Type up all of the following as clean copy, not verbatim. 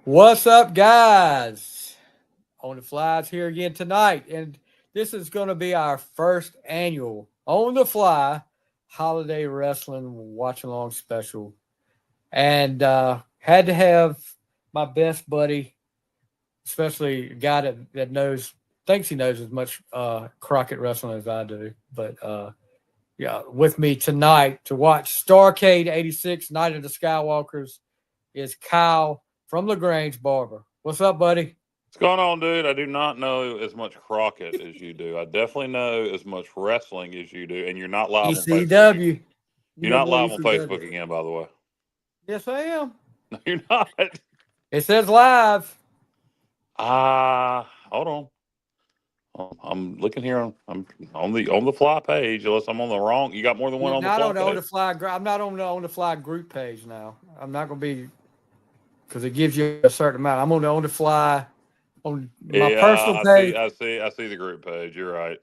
What's up, guys? On the Flies here again tonight, and this is going to be our first annual On the Fly Holiday Wrestling Watchalong Special, and had to have my best buddy, especially a guy that thinks he knows as much Crockett wrestling as I do, but yeah, with me tonight to watch Starrcade '86 Night of the Skywalkers is Kyle from the Grange Barber. What's up, buddy? What's going on, dude? I do not know as much Crockett as you do. I definitely know as much wrestling as you do, and you're not live on Facebook. ECW. You're not live on ECW. Facebook again, by the way. Yes, I am. No, you're not. It says live. Hold on. I'm looking here. I'm on the fly page. Unless I'm on the wrong. You got more than one on the fly page. I'm not on the fly group page now. I'm not going to be because it gives you a certain amount. I'm on the fly on my personal page. I see the group page. You're right.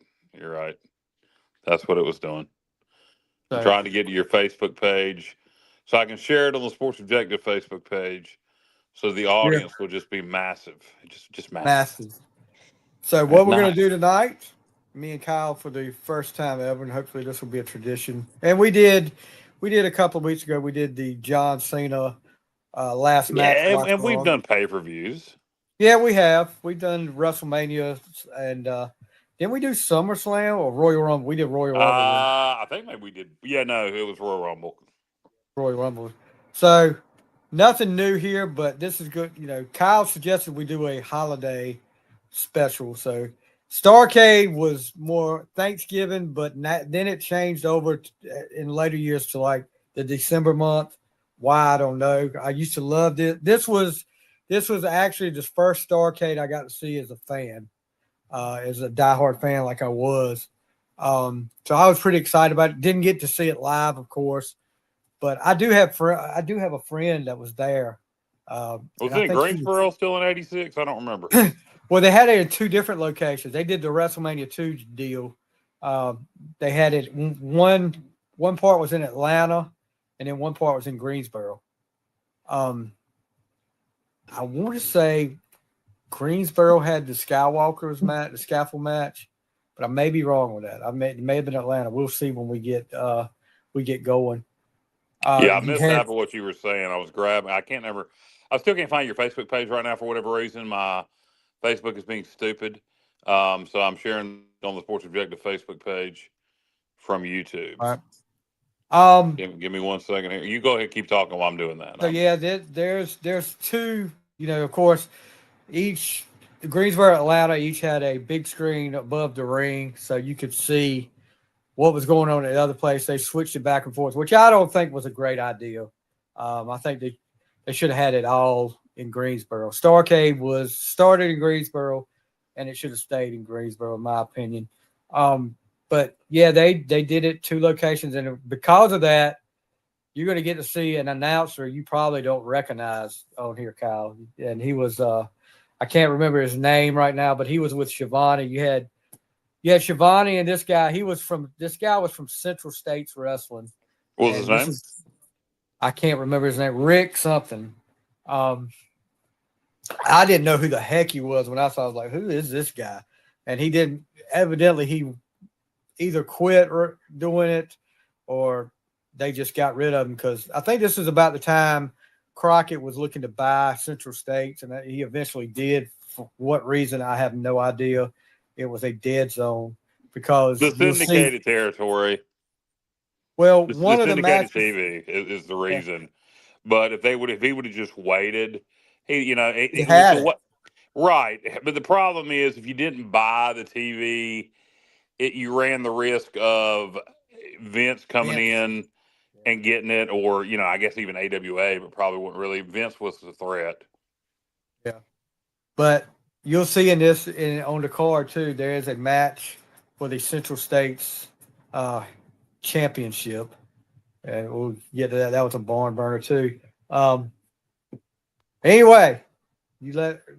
That's what it was doing. So, I'm trying to get to your Facebook page so I can share it on the Sports Objective Facebook page, so the audience will just be massive. Just massive. So what we're going to do tonight, me and Kyle, for the first time ever, and hopefully this will be a tradition. And we did a couple of weeks ago. We did the John Cena last match. And we've done pay-per-views. Yeah, we have. We've done WrestleMania, and didn't we do SummerSlam or Royal Rumble? We did Royal Rumble. I think maybe we did. Yeah, no, it was Royal Rumble. Royal Rumble. So nothing new here, but this is good. You know, Kyle suggested we do a holiday special. So Starrcade was more Thanksgiving, but then it changed over in later years to like the December month. Why, I don't know. I used to love this. This was actually the first Starrcade I got to see as a fan, as a diehard fan like I was. So I was pretty excited about it. Didn't get to see it live, of course, but I do have a friend that was there. Was it in Greensboro still in '86? I don't remember. Well, they had it in two different locations. They did the WrestleMania 2 deal. They had it one part was in Atlanta, and then one part was in Greensboro. I want to say Greensboro had the Skywalkers match, the scaffold match, but I may be wrong with that. It may have been Atlanta. We'll see when we get going. Yeah, I missed half of what you were saying. I was grabbing. I still can't find your Facebook page right now for whatever reason. My Facebook is being stupid. So I'm sharing on the Sports Objective Facebook page from YouTube. All right. Give me 1 second here. You go ahead and keep talking while I'm doing that. So yeah, there's two, of course, each Greensboro, Atlanta, each had a big screen above the ring so you could see what was going on at the other place. They switched it back and forth, which I don't think was a great idea. I think they should have had it all in Greensboro. Starrcade was started in Greensboro, and it should have stayed in Greensboro, in my opinion. But yeah, they did it two locations, and because of that, you're going to get to see an announcer you probably don't recognize on here, Kyle. And he was I can't remember his name right now, but he was with Shivani. You had Shivani and this guy. This guy was from Central States Wrestling. What was his name? I can't remember his name. Rick something. I didn't know who the heck he was when I saw. I was like, "Who is this guy?" And he didn't. Evidently, he either quit doing it, or they just got rid of him. Because I think this is about the time Crockett was looking to buy Central States, and he eventually did. For what reason, I have no idea. It was a dead zone because the syndicated territory. Well, one of the matches, TV is the reason. Yeah. But if he would have just waited, he had it. Right. But the problem is, if you didn't buy the TV, you ran the risk of Vince coming in and getting it, or I guess even AWA, but probably wouldn't really. Vince was the threat. Yeah, but you'll see on the card too. There is a match for the Central States Championship. And we'll get to that. That was a barn burner too. Anyway,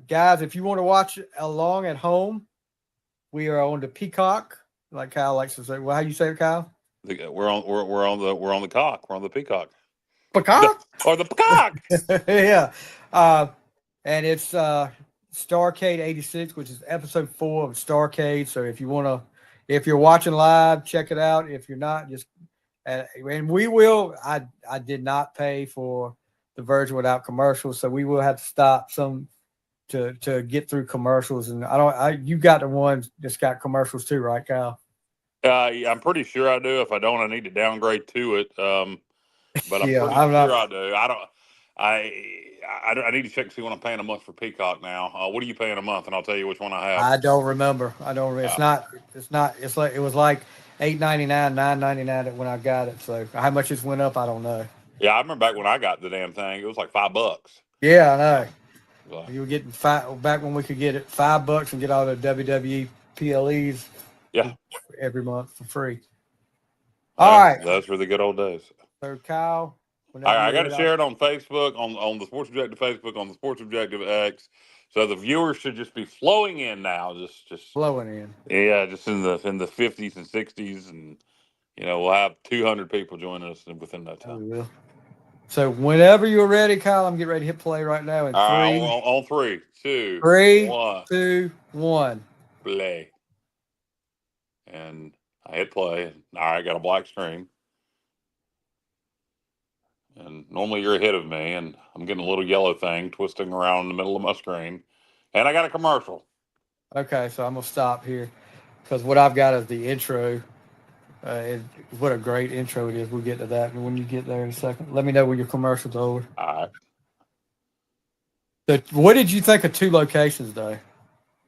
guys, if you want to watch along at home, we are on the Peacock, like Kyle likes to say. Well, how you say it, Kyle? We're on the cock. We're on the Peacock. Peacock? Or the Peacock. Yeah. and it's Starrcade 86, which is episode 4 of Starrcade. So if you're watching live, check it out. If you're not, just and we will. I did not pay for the version without commercials, so we will have to stop some to get through commercials. And you got the ones that's got commercials too, right, Kyle? Yeah, I'm pretty sure I do. If I don't, I need to downgrade to it. But I'm Yeah, pretty sure I do. I don't. I need to check to see what I'm paying a month for Peacock now. What are you paying a month? And I'll tell you which one I have. I don't remember. I don't. It's not. It's not. It's like it was like $8.99, $9.99 when I got it. So how much it's went up, I don't know. Yeah, I remember back when I got the damn thing. It was like $5. Yeah, I know. So, You were getting back when we could get it $5 and get all the WWE PLEs. Yeah, every month for free. All right, those were the good old days. So Kyle, all right, I got to share it on Facebook, on the Sports Objective Facebook, on the Sports Objective X. So the viewers should just be flowing in now, just flowing in. Yeah, just in the 50s and 60s, and we'll have 200 people joining us within that time. We will. So whenever you're ready, Kyle, I'm getting ready to hit play right now. In three, on 3, 2, 1. 2, 1. Play. And I hit play. All right, I got a black screen. And normally you're ahead of me, and I'm getting a little yellow thing twisting around in the middle of my screen. And I got a commercial. Okay, so I'm going to stop here because what I've got is the intro. What a great intro it is. We'll get to that when you get there in a second. Let me know when your commercial's over. All right. So what did you think of 2 locations, though?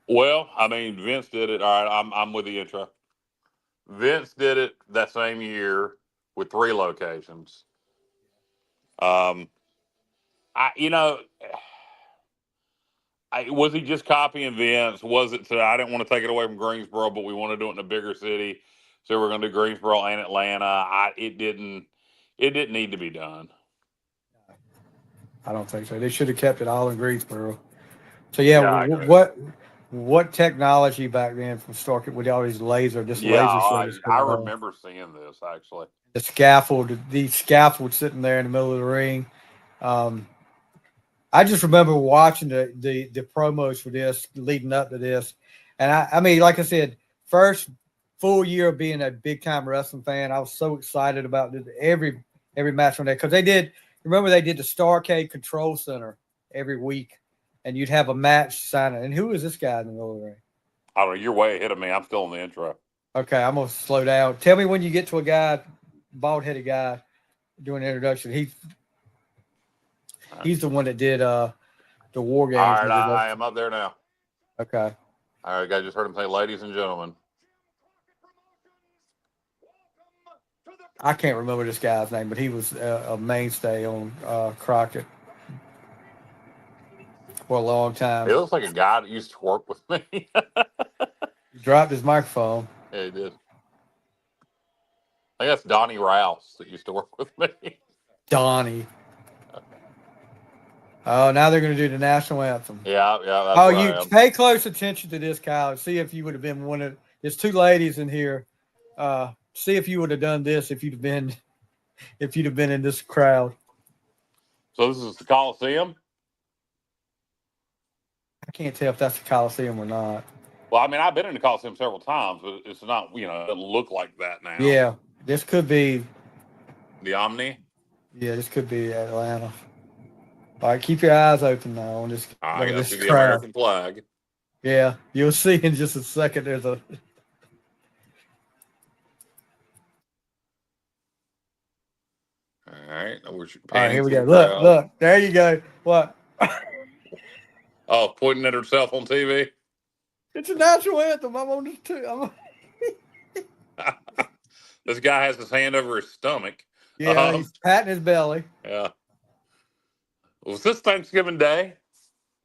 Well, I mean, Vince did it. All right, I'm with the intro. Vince did it that same year with 3 locations. Was he just copying Vince? Was it I didn't want to take it away from Greensboro, but we want to do it in a bigger city, so we're going to do Greensboro and Atlanta. It didn't need to be done. I don't think so. They should have kept it all in Greensboro. So what technology back then from Starrcade with all these laser shows? I remember seeing this actually. The scaffold sitting there in the middle of the ring. I just remember watching the promos for this leading up to this. And I mean, like I said, first full year of being a big time wrestling fan, I was so excited about every match on that because they did the Starrcade Control Center every week, and you'd have a match signing. And who is this guy in the middle of the ring? I don't know. You're way ahead of me. I'm still in the intro. Okay, I'm gonna slow down. Tell me when you get to a guy, bald headed guy, doing the introduction. He's the one that did the War Games. All right, I am up there now. Okay. All right, I just heard him say, "Ladies and gentlemen." I can't remember this guy's name, but he was a mainstay on Crockett for a long time. He looks like a guy that used to work with me. He dropped his microphone. Yeah, he did. I guess Donnie Rouse that used to work with me. Donnie. Oh, now they're going to do the national anthem. Yeah. That's you pay close attention to this, Kyle. See if you would have been one of. There's 2 ladies in here. See if you would have done this if you'd have been in this crowd. So this is the Coliseum. I can't tell if that's the Coliseum or not. Well, I mean, I've been in the Coliseum several times, but it's not. It doesn't look like that now. Yeah, this could be the Omni. Yeah, this could be Atlanta. All right, keep your eyes open now on this. I got to see the American flag. Yeah, you'll see in just a second. There's a. All right, all right, here we go. Look, there you go. What? Oh, pointing at herself on TV. It's a national anthem. I'm on this too. This guy has his hand over his stomach. Yeah, he's patting his belly. Yeah. Was this Thanksgiving Day?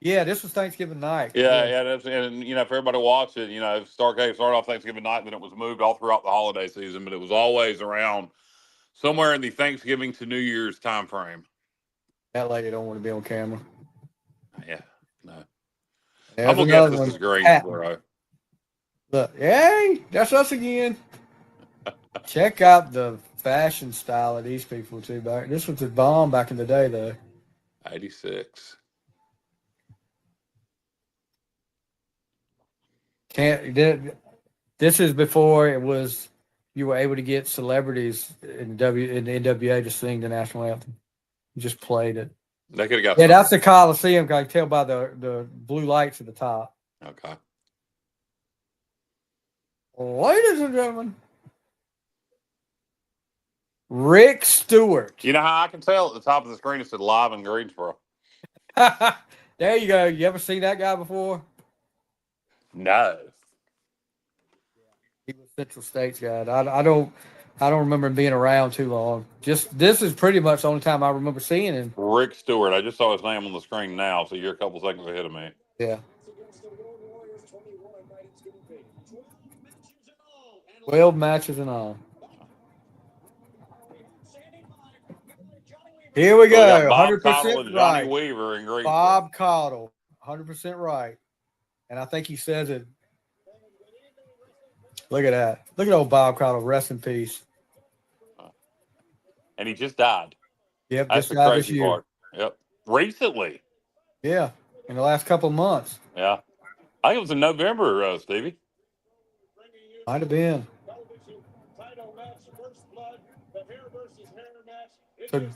Yeah, this was Thanksgiving night. Yeah. That's, and if everybody watched it, Starrcade started off Thanksgiving night, then it was moved all throughout the holiday season, but it was always around somewhere in the Thanksgiving to New Year's time frame. That lady don't want to be on camera. Yeah, no. I'm gonna guess this is Greensboro. Look, hey, that's us again. Check out the fashion style of these people too. This was the bomb back in the day, though. 86. This is before it was you were able to get celebrities in the NWA to sing the national anthem. You just played it. They could have got. Yeah, that's the Coliseum. I can tell by the blue lights at the top. Okay. Ladies and gentlemen, Rick Stewart. You know how I can tell at the top of the screen it said live in Greensboro? There you go. You ever seen that guy before? No. He was Central State's guy. I don't remember him being around too long. Just this is pretty much the only time I remember seeing him. Rick Stewart. I just saw his name on the screen now, so you're a couple seconds ahead of me. Yeah. 12 matches in all. Here we go. Bob 100% Caudle and right. Johnny Weaver in Greensboro. Bob Caudle, 100% right. And I think he says it. Look at that. Look at old Bob Caudle. Rest in peace. And he just died. Yep, That's just the died this crazy year. part. Yep. Recently. Yeah, in the last couple of months. Yeah. I think it was in November, Stevie. Might have been. So,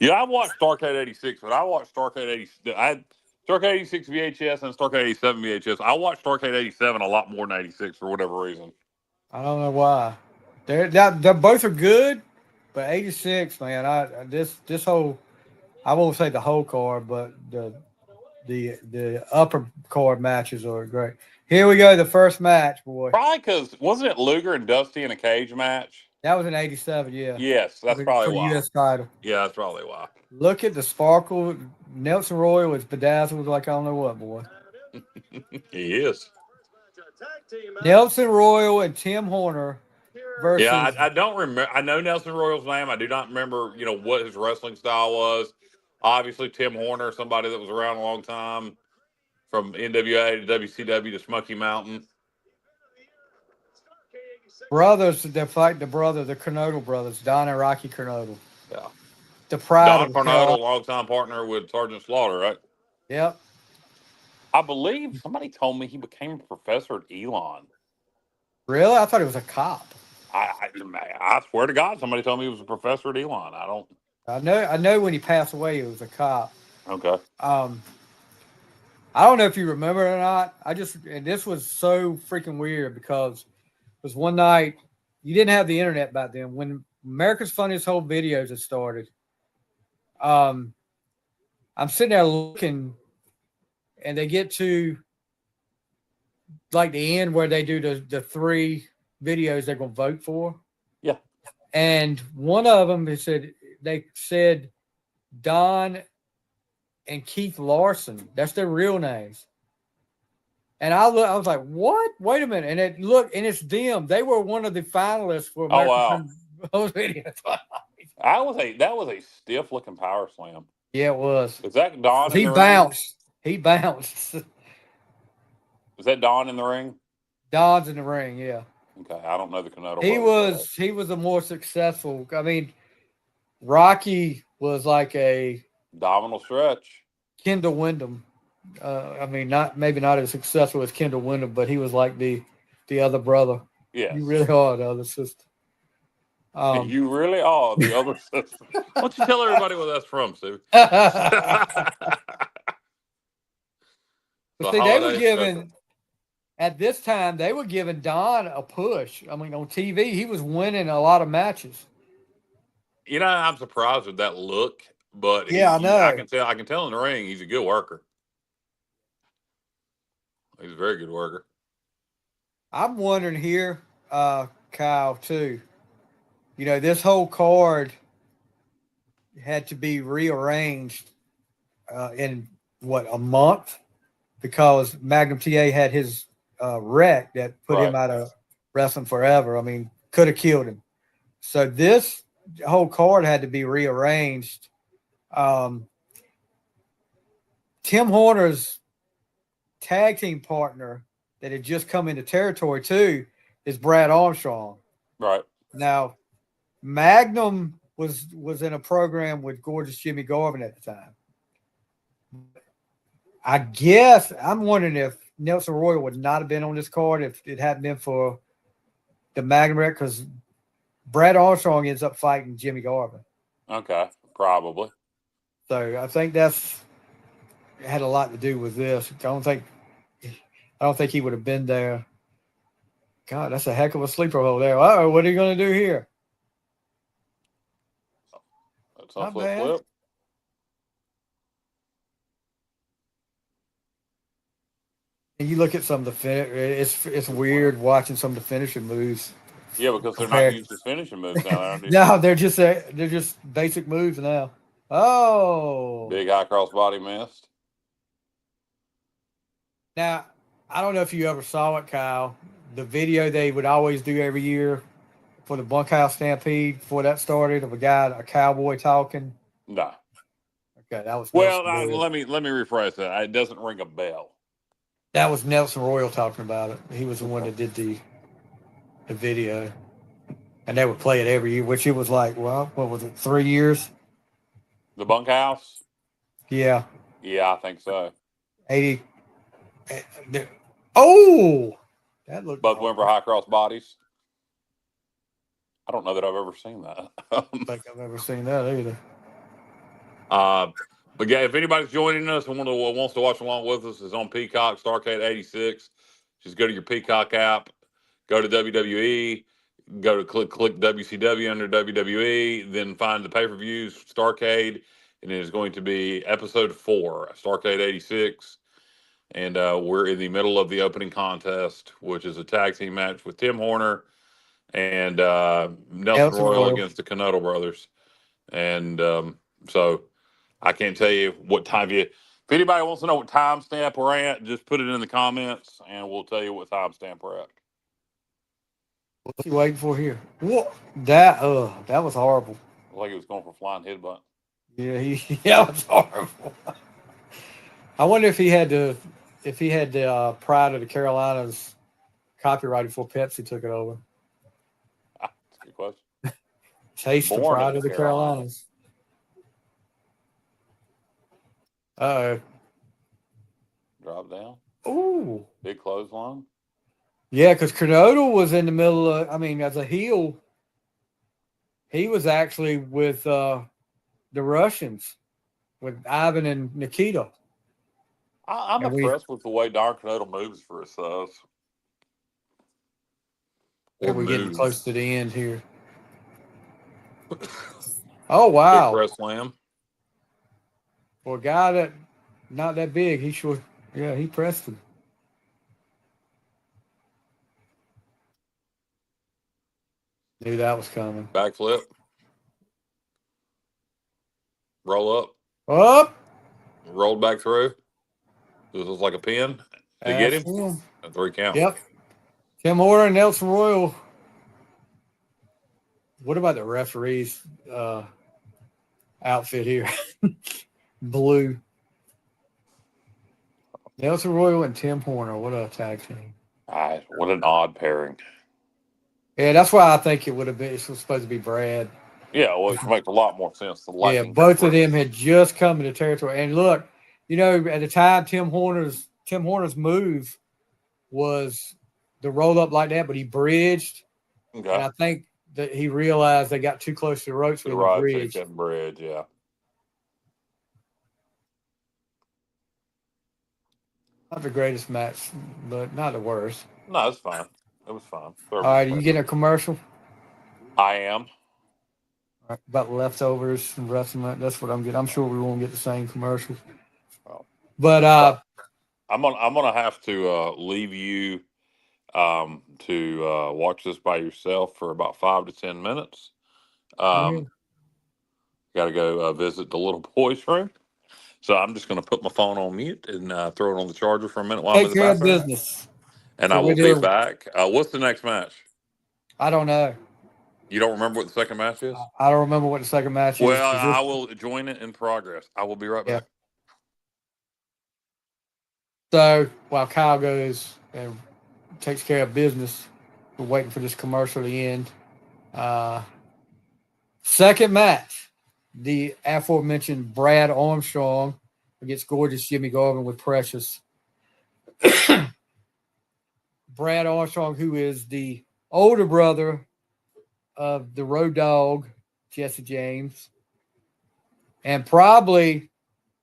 yeah, I watched Starrcade 86, but I watched Starrcade 80. I had Starrcade 86 VHS and Starrcade 87 VHS. I watched Starrcade 87 a lot more than 86 for whatever reason. I don't know why. They're both are good, but 86, man. This whole, I won't say the whole card, but the upper card matches are great. Here we go, the first match, boy. Probably because wasn't it Luger and Dusty in a cage match? That was in 87, yeah. Yes, that's probably why. For the U.S. title. Yeah, that's probably why. Look at the sparkle. Nelson Royal is bedazzled like I don't know what, boy. He is. Nelson Royal and Tim Horner versus. Yeah, I don't remember. I know Nelson Royal's name. I do not remember, what his wrestling style was. Obviously, Tim Horner, somebody that was around a long time, from NWA to WCW to Smoky Mountain. Brothers that fight the Kernodle brothers, Don and Rocky Kernodle. Yeah. The pride. Don Kernodle, longtime partner with Sergeant Slaughter, right? Yep. I believe somebody told me he became a professor at Elon. Really? I thought he was a cop. I swear to God, somebody told me he was a professor at Elon. I know when he passed away, he was a cop. Okay. I don't know if you remember or not. And this was so freaking weird because it was one night, you didn't have the internet back then. When America's Funniest Home Videos had started, I'm sitting there looking, and they get to like the end where they do the 3 videos they're going to vote for. Yeah. And one of them, they said Don and Keith Larson. That's their real names. And I was like, what? Wait a minute. And it's them. They were one of the finalists for American Home Videos. That was a stiff looking power slam. Yeah, it was. Is that Don? He bounced. He bounced. Is that Don in the ring? Don's in the ring, yeah. Okay, I don't know the Canelo. He was a more successful. I mean, Rocky was like a abdominal stretch. Kendall Windham. Maybe not as successful as Kendall Windham, but he was like the other brother. Yeah, you really are the other sister. You really are the other sister. Why don't you tell everybody where that's from, Steve? See, they were giving at this time. They were giving Don a push. I mean, on TV, he was winning a lot of matches. I'm surprised with that look, but yeah, I know. I can tell in the ring he's a good worker. He's a very good worker. I'm wondering here, Kyle, too. This whole card had to be rearranged in a month because Magnum TA had his wreck that put him out of wrestling forever. I mean, could have killed him. So this whole card had to be rearranged. Tim Horner's tag team partner that had just come into territory too is Brad Armstrong. Right. Now, Magnum was in a program with Gorgeous Jimmy Garvin at the time. I guess I'm wondering if Nelson Royal would not have been on this card if it hadn't been for the Magnum Wreck, because Brad Armstrong ends up fighting Jimmy Garvin. Okay, probably. So I think that's had a lot to do with this. I don't think he would have been there. God, that's a heck of a sleeper hole there. Uh-oh, what are you going to do here? That's a flip. And you look at some of the it's weird watching some of the finishing moves. Yeah, because they're not used to finishing moves now. No, they're just basic moves now. Oh, big high cross body missed. Now, I don't know if you ever saw it, Kyle. The video they would always do every year for the Bunkhouse Stampede before that started of a cowboy talking. No. Okay, that was let me rephrase that. It doesn't ring a bell. That was Nelson Royal talking about it. He was the one that did the video, and they would play it every year, which it was like, well, what was it, 3 years? The Bunkhouse? Yeah. Yeah, I think so. 80. Oh, that looked. Both went for high cross bodies. I don't know that I've ever seen that. I don't think I've ever seen that either. But yeah, if anybody's joining us and wants to watch along with us, is on Peacock, Starrcade 86. Just go to your Peacock app, go to WWE, go to click WCW under WWE, then find the pay-per-views, Starrcade, and it is going to be episode 4, Starrcade 86. And we're in the middle of the opening contest, which is a tag team match with Tim Horner and Nelson Royal against the Canotto brothers. And so I can't tell you what time if anybody wants to know what timestamp we're at, just put it in the comments and we'll tell you what timestamp we're at. What's he waiting for here? What? That was horrible. Like he was going for flying headbutt. Yeah, that was horrible. I wonder if he had the Pride of the Carolinas copyrighted before Pepsi took it over. That's a good question. Taste the Pride of the Carolinas. Uh-oh. Drop down. Ooh. Big clothesline. Yeah, because Canotto was in the middle of, as a heel, he was actually with the Russians, with Ivan and Nikita. I'm impressed with the way Don Canotto moves for his size. We're getting close to the end here. Oh, wow. Big press slam. For a guy that not that big, he pressed him. Knew that was coming. Backflip. Roll up. Up. Rolled back through. This was like a pin. Did you get him? A 3 count. Yep. Tim Horner and Nelson Royal. What about the referee's outfit here? Blue. Nelson Royal and Tim Horner. What a tag team. What an odd pairing. Yeah, that's why I think it would have been. It was supposed to be Brad. Yeah, well, it makes a lot more sense. Both of them had just come into territory. And look, at the time, Tim Horner's move was the roll up like that, but he bridged. Okay. And I think that he realized they got too close to the ropes with the bridge. Bridge, yeah. Not the greatest match, but not the worst. No, it's fine. It was fine. All right, are you getting a commercial? I am. All right, about leftovers and wrestling. That's what I'm getting. I'm sure we won't get the same commercials. But I'm gonna have to leave you to watch this by yourself for about 5 to 10 minutes. Got to go visit the little boy's room. So I'm just going to put my phone on mute and throw it on the charger for a minute while I'm in the bathroom. Business. And I will be back. What's the next match? I don't know. You don't remember what the second match is? I don't remember what the second match is. Well, I will join it in progress. I will be right back. So while Kyle goes and takes care of business, we're waiting for this commercial to end. Second match. The aforementioned Brad Armstrong against gorgeous Jimmy Garvin with Precious. Brad Armstrong, who is the older brother of the Road Dogg, Jesse James, and probably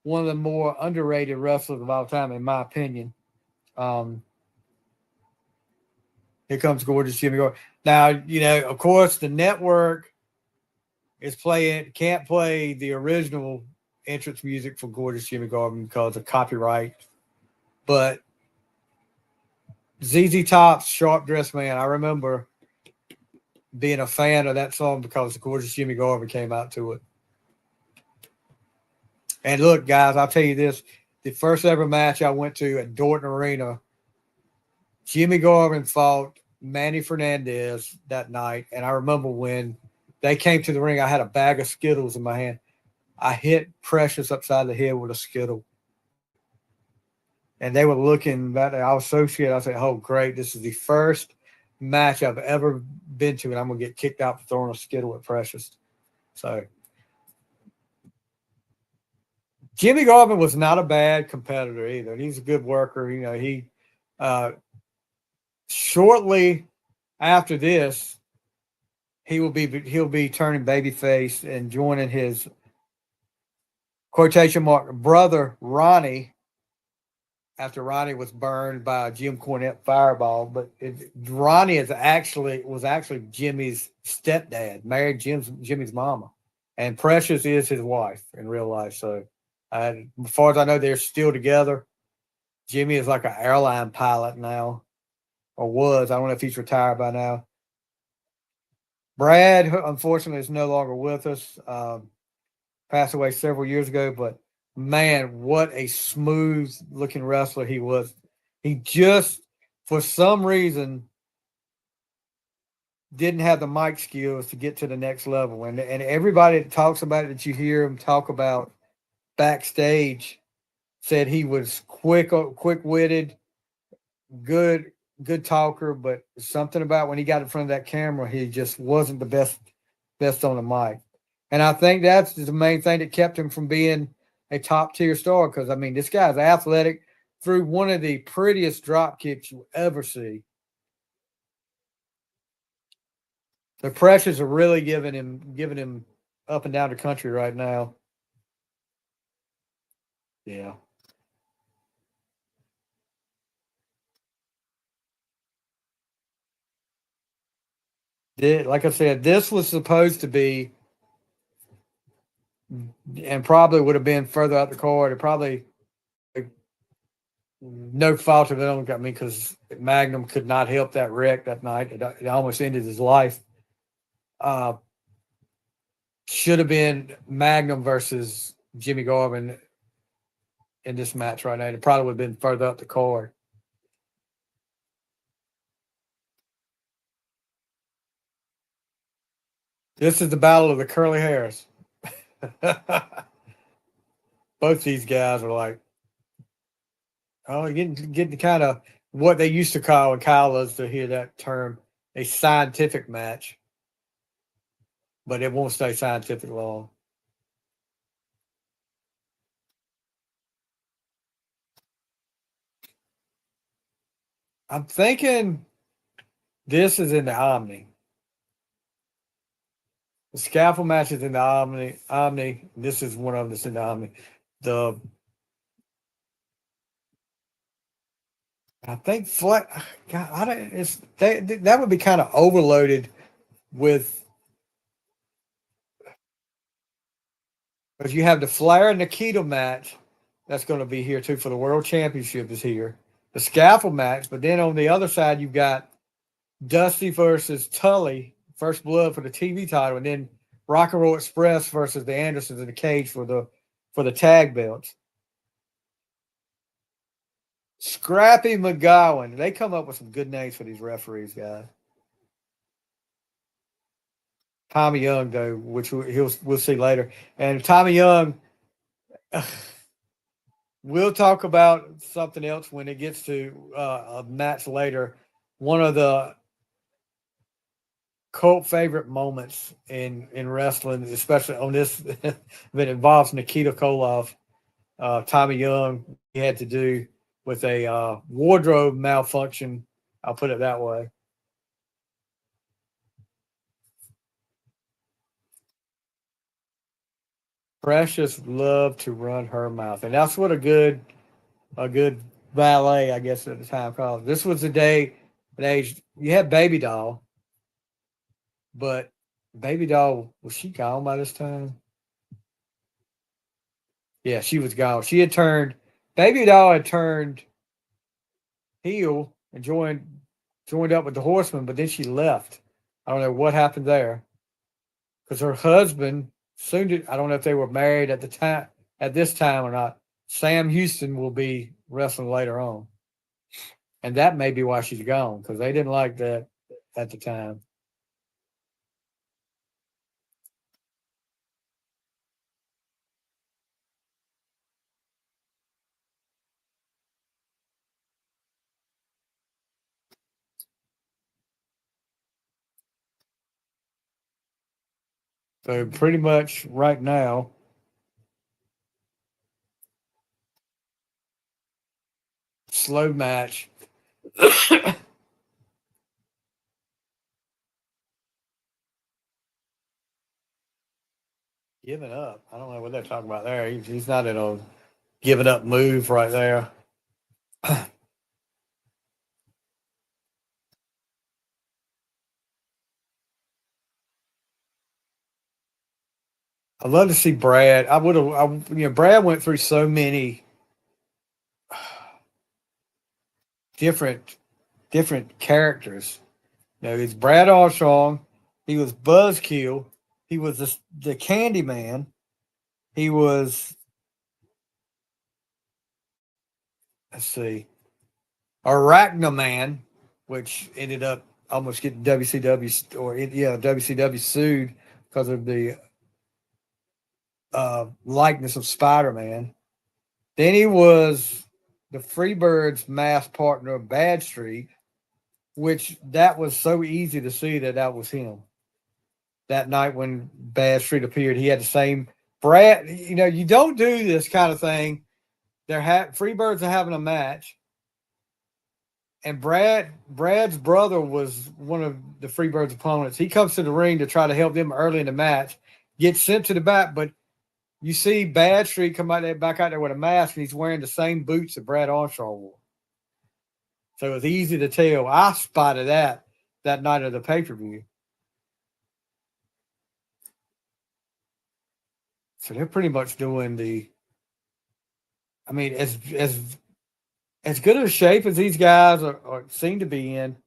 one of the more underrated wrestlers of all time, in my opinion. Here comes Gorgeous Jimmy Garvin. Now, of course, the network can't play the original entrance music for Gorgeous Jimmy Garvin because of copyright. But ZZ Top's Sharp Dressed Man, I remember being a fan of that song because Gorgeous Jimmy Garvin came out to it. And look, guys, I'll tell you this. The first ever match I went to at Dorton Arena, Jimmy Garvin fought Manny Fernandez that night. And I remember when they came to the ring, I had a bag of Skittles in my hand. I hit Precious upside the head with a Skittle. And they were looking back. I was so scared. I said, oh, great. This is the first match I've ever been to, and I'm going to get kicked out for throwing a Skittle at Precious. So Jimmy Garvin was not a bad competitor either. He's a good worker. He shortly after this, he'll be turning babyface and joining his quotation mark brother Ronnie, after Ronnie was burned by a Jim Cornette fireball. But Ronnie was actually Jimmy's stepdad, married Jimmy's mama, and Precious is his wife in real life. So, as far as I know, they're still together. Jimmy is like an airline pilot now, or was. I don't know if he's retired by now. Brad, unfortunately, is no longer with us. Passed away several years ago, but man, what a smooth looking wrestler he was. He just, for some reason, didn't have the mic skills to get to the next level. And everybody that talks about it, that you hear him talk about backstage, said he was quick-witted, good talker, but something about when he got in front of that camera, he just wasn't the best on the mic. And I think that's the main thing that kept him from being a top-tier star, because, I mean, this guy's athletic, threw one of the prettiest drop kicks you'll ever see. The pressures are really giving him up and down the country right now. Yeah. Like I said, this was supposed to be, and probably would have been further out the card. It probably, no fault of it, I mean, because Magnum could not help that wreck that night. It almost ended his life. Should have been Magnum versus Jimmy Garvin in this match right now. It probably would have been further up the card. This is the battle of the curly hairs. Both these guys are like, getting kind of what they used to call, and Kyle loves to hear that term, a scientific match. But it won't stay scientific long. I'm thinking this is in the Omni. The scaffold match is in the Omni. This is one of them that's in the Omni. I think God, that would be kind of overloaded with, because you have the Flair and Nikita match that's going to be here too for the World Championship is here. The scaffold match, but then on the other side you've got Dusty versus Tully, First Blood for the TV title, and then Rock and Roll Express versus the Andersons in the cage for the tag belts. Scrappy McGowan. They come up with some good names for these referees, guys. Tommy Young, though, which we'll see later. And Tommy Young, we'll talk about something else when it gets to a match later. One of the cult favorite moments in wrestling, especially on this, that involves Nikita Koloff. Tommy Young, he had to do with a wardrobe malfunction. I'll put it that way. Precious loved to run her mouth, and that's what a good ballet, I guess, at the time called. This was the day and age. You had Baby Doll, but Baby Doll, was she gone by this time? Yeah, she was gone. Baby Doll had turned heel and joined up with the Horsemen, but then she left. I don't know what happened there because her husband I don't know if they were married at this time or not. Sam Houston will be wrestling later on, and that may be why she's gone because they didn't like that at the time. So pretty much right now, slow match. Giving up. I don't know what they're talking about there. He's not in a giving up move right there. I'd love to see Brad. Brad went through so many different characters. He's Brad Armstrong. He was Buzzkill. He was the Candyman. He was, let's see, Arachnoman, which ended up almost getting WCW sued because of the likeness of Spider-Man. Then he was the Freebirds' mass partner, Bad Street, which that was so easy to see that was him. That night when Bad Street appeared, he had the same Brad. You don't do this kind of thing. Freebirds are having a match, and Brad's brother was one of the Freebirds' opponents. He comes to the ring to try to help them early in the match, gets sent to the back, but you see Bad Street come back out there with a mask, and he's wearing the same boots that Brad Armstrong wore. So it was easy to tell. I spotted that night of the pay-per-view. So they're pretty much doing as good a shape as these guys seem to be in.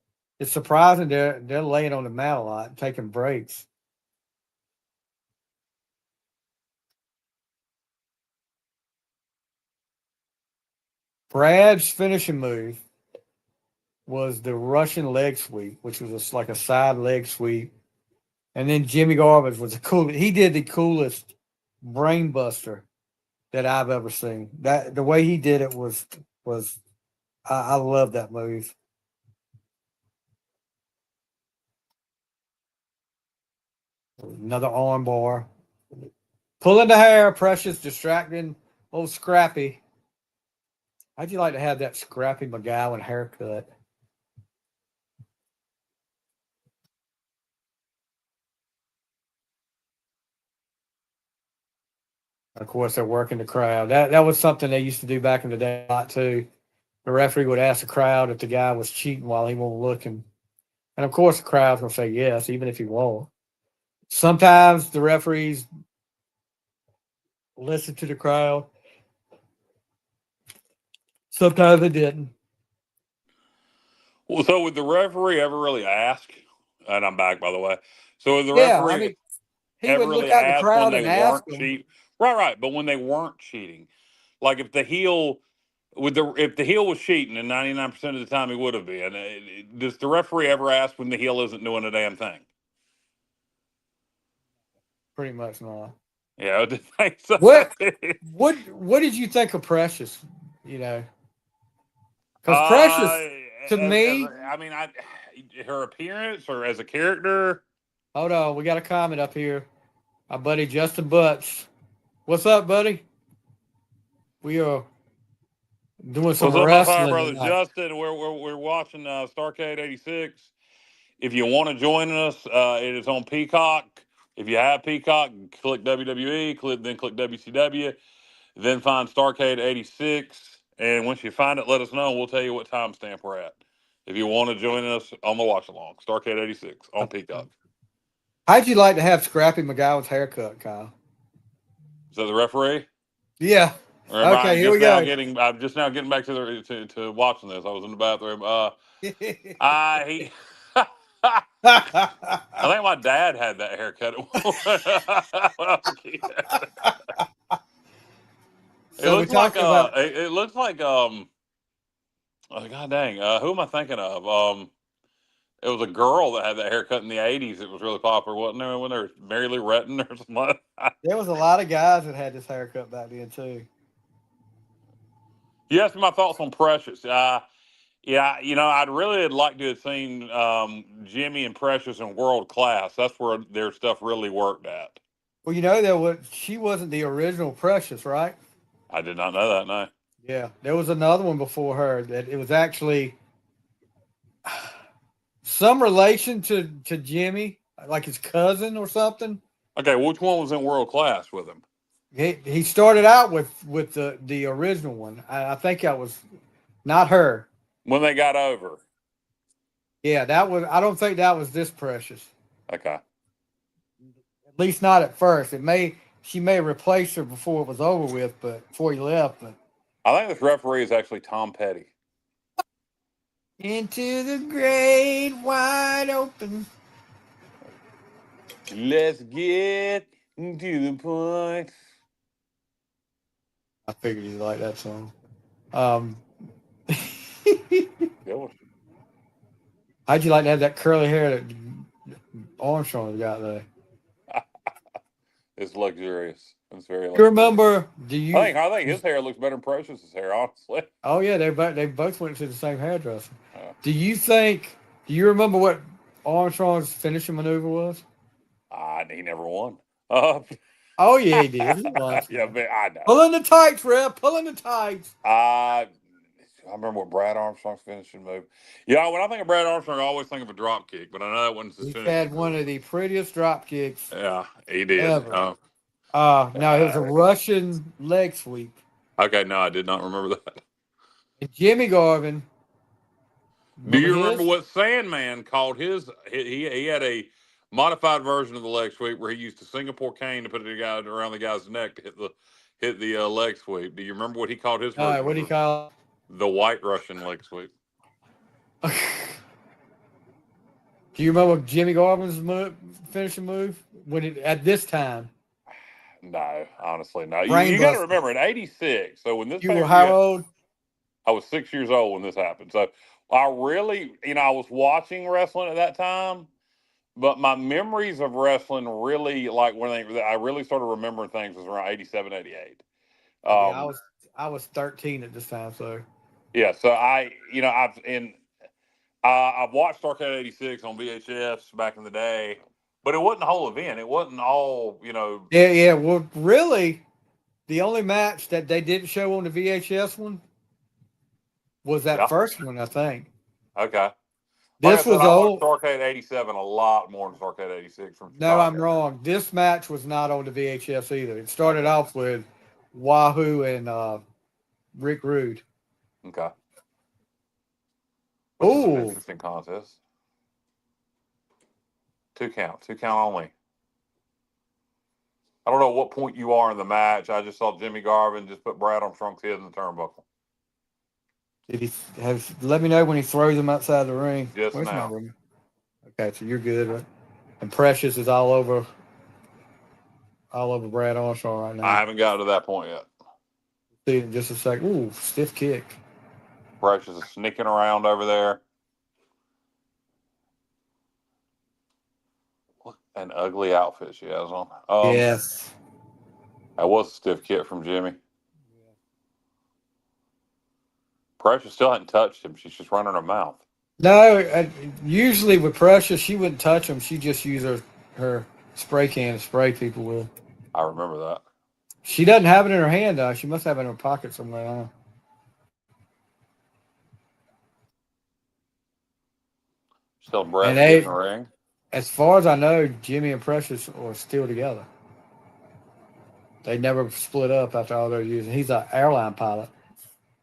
It's surprising they're laying on the mat a lot and taking breaks. Brad's finishing move was the Russian leg sweep, which was like a side leg sweep. And then Jimmy Garvin's was he did the coolest brain buster that I've ever seen. That the way he did it was I love that move. Another arm bar. Pulling the hair, Precious distracting old Scrappy. How'd you like to have that Scrappy McGowan haircut? Of course, they're working the crowd. That was something they used to do back in the day a lot too. The referee would ask the crowd if the guy was cheating while he wasn't looking. And of course, the crowd's going to say yes, even if he won't. Sometimes the referees listen to the crowd. Sometimes they didn't. Well, so would the referee ever really ask? And I'm back, by the way. So would the referee he would look at the crowd and ask them. cheating? Right. But when they weren't cheating, like if the heel was cheating, and 99% of the time he would have been, does the referee ever ask when the heel isn't doing a damn thing? Pretty much not. Yeah, I didn't think so. What did you think of Precious? Because Precious, to me, her appearance or as a character. Hold on, we got a comment up here. Our buddy Justin Butts. What's up, buddy? We are doing some What's up, my fire wrestling brother tonight. Justin? We're watching Starrcade '86. If you want to join us, it is on Peacock. If you have Peacock, click WWE, then click WCW, then find Starrcade '86. And once you find it, let us know, and we'll tell you what timestamp we're at. If you want to join us on the watch along, Starrcade '86 on Peacock. How'd you like to have Scrappy McGowan's haircut, Kyle? Is that the referee? Yeah. Remember, Okay, here we go. I'm just now getting back to watching this. I was in the bathroom. I think my dad had that haircut. So we talked about. It looks like oh, god dang, who am I thinking of? It was a girl that had that haircut in the '80s. It was really popular, wasn't there? When there was Mary Lou Retton or something. There was a lot of guys that had this haircut back then too. You asked me my thoughts on Precious. Yeah, I'd really like to have seen Jimmy and Precious in World Class. That's where their stuff really worked at. Well, she wasn't the original Precious, right? I did not know that. No. Yeah, there was another one before her that it was actually some relation to Jimmy, like his cousin or something. Okay, which one was in World Class with him? He started out with the original one. I think that was not her. When they got over. Yeah, that was. I don't think that was this Precious. Okay. At least not at first. She may replace her before it was over with, but before he left. But I think this referee is actually Tom Petty. Into the great wide open. Let's get to the point. I figured you'd like that song. How'd you like to have that curly hair that Armstrong's got there? It's luxurious. It's very luxurious. You remember? I think his hair looks better than Precious's hair, honestly. Oh yeah, they both went to the same hairdresser. Do you remember what Armstrong's finishing maneuver was? He never won. Oh yeah, he did. He won. Yeah, but I know. Pulling the tights, Reb. Pulling the tights. I remember what Brad Armstrong's finishing move. Yeah, when I think of Brad Armstrong, I always think of a drop kick, but I know that wasn't his He finishing had move. one of the prettiest drop kicks. Yeah, he did. Ever. No, it was a Russian leg sweep. Okay, no, I did not remember that. And Jimmy Garvin. Do you remember what Sandman called his? He had a modified version of the leg sweep where he used a Singapore cane to put it around the guy's neck to hit the leg sweep. Do you remember what he called his version? What did he call it? The White Russian leg sweep. Do you remember Jimmy Garvin's finishing move at this time? No, honestly, no. You got to remember, in '86. So when this, you were how old? I was 6 years old when this happened. So I really, I was watching wrestling at that time, but my memories of wrestling really, like I really started remembering things was around '87, '88. Yeah, I was 13 at this time, so. Yeah, so I've watched Starrcade '86 on VHS back in the day, but it wasn't the whole event. It wasn't all, Yeah. Well, really, the only match that they didn't show on the VHS one was that first one, I think. Okay. This was old. Starrcade '87 a lot more than Starrcade '86. No, I'm wrong. This match was not on the VHS either. It started off with Wahoo and Rick Rude. Okay. Oh, interesting contest. 2 count only. I don't know what point you are in the match. I just saw Jimmy Garvin just put Brad Armstrong's head in the turnbuckle. Let me know when he throws him outside the ring. Just now. Okay, so you're good, right? And Precious is all over Brad Armstrong right now. I haven't gotten to that point yet. See it in just a second. Ooh, stiff kick. Precious is sneaking around over there. What an ugly outfit she has on. Yes. That was a stiff kick from Jimmy. Precious still hadn't touched him. She's just running her mouth. No, usually with Precious, she wouldn't touch him. She'd just use her spray can to spray people with. I remember that. She doesn't have it in her hand, though. She must have it in her pocket somewhere. Still Brett And in the ring. as far as I know, Jimmy and Precious are still together. They never split up after all those years. And he's an airline pilot,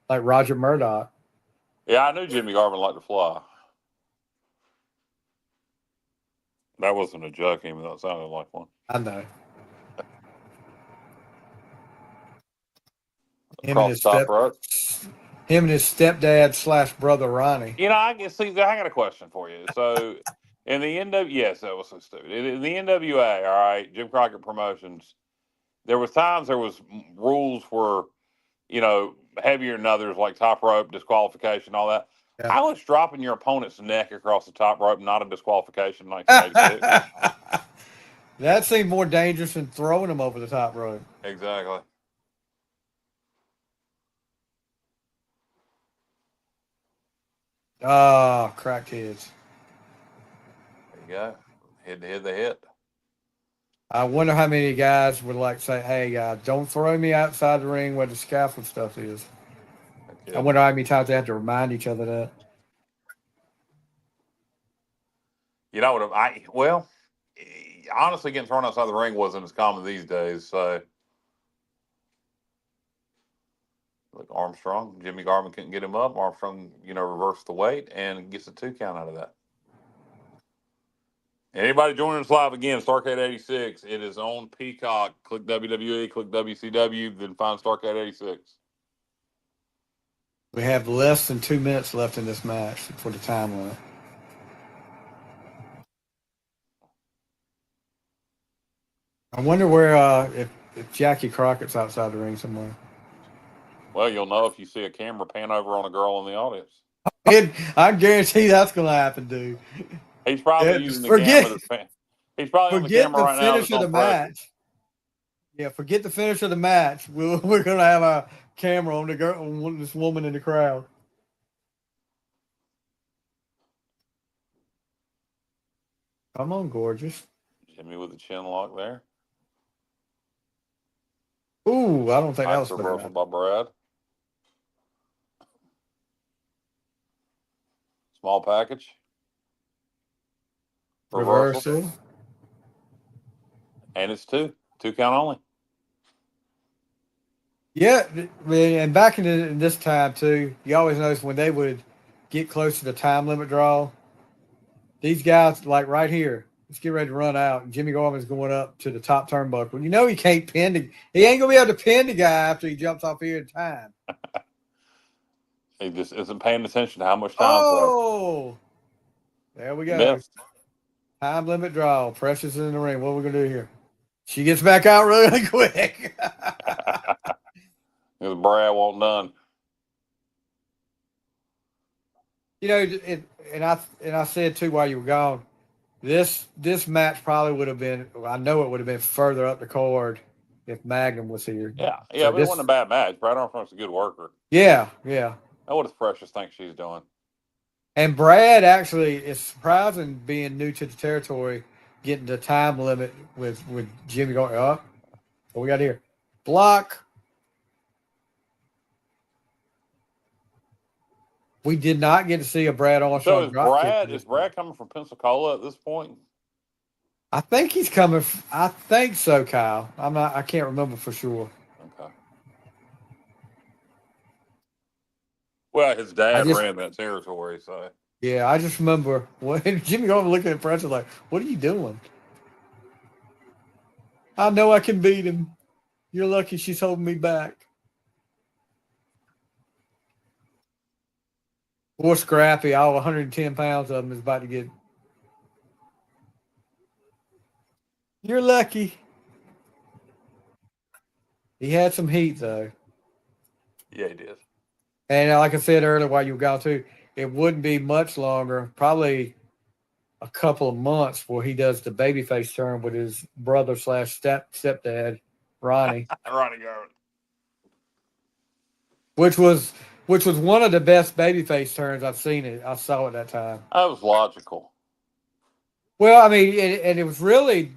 like Roger Murdoch. Yeah, I knew Jimmy Garvin liked to fly. That wasn't a joke, even though it sounded like one. I know. Across the top rope. Him and his stepdad / brother Ronnie. I guess. See, I got a question for you. So, in the yes, that was so stupid. In the NWA, all right, Jim Crockett Promotions, there was rules where, heavier than others, like top rope, disqualification, all that. Yeah. How is dropping your opponent's neck across the top rope not a disqualification in 1986? That seemed more dangerous than throwing him over the top rope. Exactly. Oh, crackheads. There you go. Hit the hit. I wonder how many guys would say, hey, don't throw me outside the ring where the scaffold stuff is. I wonder how many times they have to remind each other that. Honestly, getting thrown outside the ring wasn't as common these days, so. Look, Armstrong, Jimmy Garvin couldn't get him up. Armstrong, reversed the weight and gets a 2 count out of that. Anybody joining us live again, Starrcade 86. It is on Peacock. Click WWE, click WCW, then find Starrcade 86. We have less than 2 minutes left in this match for the time limit. I wonder where if Jackie Crockett's outside the ring somewhere. Well, you'll know if you see a camera pan over on a girl in the audience. I guarantee that's going to happen, dude. He's probably using the camera. He's probably on the camera right now. Forget the finish of the match. Yeah, forget the finish of the match. We're going to have a camera on on this woman in the crowd. Come on, gorgeous. Jimmy with the chin lock there. Ooh, I don't think that was reversal by Brad. Small package. Reversal. And it's 2 count only. Yeah, and back in this time too, you always notice when they would get close to the time limit draw, these guys, like right here, let's get ready to run out. And Jimmy Garvin's going up to the top turnbuckle. He can't he ain't gonna be able to pin the guy after he jumps off here in time. He just isn't paying attention to how much time. Oh, there we go. Missed. Time limit draw. Precious in the ring. What are we gonna do here? She gets back out really quick. Because Brad won't done. And I said too while you were gone, this match probably would have been. I know it would have been further up the card if Magnum was here. Yeah, so but it wasn't a bad match. Brad Armstrong's a good worker. Yeah. What does Precious think she's doing? And Brad actually is surprising being new to the territory, getting the time limit with Jimmy going up. What we got here? Block. We did not get to see a Brad Armstrong. So is Brad coming from Pensacola at this point? I think he's coming. I think so, Kyle. I can't remember for sure. Okay. Well, his dad ran that territory, so. Yeah, I just remember when Jimmy Garvin looking at Precious like, "What are you doing?" I know I can beat him. You're lucky she's holding me back. Poor Scrappy, all 110 pounds of him is about to get. You're lucky. He had some heat, though. Yeah, he did. And like I said earlier, while you were gone, too, it wouldn't be much longer, probably a couple of months, before he does the babyface turn with his brother / stepdad, Ronnie. Ronnie Garvin. Which was one of the best babyface turns I've seen. I saw at that time. That was logical. Well, I mean, and it was really.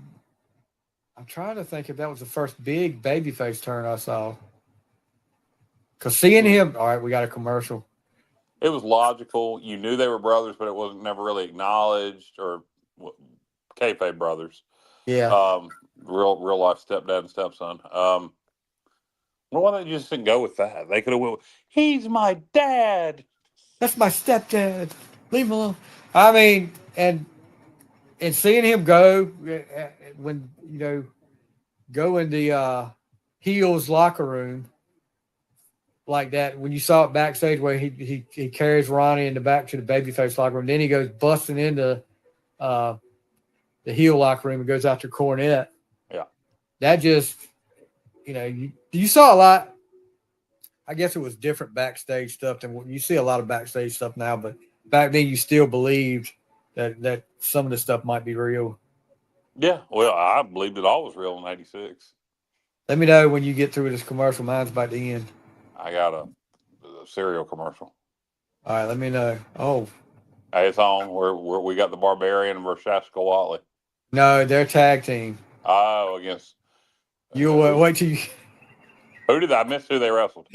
I'm trying to think if that was the first big babyface turn I saw. Because seeing him, all right, we got a commercial. It was logical. You knew they were brothers, but it wasn't never really acknowledged, or kayfabe brothers. Yeah. Real life stepdad and stepson. Well, why don't you just didn't go with that? They could have went, he's my dad. That's my stepdad. Leave him alone. I mean, and seeing him go when go in the Heels locker room like that, when you saw it backstage where he carries Ronnie in the back to the babyface locker room, then he goes busting into uh, the heel locker room and goes after Cornette. Yeah, that just you saw a lot. I guess it was different backstage stuff than what you see a lot of backstage stuff now, but back then you still believed that some of the stuff might be real. yeah. Well, I believed it all was real in '86. Let me know when you get through this commercial. Mine's about to end. I got a cereal commercial. All right, let me know. Oh, Hey, it's on. We got the Barbarian versus Shaska Watley. no, they're tag team. Oh, against Wait till you. Who did I miss? Who they wrestled?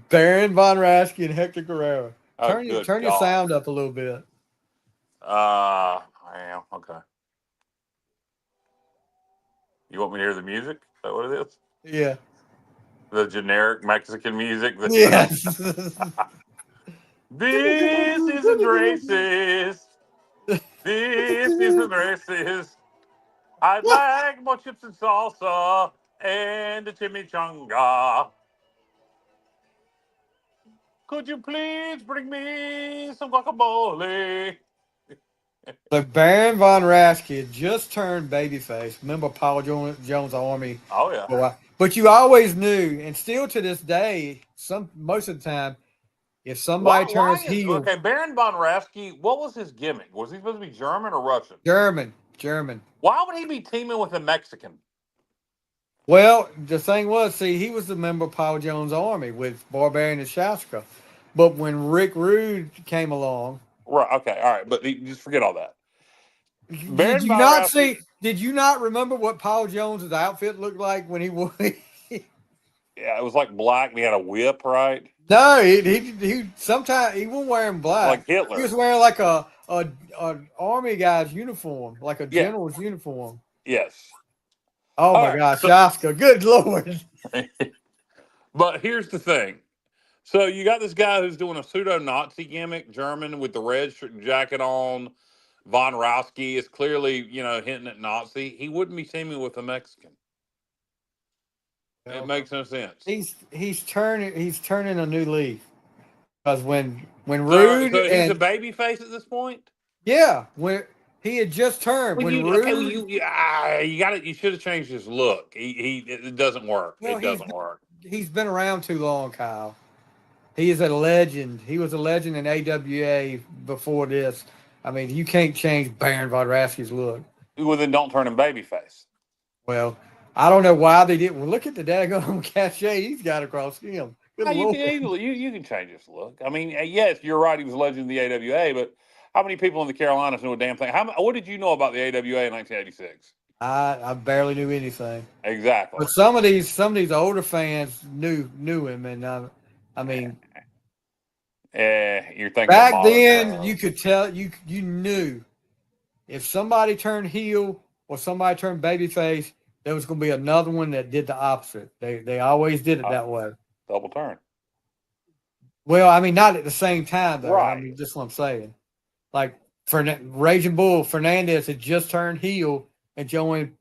Baron Von Raschke and Hector Guerrero. Oh, Turn your sound up a little bit. I am okay. You want me to hear the music? Is that what it is? Yeah. The generic Mexican music. Yes. This isn't racist. This isn't racist. I'd like more chips and salsa and a chimichanga. Could you please bring me some guacamole? So Baron Von Raschke had just turned babyface. Remember Paul Jones' Army? Oh yeah. But you always knew, and still to this day, most of the time, if somebody turns heel, okay, Baron Von Raschke, what was his gimmick? Was he supposed to be German or Russian? German. Why would he be teaming with a Mexican? Well, the thing was, he was a member of Paul Jones' Army with Barbarian and Shaska. But when Rick Rude came along, right? Okay, all right, but just forget all that. Did you not remember what Paul Jones' outfit looked like when he wore? Yeah, it was like black. And he had a whip, right? No, he sometimes he wasn't wearing black. Like Hitler. He was wearing like a army guy's uniform, like a general's uniform. Yes. Oh my gosh, Shaska! Good Lord. But here's the thing. So you got this guy who's doing a pseudo-Nazi gimmick, German, with the red jacket on. Von Raschke is clearly, hinting at Nazi. He wouldn't be teaming with a Mexican. It makes no sense. He's turning a new leaf. Because when Rude so he's a baby face at this point. Yeah, when he had just turned. Well, you should have changed his look. It doesn't work. Well, it doesn't work. He's been around too long, Kyle. He is a legend. He was a legend in AWA before this. I mean, you can't change Baron Von Raschke's look. Well, then don't turn him babyface. Well, I don't know why they didn't. Well, look at the daggone cachet he's got across him. You can change his look. I mean, yes, you're right. He was a legend in the AWA, but how many people in the Carolinas know a damn thing? What did you know about the AWA in 1986? I barely knew anything. Exactly. But some of these older fans knew him, and I mean, you're thinking back then you could tell you knew if somebody turned heel or somebody turned babyface, there was going to be another one that did the opposite. They always did it that way. Double turn. Well, I mean, not at the same time, though. Right. I mean, just what I'm saying. Like, Raging Bull Fernandez had just turned heel and joined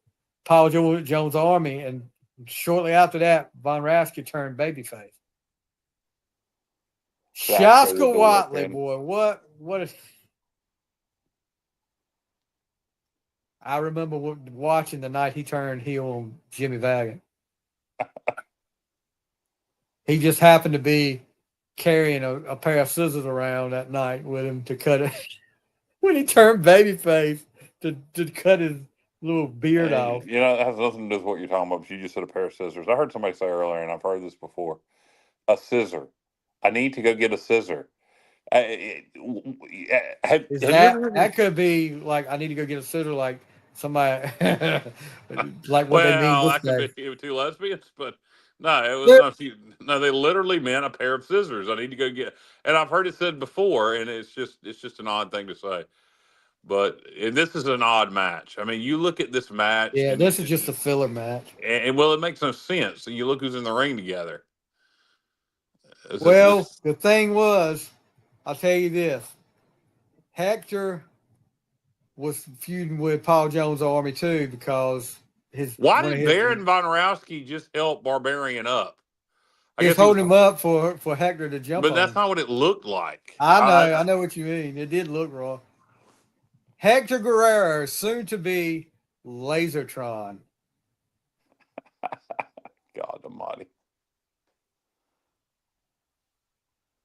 Paul Jones' Army, and shortly after that, Von Raschke turned babyface. Shaska Watley, boy, what is... I remember watching the night he turned heel on Jimmy Valiant. He just happened to be carrying a pair of scissors around that night with him to cut it when he turned babyface to cut his little beard off. That has nothing to do with what you're talking about, but you just said a pair of scissors. I heard somebody say earlier, and I've heard this before, a scissor. I need to go get a scissor. That could be like, I need to go get a scissor, like somebody like what they mean. That could be two lesbians, but No, it was no. They literally meant a pair of scissors. I need to go get. And I've heard it said before, and it's just an odd thing to say. But and this is an odd match. I mean, you look at this match, Yeah, and this is just a filler match. and well, it makes no sense. So you look who's in the ring together. Well, the thing was, I'll tell you this: Hector was feuding with Paul Jones' army too because why did Baron von Raschke just help Barbarian up? I guess he was holding him up for Hector to jump but on. That's not what it looked like. I know what you mean. It did look wrong. Hector Guerrero, soon to be Lasertron. God almighty.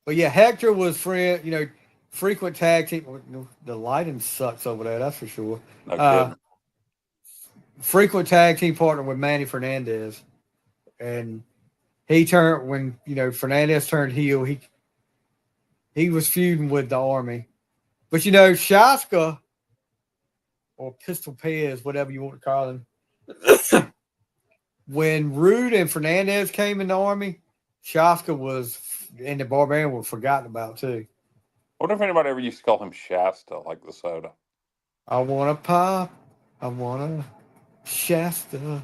But yeah, Hector was frequent tag team. The lighting sucks over there, that's for sure. No kidding. Frequent tag team partner with Manny Fernandez. And he turned when Fernandez turned heel, he was feuding with the Army. But Shaska or Pistol Pez, whatever you want to call him, when Rude and Fernandez came in the Army, Shaska was and the Barbarian were forgotten about too. I wonder if anybody ever used to call him Shasta, like the soda. I want a pop. I want a Shasta.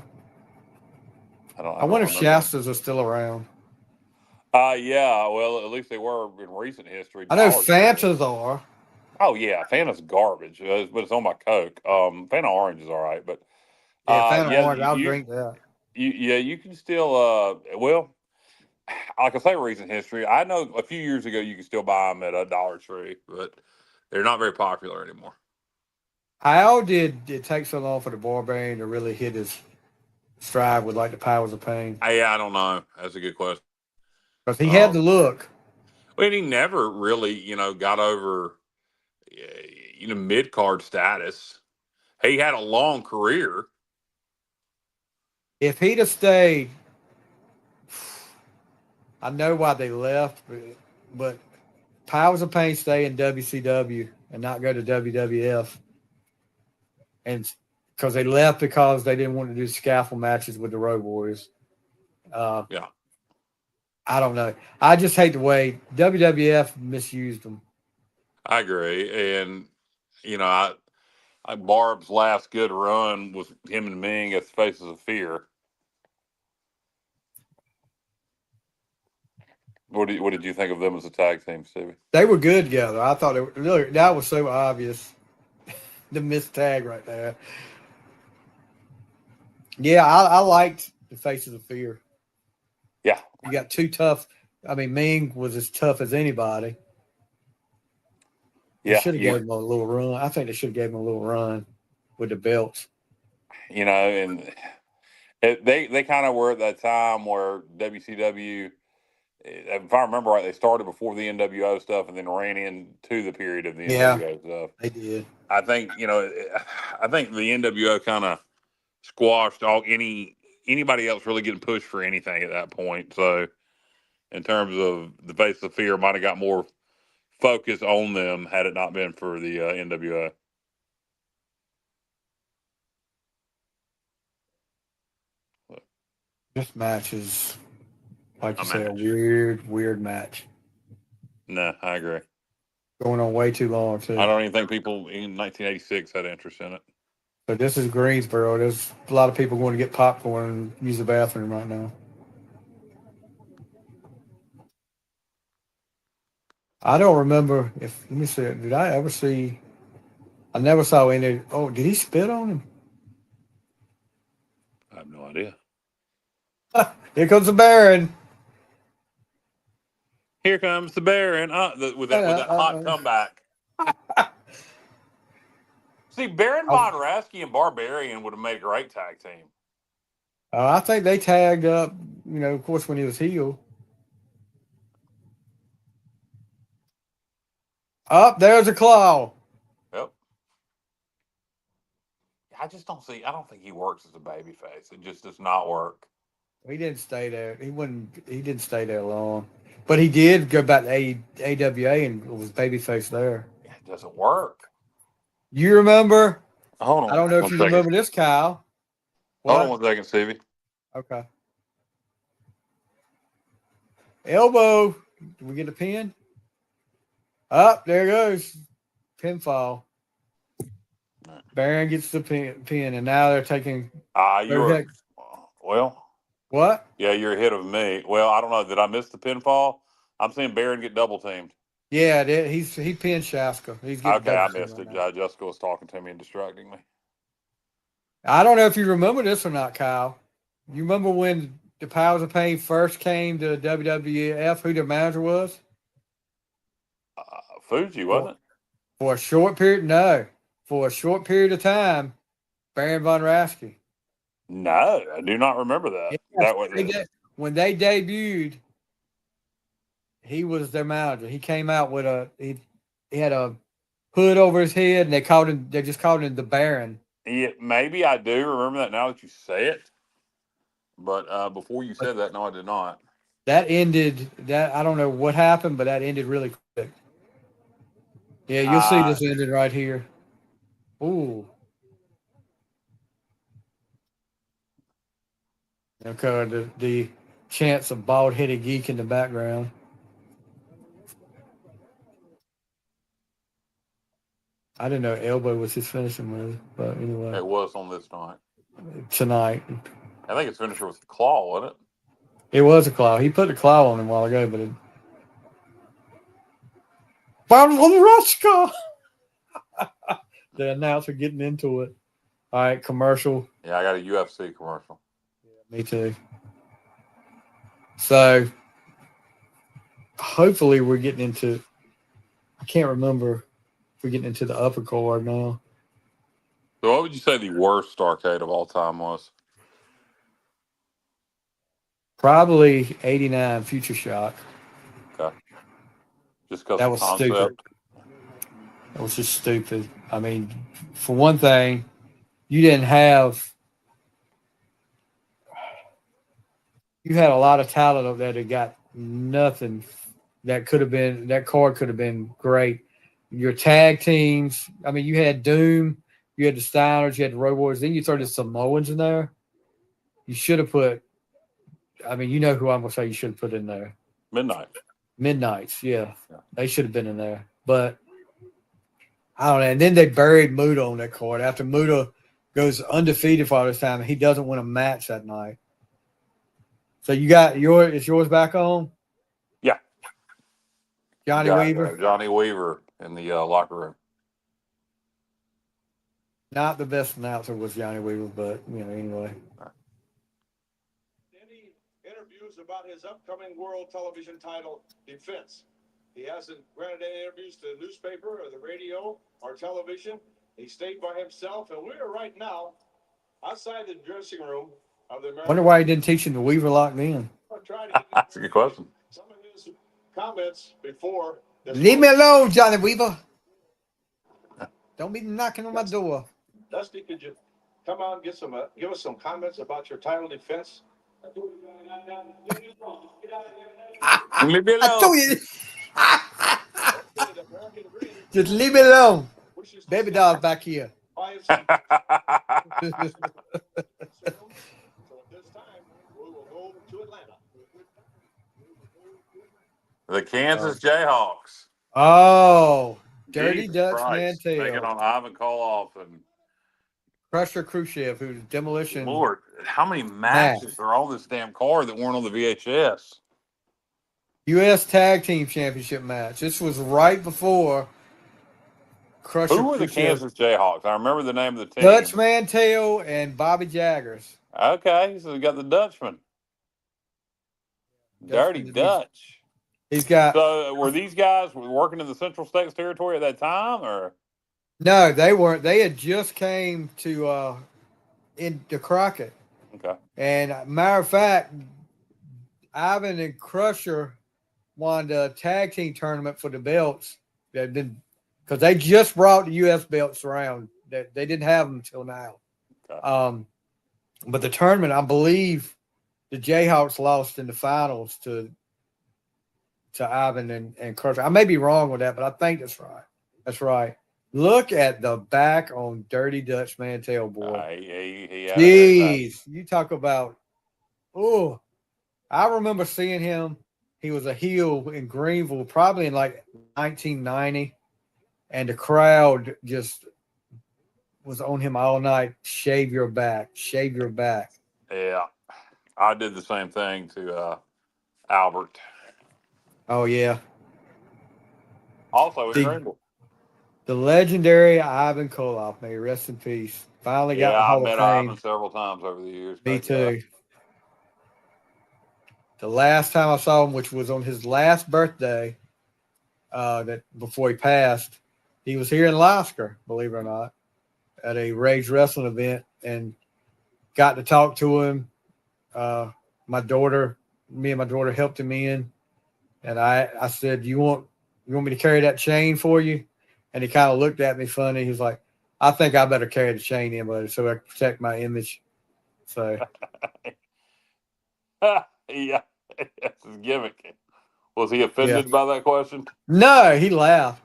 I wonder if Shastas are still around. Yeah. Well, at least they were in recent history. I know Fantas are. Oh yeah, Fanta's garbage, but it's on my Coke. Fanta Orange is all right, but Fanta Orange, I'll drink that. You can still well, like I say, recent history. I know a few years ago you could still buy them at a Dollar Tree, but they're not very popular anymore. How did it take so long for the Barbarian to really hit his stride with like the Powers of Pain? I don't know. That's a good question. Because he had the look. Well, he never really, got over, mid card status. He had a long career. If he'd have stayed, I know why they left, but Powers of Pain stay in WCW and not go to WWF. And because they left because they didn't want to do scaffold matches with the Road Warriors. Yeah. I don't know. I just hate the way WWF misused them. I agree. And, Barb's last good run was him and Ming as Faces of Fear. What did you think of them as a tag team, Stevie? They were good together. I thought that was so obvious. The missed tag right there. Yeah, I liked the Faces of Fear. Yeah. You got two tough. I mean, Ming was as tough as anybody. They should have gave him a little run. I think they should have gave him a little run with the belts. And they kind of were at that time where WCW, if I remember right, they started before the NWO stuff and then ran into the period of the NWO stuff. They did. I think the NWO kind of squashed anybody else really getting pushed for anything at that point. So, in terms of the Face of Fear, might have got more focus on them had it not been for the NWO. This match is, like you say, a weird match. No, I agree. Going on way too long, too. I don't even think people in 1986 had interest in it. So this is Greensboro. There's a lot of people going to get popcorn and use the bathroom right now. I don't remember let me see, did I ever see, I never saw any, did he spit on him? I have no idea. Here comes the Baron. Here comes the Baron with that hot comeback. See, Baron Von Raschke and Barbarian would have made a great tag team. I think they tagged up, of course, when he was heel. Up there's a claw. Yep. I don't think he works as a babyface. It just does not work. He didn't stay there. He didn't stay there long. But he did go back to AWA and was babyface there. It doesn't work. You remember? Hold on. I don't know if you remember this, Kyle. Hold on one second, Stevie. Okay. Elbow. Did we get a pin? Up there goes pinfall. Baron gets the pin, and now they're taking. You were well. What? Yeah, you're ahead of me. Well, I don't know. Did I miss the pinfall? I'm seeing Baron get double teamed. Yeah, he pinned Shaska. He's getting Okay, I double missed it. right Jessica was talking to me and distracting me. I don't know if you remember this or not, Kyle. You remember when the Powers of Pain first came to WWF? Who their manager was? Fuji, wasn't it? For a short period, no. For a short period of time, Baron Von Raschke. No, I do not remember that. Yes, That was when they debuted. He was their manager. He came out with he had a hood over his head, and they just called him the Baron. Yeah, maybe I do remember that now that you say it. But before you said that, no, I did not. That ended. That I don't know what happened, but that ended really quick. Yeah, you'll see this ended right here. Ooh. Okay, the chants of bald-headed geek in the background. I didn't know elbow was his finishing move, but anyway. It was on this night. Tonight. I think his finisher was the claw, wasn't it? It was a claw. He put a claw on him a while ago, but it. The announcer getting into it. All right, commercial. Yeah, I got a UFC commercial. Yeah, me too. So, hopefully we're getting into. I can't remember if we're getting into the upper card now. So, what would you say the worst Starrcade of all time was? Probably 89 Future Shock. Okay. Just because that was stupid. That was just stupid. I mean, for one thing, you didn't have. You had a lot of talent up there that got nothing. That card could have been great. Your tag teams. I mean, you had Doom, you had the Steiners, you had the Road Warriors. Then you throw the Samoans in there. You should have put. I mean, you know who I'm gonna say you should have put in there. Midnights, yeah. They should have been in there, but I don't know. And then they buried Muda on that card after Muda goes undefeated for all this time, and he doesn't win a match that night. So you got is yours back on? Yeah. Johnny Weaver? Johnny Weaver in the locker room. Not the best announcer was Johnny Weaver, but, anyway. Any interviews about his upcoming world television title defense. He hasn't granted any interviews to the newspaper or the radio or television. He stayed by himself, and we are right now outside the dressing room of the American. Wonder why he didn't teach him the Weaver lock then. That's a good question. Some of his comments before. Leave me alone, Johnny Weaver. Don't be knocking on my door. Dusty, could you come out and give us some comments about your title defense? Leave me alone. I told you. Just leave me alone. Baby doll's back here. So at this time, we will go to Atlanta. The Kansas Jayhawks. Oh, Dirty Jesus Dutch Christ. Mantel. Taking on Ivan Koloff and Crusher Khrushchev, who's demolition. Lord, how many matches are on this damn card that weren't on the VHS? U.S. Tag Team Championship match. This was right before Crusher. Who were the Kansas Jayhawks? I remember the name of the team. Dutch Mantel and Bobby Jaggers. Okay, so we got the Dutchman. Dirty Dutch. He's got. So were these guys working in the Central States Territory at that time, or? No, they weren't. They had just came to into Crockett. Okay. And matter of fact, Ivan and Crusher won the tag team tournament for the belts. Because they just brought the U.S. belts around. They didn't have them until now. Okay. But the tournament, I believe, the Jayhawks lost in the finals to Ivan and Crusher. I may be wrong with that, but I think that's right. That's right. Look at the back on Dirty Dutch Mantel, boy. Jeez, you talk about. Oh, I remember seeing him. he was a heel in Greenville, probably in like 1990, and the crowd just was on him all night. Shave your back, shave your back. Yeah, I did the same thing to Albert. Oh yeah. Also in Greenville. The legendary Ivan Koloff, may he rest in peace. Finally got Yeah, the I Hall met of Fame. Ivan several times over the years. Me But, too. The last time I saw him, which was on his last birthday, that before he passed, he was here in Lasker, believe it or not, at a Rage Wrestling event, and got to talk to him. Me and my daughter helped him in, and I said, you want me to carry that chain for you? And he kind of looked at me funny. He was like, I think I better carry the chain in, buddy, so I can protect my image. So yeah, that's his gimmick. Was he offended by that question? No, he laughed.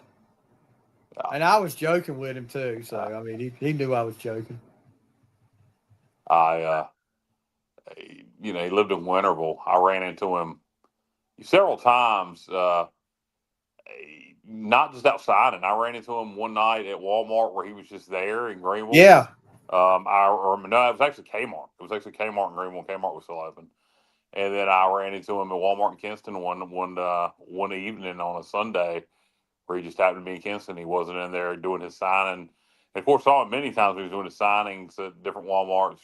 And I was joking with him too. So I mean, he knew I was joking. He lived in Winterville. I ran into him several times, not just outside. And I ran into him one night at Walmart where he was just there in Greenville. Yeah. No, it was actually Kmart. It was actually Kmart in Greenville. Kmart was still open. And then I ran into him at Walmart in Kinston one evening on a Sunday where he just happened to be in Kinston. He wasn't in there doing his signing. And of course, saw him many times when he was doing his signings at different Walmarts.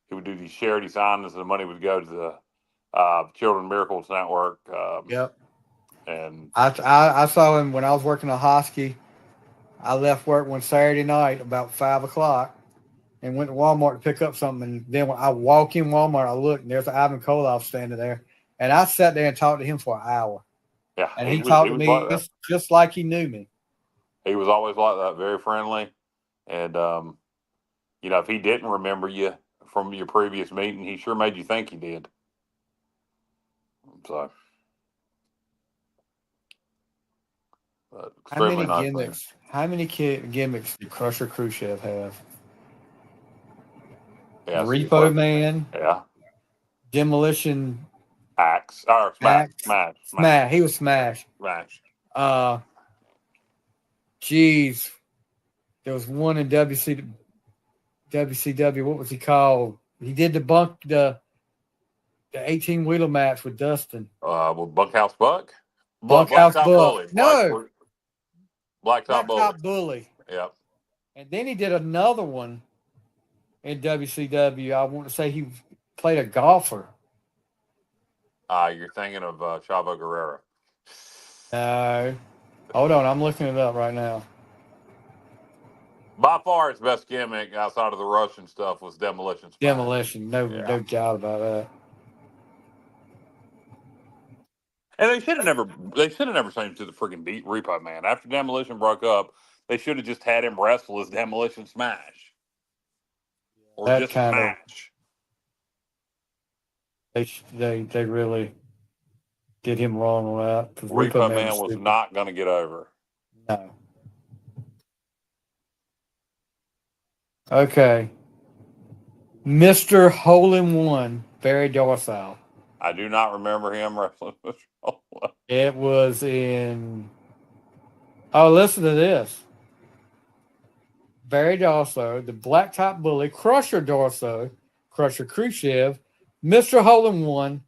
He would do these charity signings, and the money would go to the Children's Miracles Network. Yep. And I saw him when I was working at Hosky. I left work one Saturday night about 5 o'clock and went to Walmart to pick up something. And then when I walk in Walmart, I look, and there's Ivan Koloff standing there. And I sat there and talked to him for an hour. Yeah, and he talked to me just like he knew me. He was always like that, very friendly. And, if he didn't remember you from your previous meeting, he sure made you think he did. So, how many gimmicks? How many gimmicks did Crusher Khrushchev have? Yeah, Repo Man. Yeah. Demolition. Axe. Or Smash. He was Smash. Smash. Geez. There was one in WCW. What was he called? He did the 18-wheeler match with Dustin. With Bunkhouse Buck? Bunkhouse Buck. Bully. No. Blacktop Bully. Yep. And then he did another one in WCW. I want to say he played a golfer. You're thinking of Chavo Guerrero. No. Hold on. I'm looking it up right now. By far, his best gimmick outside of the Russian stuff was Demolition Smash. Demolition. No doubt about that. And they should have never sent him to the freaking Repo Man. After Demolition broke up, they should have just had him wrestle as Demolition Smash. Or that just Smash. They really did him wrong on that. Repo Man was not going to get over. No. Okay. Mr. Hole-in-One, Barry Dorsal. I do not remember him wrestling with Hole-in-One. It was in... Oh, listen to this. Barry Dorsal, the Blacktop Bully, Crusher Dorsal, Crusher Khrushchev, Mr. Hole-in-One,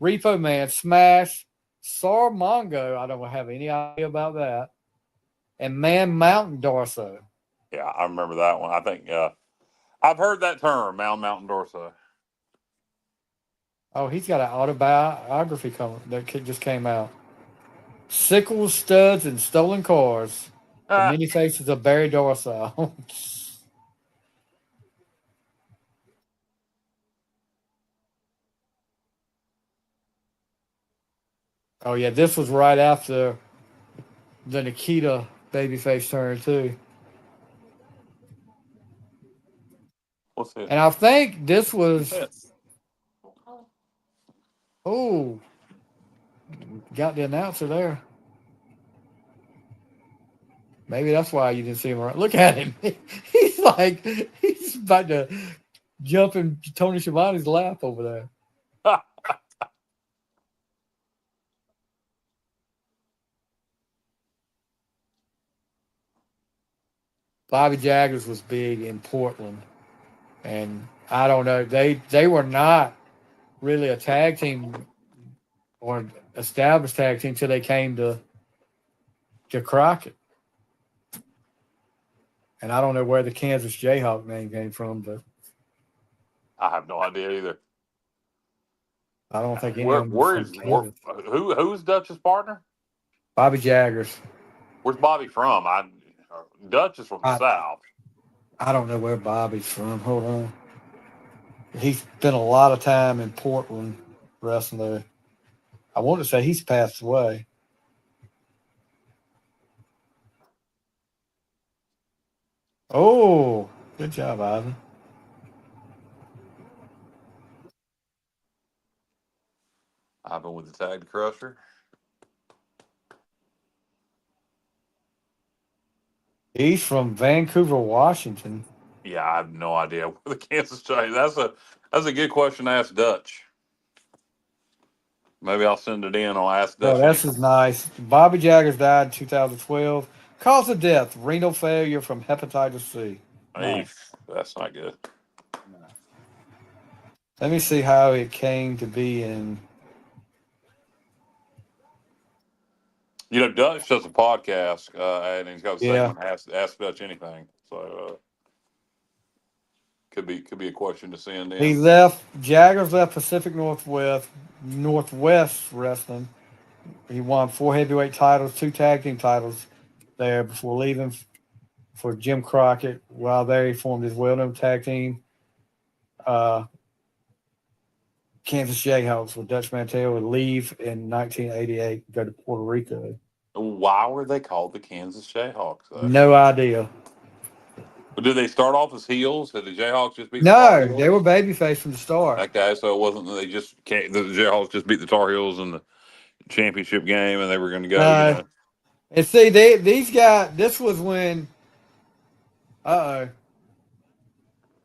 Repo Man, Smash, Sar Mongo, I don't have any idea about that, and Man Mountain Dorsal. Yeah, I remember that one. I think I've heard that term, Mountain Dorsal. Oh, he's got an autobiography that just came out. Sickles, Studs, and Stolen Cars. The Many Faces of Barry Dorsal. Oh, yeah, this was right after the Nikita babyface turn, too. What's it? And I think this was... Oh, got the announcer there. Maybe that's why you didn't see him around. Look at him. He's about to jump in Tony Schiavone's lap over there. Bobby Jaggers was big in Portland, and I don't know. They were not really a tag team or established tag team until they came to Crockett. And I don't know where the Kansas Jayhawk name came from, but I have no idea either. I don't think any of them was from Kansas. Who's Dutch's partner? Bobby Jaggers. Where's Bobby from? Dutch is from the South. I don't know where Bobby's from. Hold on. He spent a lot of time in Portland wrestling there. I want to say he's passed away. Oh, good job, Ivan. Ivan with the Tag Crusher. He's from Vancouver, Washington. Yeah, I have no idea where the Kansas City. That's a good question to ask Dutch. Maybe I'll send it in. I'll ask Dutch. Oh, this is nice. Bobby Jaggers died in 2012. Cause of death: renal failure from hepatitis C. Nice. That's not good. Let me see how it came to be in. You know, Dutch does a podcast, and he's got a segment, Ask Dutch Anything. So could be a question to send in. Jaggers left Pacific Northwest Wrestling. He won 4 heavyweight titles, 2 tag team titles there before leaving for Jim Crockett. While there, he formed his well-known tag team, Kansas Jayhawks, with Dutch Mantell would leave in 1988 and go to Puerto Rico. Why were they called the Kansas Jayhawks, though? No idea. But did they start off as heels? Did the Jayhawks just beat No, the Tar Heels? They were babyface from the start. Okay, so it wasn't that the Jayhawks just beat the Tar Heels in the championship game and they were going to go, you know. And see, these guys, this was when, oh,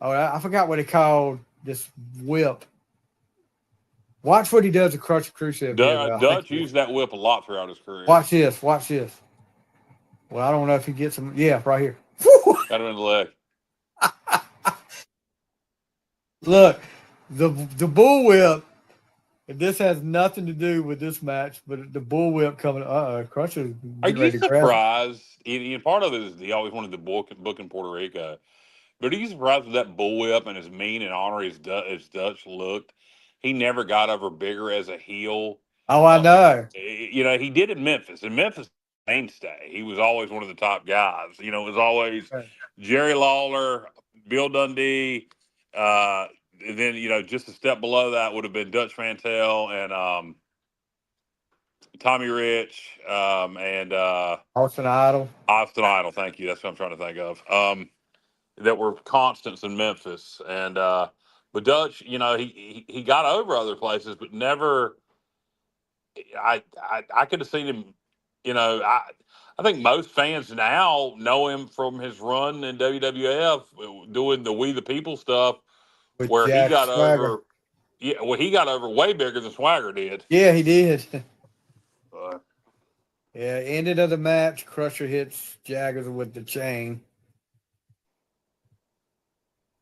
I forgot what he called this whip. Watch what he does to Crush Crucible. Dutch used that whip a lot throughout his career. Watch this. Well, I don't know if he gets him. Yeah, right here. Got him in the leg. Look, the bull whip. This has nothing to do with this match, but the bull whip coming. Crusher. Are you surprised? And part of it is he always wanted to book in Puerto Rico. But are you surprised with that bull whip and as mean and ornery as Dutch looked? He never got over bigger as a heel. Oh, I know. You know, he did in Memphis. In Memphis, mainstay. He was always one of the top guys. You know, it was always Jerry Lawler, Bill Dundee. And then, you know, just a step below that would have been Dutch Mantell and Tommy Rich and Austin Idol. Austin Idol, thank you. That's what I'm trying to think of. That were constants in Memphis. And but Dutch, you know, he got over other places, but never. I could have seen him. You know, I think most fans now know him from his run in WWF doing the We the People stuff, where he got over. Yeah, well, he got over way bigger than Swagger did. Yeah, he did. Ended of the match, Crusher hits Jaggers with the chain.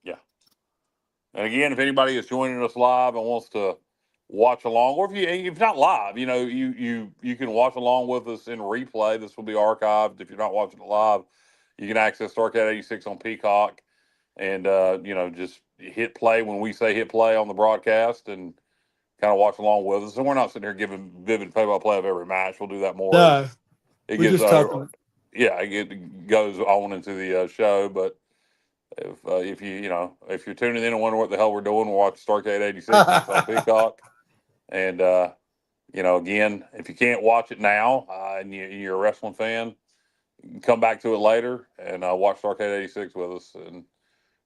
Yeah. And again, if anybody is joining us live and wants to watch along, or if not live, you know, you can watch along with us in replay. This will be archived. If you're not watching it live, you can access Starrcade 86 on Peacock and you know, just hit play when we say hit play on the broadcast and kind of watch along with us. And we're not sitting here giving vivid play-by-play of every match. We'll do that more. No, it goes on into the show. But if you're tuning in and wondering what the hell we're doing, we'll watch Starrcade 86 on Peacock. And you know, again, if you can't watch it now and you're a wrestling fan, you can come back to it later and watch Starrcade 86 with us. And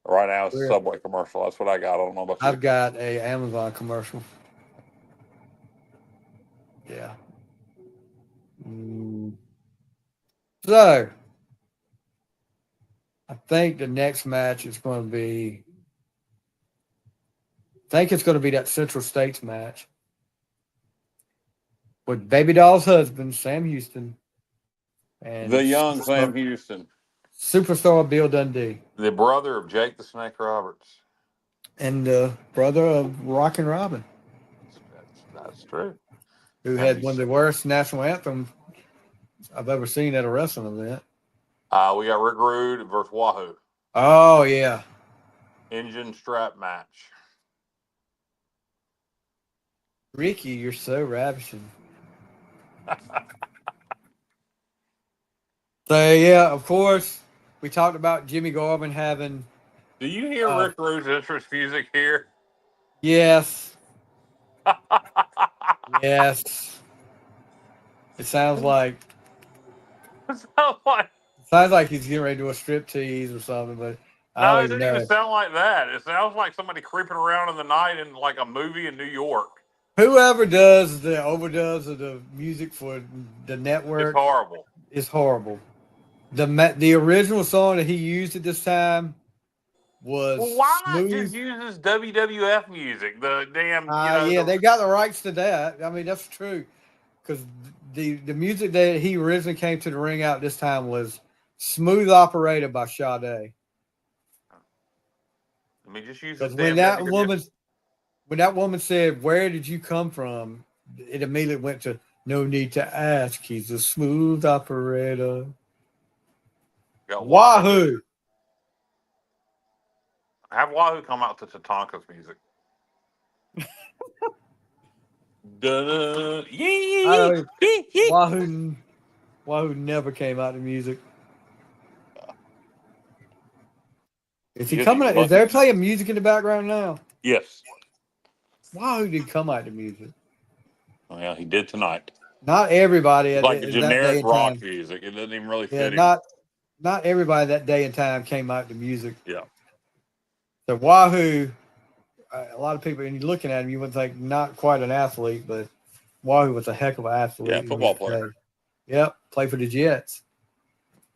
right now it's a Subway commercial. That's what I got. I don't know about you. I've got a Amazon commercial. Yeah. So, I think the next match is going to be. I think it's going to be that Central States match with Baby Doll's husband, Sam Houston, and the young Sam Houston. Superstar Bill Dundee. The brother of Jake the Snake Roberts. And brother of Rockin' Robin. That's true. Who had one of the worst national anthems I've ever seen at a wrestling event. We got Rick Rude versus Wahoo. Oh, yeah. Engine strap match. Ricky, you're so ravishing. So, yeah, of course, we talked about Jimmy Garvin having... Do you hear Rick Rude's entrance music here? Yes. Yes. It sounds like... Sounds like he's getting ready to do a striptease or something, but I No, don't it even doesn't know. even sound like that. It sounds like somebody creeping around in the night in like a movie in New York. Whoever does the overdubs of the music for the network, it's horrible. It's horrible. The original song that he used at this time was why smooth. not just use his WWF music? The damn, yeah, they got the rights to that. I mean, that's true, because the music that he originally came to the ring out this time was "Smooth Operator" by Sade. Let me just use Because when that woman said, "Where did you come from?" it immediately went to "No need to ask. He's a smooth operator." Got Wahoo! Have Wahoo come out to Tatanka's music. Duh. Wahoo never came out to music. Is he coming out? Is they playing music in the background now? Yes. Wahoo did come out to music. Oh, yeah, he did tonight. Not everybody. It's like a generic rock music. It doesn't even really fit him. Not everybody that day and time came out to music. Yeah. So Wahoo, a lot of people, and you're looking at him, you would think not quite an athlete, but Wahoo was a heck of an athlete. Yeah, football player. Yep, played for the Jets.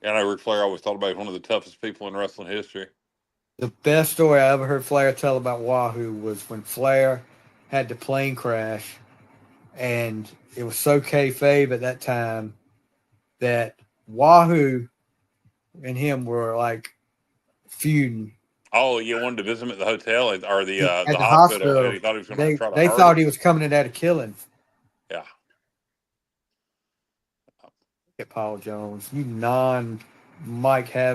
Yeah, I know Ric Flair always thought about him one of the toughest people in wrestling history. The best story I ever heard Flair tell about Wahoo was when Flair had the plane crash, and it was so kayfabe at that time that Wahoo and him were like feuding. Oh, you wanted to visit him at the hotel or the hospital. And he thought he was going to try to They thought he was coming in there to kill him. Yeah. Look at Paul Jones, you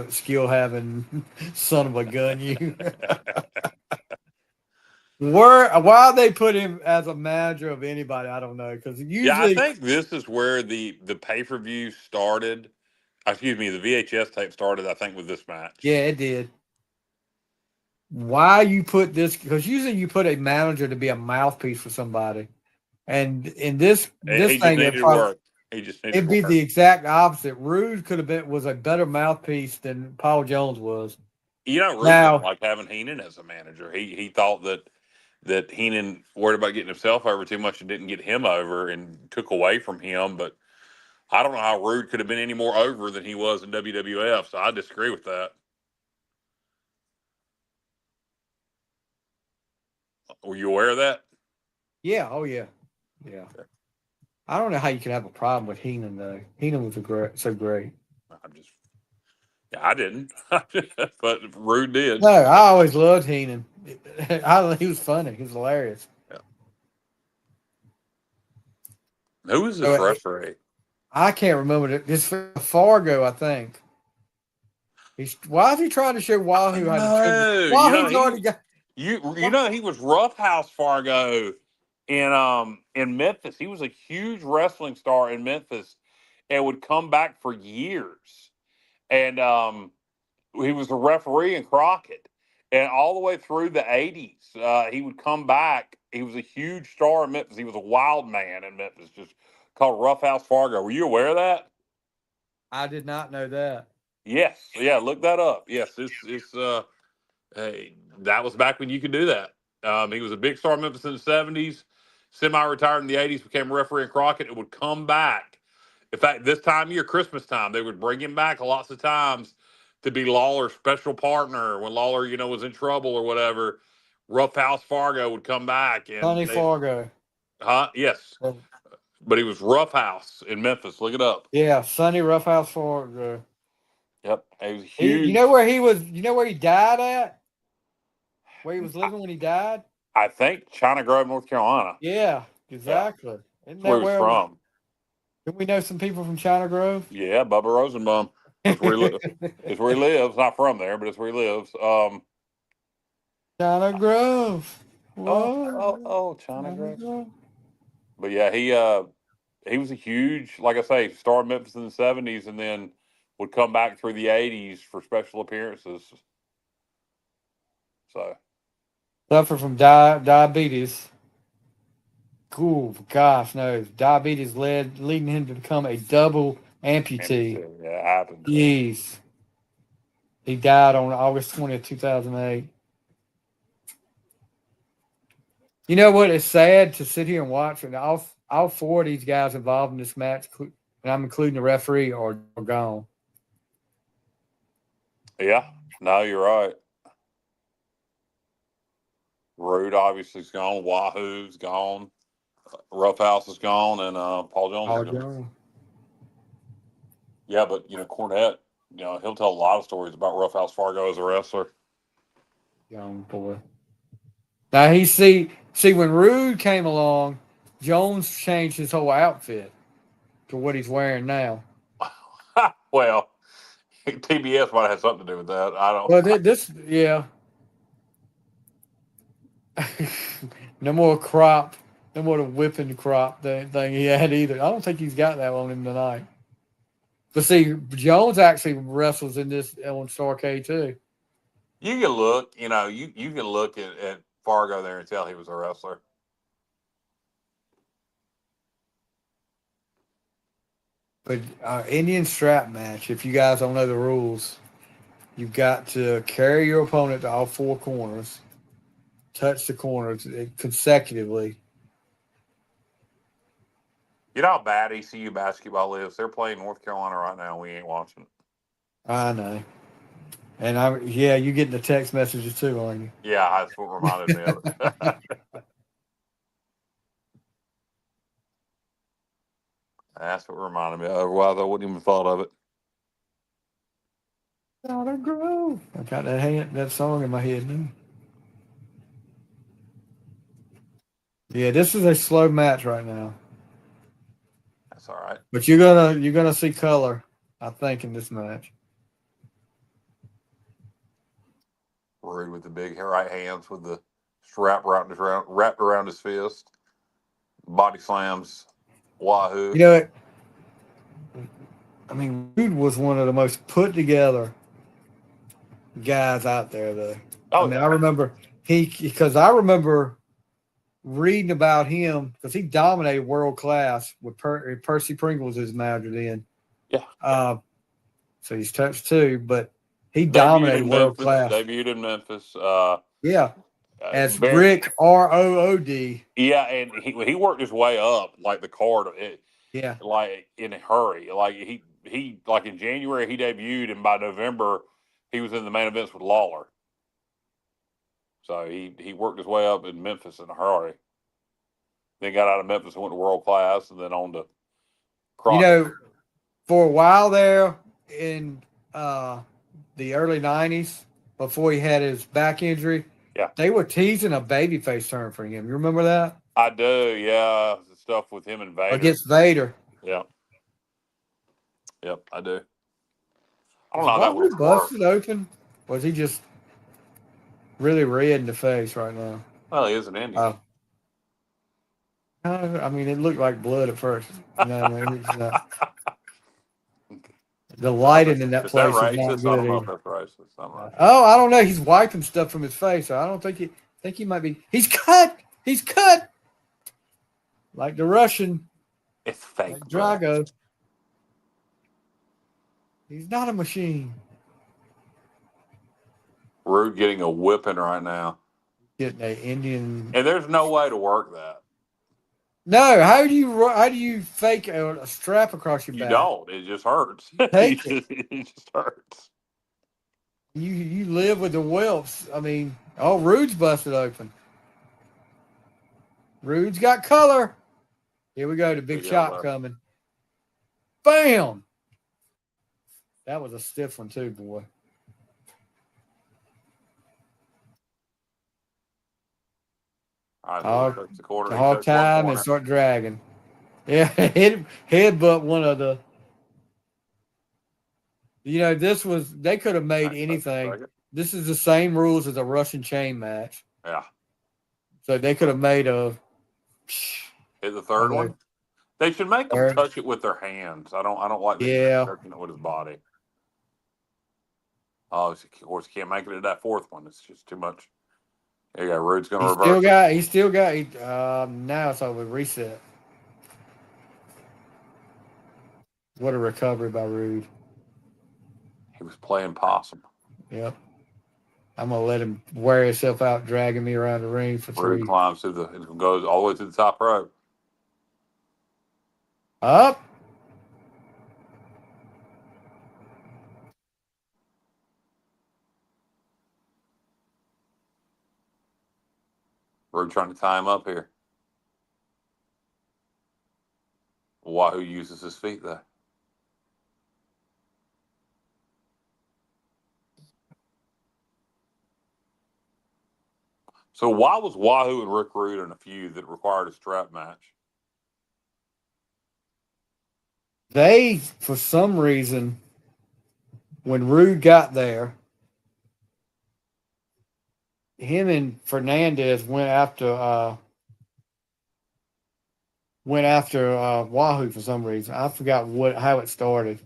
skill having son of a gun, you. Why they put him as a manager of anybody, I don't know. Because usually, I think this is where the pay-per-view started. Excuse me, the VHS tape started, I think, with this match. Yeah, it did. Why you put this? Because usually you put a manager to be a mouthpiece for somebody, and in this thing, it'd be the exact opposite. Rude was a better mouthpiece than Paul Jones was. Rude didn't like having Heenan as a manager. He thought that Heenan worried about getting himself over too much and didn't get him over and took away from him. But I don't know how Rude could have been any more over than he was in WWF. So I disagree with that. Were you aware of that? Yeah. Oh, yeah. Yeah. Okay. I don't know how you could have a problem with Heenan, though. Heenan was so great. I didn't. But Rude did. No, I always loved Heenan. He was funny. He was hilarious. Yeah. Who was this referee? I can't remember. It's Fargo, I think. Why is he trying to show Wahoo how to trick? Wahoo's already got... he was Roughhouse Fargo in Memphis. He was a huge wrestling star in Memphis and would come back for years. And he was a referee in Crockett. And all the way through the 80s, he would come back. He was a huge star in Memphis. He was a wild man in Memphis, just called Roughhouse Fargo. Were you aware of that? I did not know that. Yes. Yeah, look that up. Yes, that was back when you could do that. He was a big star in Memphis in the 70s, semi-retired in the 80s, became a referee in Crockett, and would come back. In fact, this time of year, Christmas time, they would bring him back lots of times to be Lawler's special partner when Lawler, was in trouble or whatever. Roughhouse Fargo would come back. And Fargo. Yes. But he was Roughhouse in Memphis. Look it up. Yeah, Sonny Roughhouse Fargo. Yep. He was huge. You know where he was? You know where he died at? Where he was living when he died? I think China Grove, North Carolina. Yeah, exactly. Isn't That's where that he was where? from. Can we know some people from China Grove? Yeah, Bubba Rosenbaum. That's where he lives. It's where he lives. Not from there, but it's where he lives. China Grove. Whoa. China Grove. But yeah, he was a huge, like I say, started Memphis in the 70s and then would come back through the 80s for special appearances. So Suffer from diabetes. Cool. Gosh, no. Diabetes leading him to become a double amputee. yeah, it happened. Jeez. He died on August 20th, 2008. You know what? It's sad to sit here and watch, and all four of these guys involved in this match, and I'm including the referee, are gone. Yeah, no, you're right. Rude obviously is gone. Wahoo's gone. Roughhouse is gone, and Paul Jones All is gone. gone. Yeah, but Cornette, he'll tell a lot of stories about Roughhouse Fargo as a wrestler. Young boy. Now he see when Rude came along, Jones changed his whole outfit to what he's wearing now. Well, TBS might have had something to do with that. I don't. Well, yeah. No more crop, no more the whipping crop thing he had either. I don't think he's got that on him tonight. But see, Jones actually wrestles in this on Starrcade too. You can look, you can look at Fargo there and tell he was a wrestler. But Indian strap match, if you guys don't know the rules, you've got to carry your opponent to all four corners, touch the corners consecutively. You know how bad ECU basketball is? They're playing North Carolina right now. We ain't watching it. I know. And you getting the text messages too, aren't you? Yeah, that's what reminded me of it. That's what reminded me. Otherwise, I wouldn't even thought of it. Gotta grow. I got that song in my head now. Yeah, this is a slow match right now. That's all right. But you're gonna see color, I think, in this match. Rude with the big right hands with the strap wrapped around his fist. Body slams. Wahoo. You know, I mean, Rude was one of the most put together guys out there, though. Oh, I mean, I remember because I remember reading about him because he dominated world class with Percy Pringle's his manager then. Yeah. So he's touched too, but he dominated world class. Debuted in Memphis. Yeah. As Rick ROOD. Yeah, and he worked his way up like the card. Yeah. Like in a hurry. Like he like in January he debuted, and by November he was in the main events with Lawler. So he worked his way up in Memphis in a hurry. Then got out of Memphis and went to world class, and then on to Crockett. For a while there in the early 90s, before he had his back injury, they were teasing a babyface turn for him. You remember that? I do, yeah. The stuff with him and Vader. Against Vader. Yeah. Yep, I do. I don't know how that Was would he busted open? Was he just really red in the face right now? Well, he is an Indian. I mean, it looked like blood at first. No, it's not. The lighting in that place is not good. I don't know if that's racist. Oh, I don't know. He's wiping stuff from his face. So I don't think he might be. He's cut. He's cut. Like the Russian. It's fake. Like Drago. He's not a machine. Rude getting a whipping right now. Getting an Indian. And there's no way to work that. No, how do you fake a strap across your back? You don't. It just hurts. It just hurts. You live with the whelps. I mean, Rude's busted open. Rude's got color. Here we go. The big chop coming. Bam. That was a stiff one too, boy. All right, Hog, so the quarter. the He hog touched one time corner. and start dragging. Yeah, headbutt one of the. They could have made anything. This is the same rules as a Russian chain match. Yeah. So they could have made a. Hit the third one. They should make them touch it with their hands. I don't like touching it with his body. Oh, of course, he can't make it to that fourth one. It's just too much. There you go. Rude's going to reverse. He still got. Now it's over. Reset. What a recovery by Rude. He was playing possum. Yep. I'm going to let him wear himself out, dragging me around the ring for three. Rude climbs goes all the way to the top rope. Up. Rude trying to tie him up here. Wahoo uses his feet though. So why was Wahoo and Rick Rude in a feud that required a strap match? They, for some reason, when Rude got there, him and Fernandez went after Wahoo for some reason. I forgot how it started.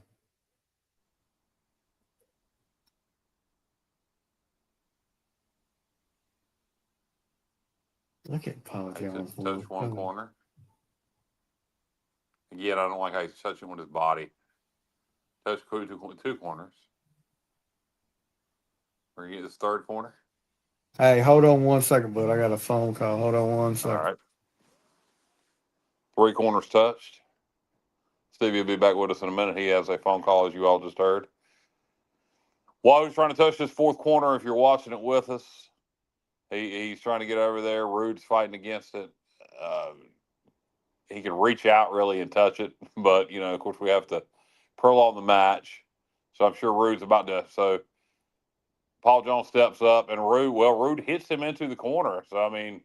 Look at Paul Jones. Touch one corner. Again, I don't like how he's touching with his body. Touch two corners. We're going to get this third corner. Hey, hold on 1 second, bud. I got a phone call. Hold on 1 second. All right. 3 corners touched. Stevie will be back with us in a minute. He has a phone call, as you all just heard. Wahoo's trying to touch this fourth corner if you're watching it with us. He's trying to get over there. Rude's fighting against it. He can reach out really and touch it, but of course we have to prolong the match. So I'm sure Rude's about to. So Paul Jones steps up and Rude hits him into the corner. So I mean,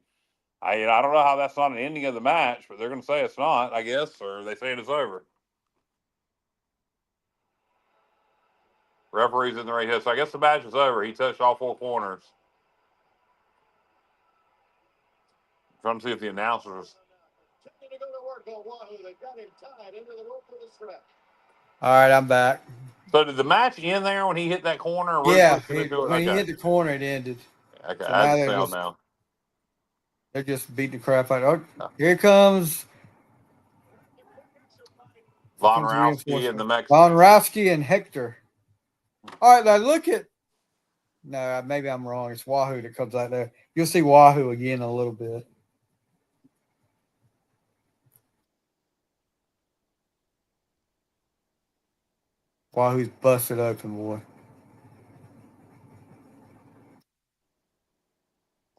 I don't know how that's not an ending of the match, but they're going to say it's not, I guess, or they say it's over. Referee's in the right here, so I guess the match is over. He touched all 4 corners. Trying to see if the announcers. All right, I'm back. So did the match end there when he hit that corner? Yeah, when he hit the corner, it ended. Okay, so I understand now. They're just beating the crap out of it. Oh, here comes Von Rowski and the Mexican. Von Rowski and Hector. All right, now look at. No, maybe I'm wrong. It's Wahoo that comes out there. You'll see Wahoo again in a little bit. Wahoo's busted open, boy.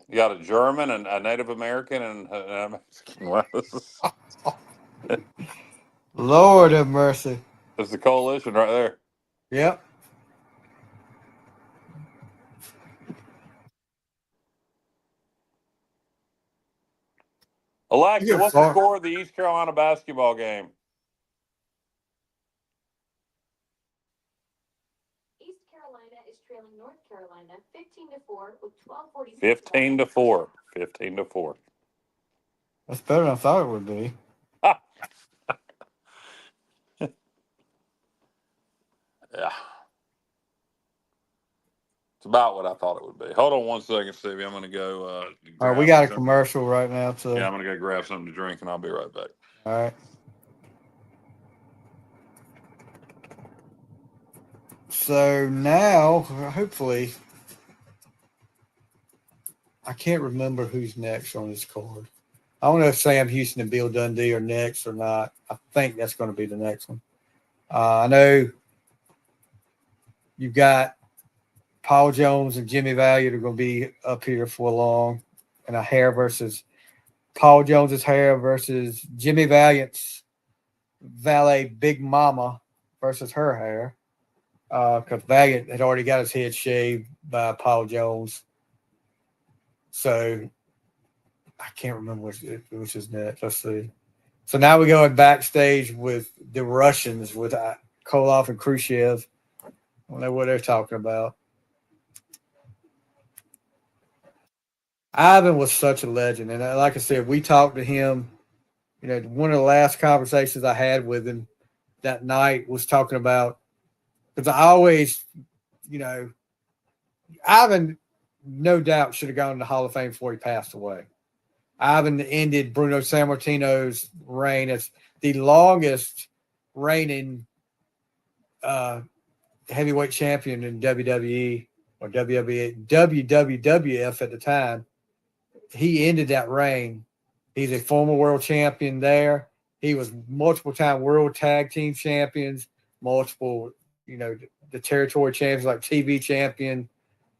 You got a German and a Native American and a Mexican. Lord have mercy. That's the coalition right there. Yep. Alexa, what's the score of the East Carolina basketball game? East Carolina is trailing North Carolina 15-4 with 12:46. 15-4. 15-4. That's better than I thought it would be. Yeah. It's about what I thought it would be. Hold on 1 second, Stevie. I'm going to go. All right, we got a commercial right now, too. Yeah, I'm going to go grab something to drink, and I'll be right back. All right. So now, hopefully, I can't remember who's next on this card. I don't know if Sam Houston and Bill Dundee are next or not. I think that's going to be the next one. I know you've got Paul Jones and Jimmy Valiant are going to be up here for long, and a hair versus Paul Jones's hair versus Jimmy Valiant's valet Big Mama versus her hair. because Baggett had already got his head shaved by Paul Jones. So I can't remember which is next. Let's see. So now we're going backstage with the Russians with Koloff and Khrushchev. I don't know what they're talking about. Ivan was such a legend. And like I said, we talked to him. You know, one of the last conversations I had with him that night was talking about, because I always, you know, Ivan, no doubt, should have gone to the Hall of Fame before he passed away. Ivan ended Bruno Sammartino's reign as the longest reigning heavyweight champion in WWE or WWF at the time. He ended that reign. He's a former world champion there. He was multiple time world tag team champions, multiple, you know, the territory champions like TV champion.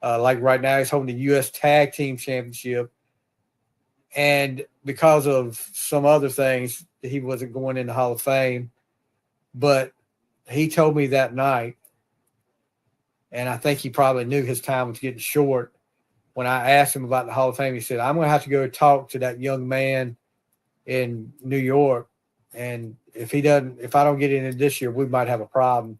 Like right now, he's holding the U.S. Tag Team Championship. And because of some other things, he wasn't going in the Hall of Fame. But he told me that night, and I think he probably knew his time was getting short. When I asked him about the Hall of Fame, he said, I'm going to have to go talk to that young man in New York. And if I don't get in this year, we might have a problem.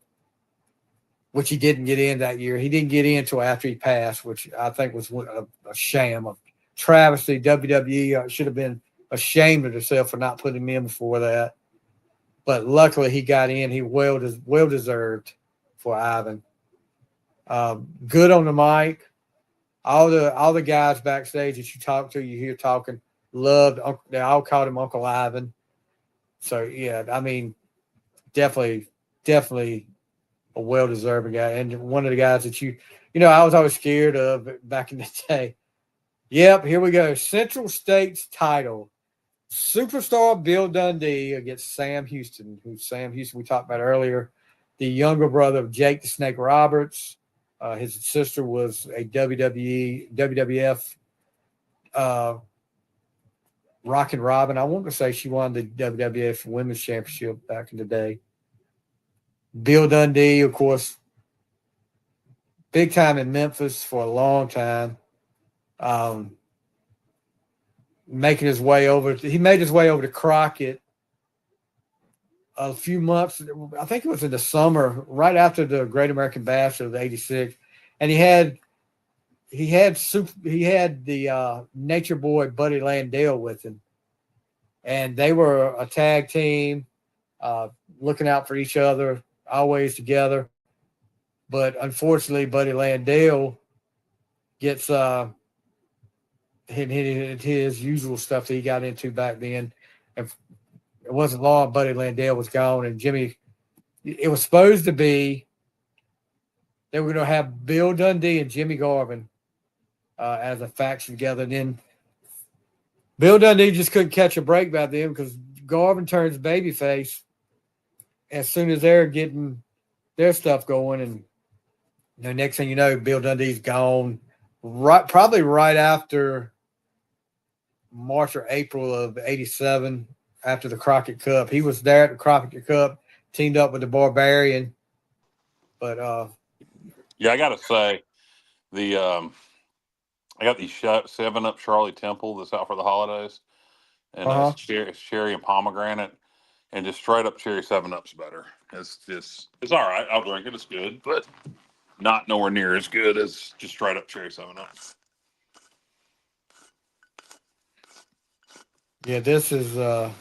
Which he didn't get in that year. He didn't get in until after he passed, which I think was a sham, a travesty. WWE should have been ashamed of itself for not putting him in before that. But luckily he got in. He well deserved for Ivan. Good on the mic. All the guys backstage that you hear talking, loved. They all called him Uncle Ivan. So yeah, I mean, definitely a well-deserving guy, and one of the guys that I was always scared of back in the day. Yep, here we go. Central States title. Superstar Bill Dundee against Sam Houston, Sam Houston we talked about earlier, the younger brother of Jake the Snake Roberts. His sister was a WWF Rockin' Robin. I want to say she won the WWF Women's Championship back in the day. Bill Dundee, of course, big time in Memphis for a long time. Making his way over. He made his way over to Crockett a few months. I think it was in the summer, right after the Great American Bash of '86, and he had the Nature Boy Buddy Landale with him, and they were a tag team, looking out for each other, always together. But unfortunately, Buddy Landale gets his usual stuff that he got into back then. And it wasn't long, Buddy Landale was gone, and Jimmy. It was supposed to be they were going to have Bill Dundee and Jimmy Garvin as a faction together. And then Bill Dundee just couldn't catch a break back then because Garvin turns babyface as soon as they're getting their stuff going, and next thing you know, Bill Dundee's gone. Probably right after March or April of '87, after the Crockett Cup. He was there at the Crockett Cup, teamed up with the Barbarian. But yeah, I gotta say I got the 7-Up Charlie Temple that's out for the holidays, and it's cherry and pomegranate, and just straight up cherry 7-Up's better. It's all right. I'll drink it. It's good, but not nowhere near as good as just straight up cherry 7-Up. Yeah, this is so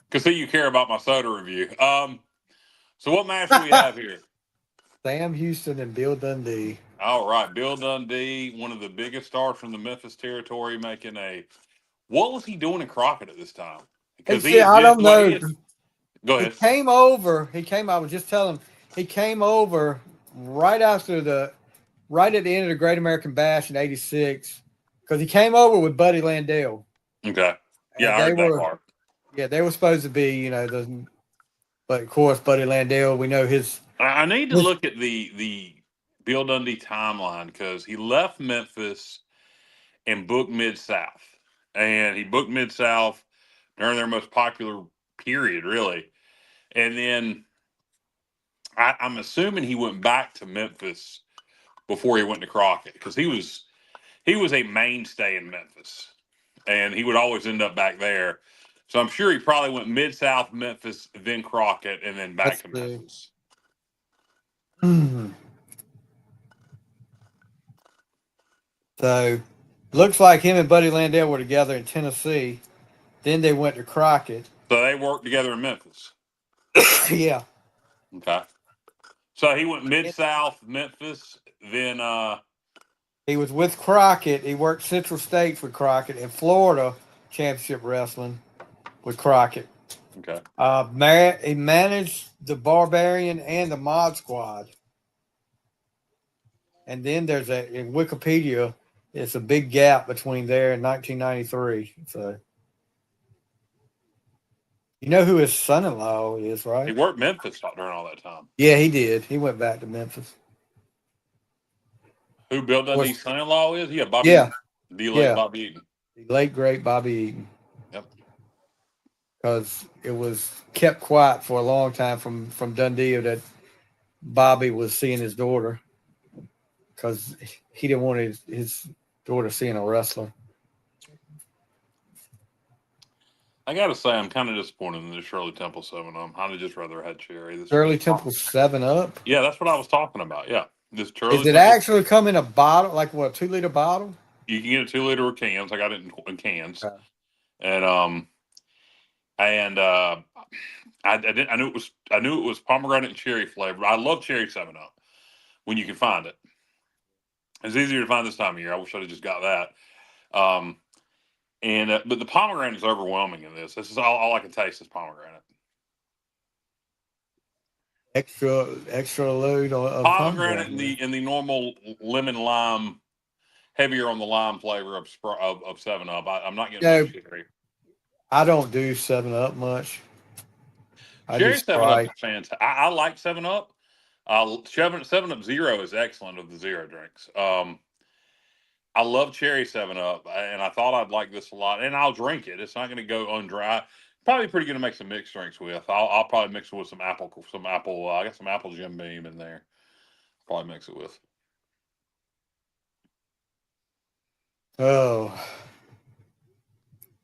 because see you care about my soda review. So what match do we have here? Sam Houston and Bill Dundee. All right, Bill Dundee, one of the biggest stars from the Memphis territory, making what was he doing in Crockett at this time? Because I don't know. Go ahead. He came over. I was just telling him he came over right at the end of the Great American Bash in '86 because he came over with Buddy Landale. Okay. Yeah, I heard that part. Yeah, they were supposed to be, but of course, Buddy Landale, we know his. I need to look at the Bill Dundee timeline because he left Memphis and booked Mid-South. And he booked Mid-South during their most popular period, really. And then I'm assuming he went back to Memphis before he went to Crockett because he was a mainstay in Memphis, and he would always end up back there. So I'm sure he probably went Mid-South, Memphis, then Crockett, and then back to Memphis. So, looks like him and Buddy Landell were together in Tennessee. Then they went to Crockett. So they worked together in Memphis. Yeah. Okay. So he went Mid-South, Memphis, then he was with Crockett. He worked Central States with Crockett in Florida Championship Wrestling with Crockett. Okay. He managed the Barbarian and the Mod Squad. And then there's in Wikipedia, it's a big gap between there and 1993. So, you know who his son-in-law is, right? He worked Memphis during all that time. Yeah, he did. He went back to Memphis. Who Bill Dundee's son-in-law is? Yeah, Bobby. Yeah. The late Bobby Eaton. The late, great Bobby Eaton. Yep. Because it was kept quiet for a long time from Dundee that Bobby was seeing his daughter because he didn't want his daughter seeing a wrestler. I got to say, I'm kind of disappointed in the Shirley Temple 7-Up. I'd just rather had Cherry. Shirley Temple 7-Up? Yeah, that's what I was talking about. Yeah. Is it actually come in a bottle, like what, a 2-liter bottle? You can get a 2-liter cans. I got it in cans. Okay. And I knew it was pomegranate and cherry flavor. I love cherry 7-Up when you can find it. It's easier to find this time of year. I wish I'd have just got that. But the pomegranate is overwhelming in this. This is all I can taste is pomegranate. Extra load of pomegranate and the normal lemon lime, heavier on the lime flavor of 7-Up. I'm not getting much cherry. I don't do 7-Up much. Cherry 7-Up is fantastic. I like 7-Up. 7-Up Zero is excellent of the zero drinks. I love cherry 7-Up, and I thought I'd like this a lot. And I'll drink it. It's not going to go undry. Probably pretty good to make some mixed drinks with. I'll probably mix it with some apple. I got some apple Jim Beam in there. Probably mix it with. Oh,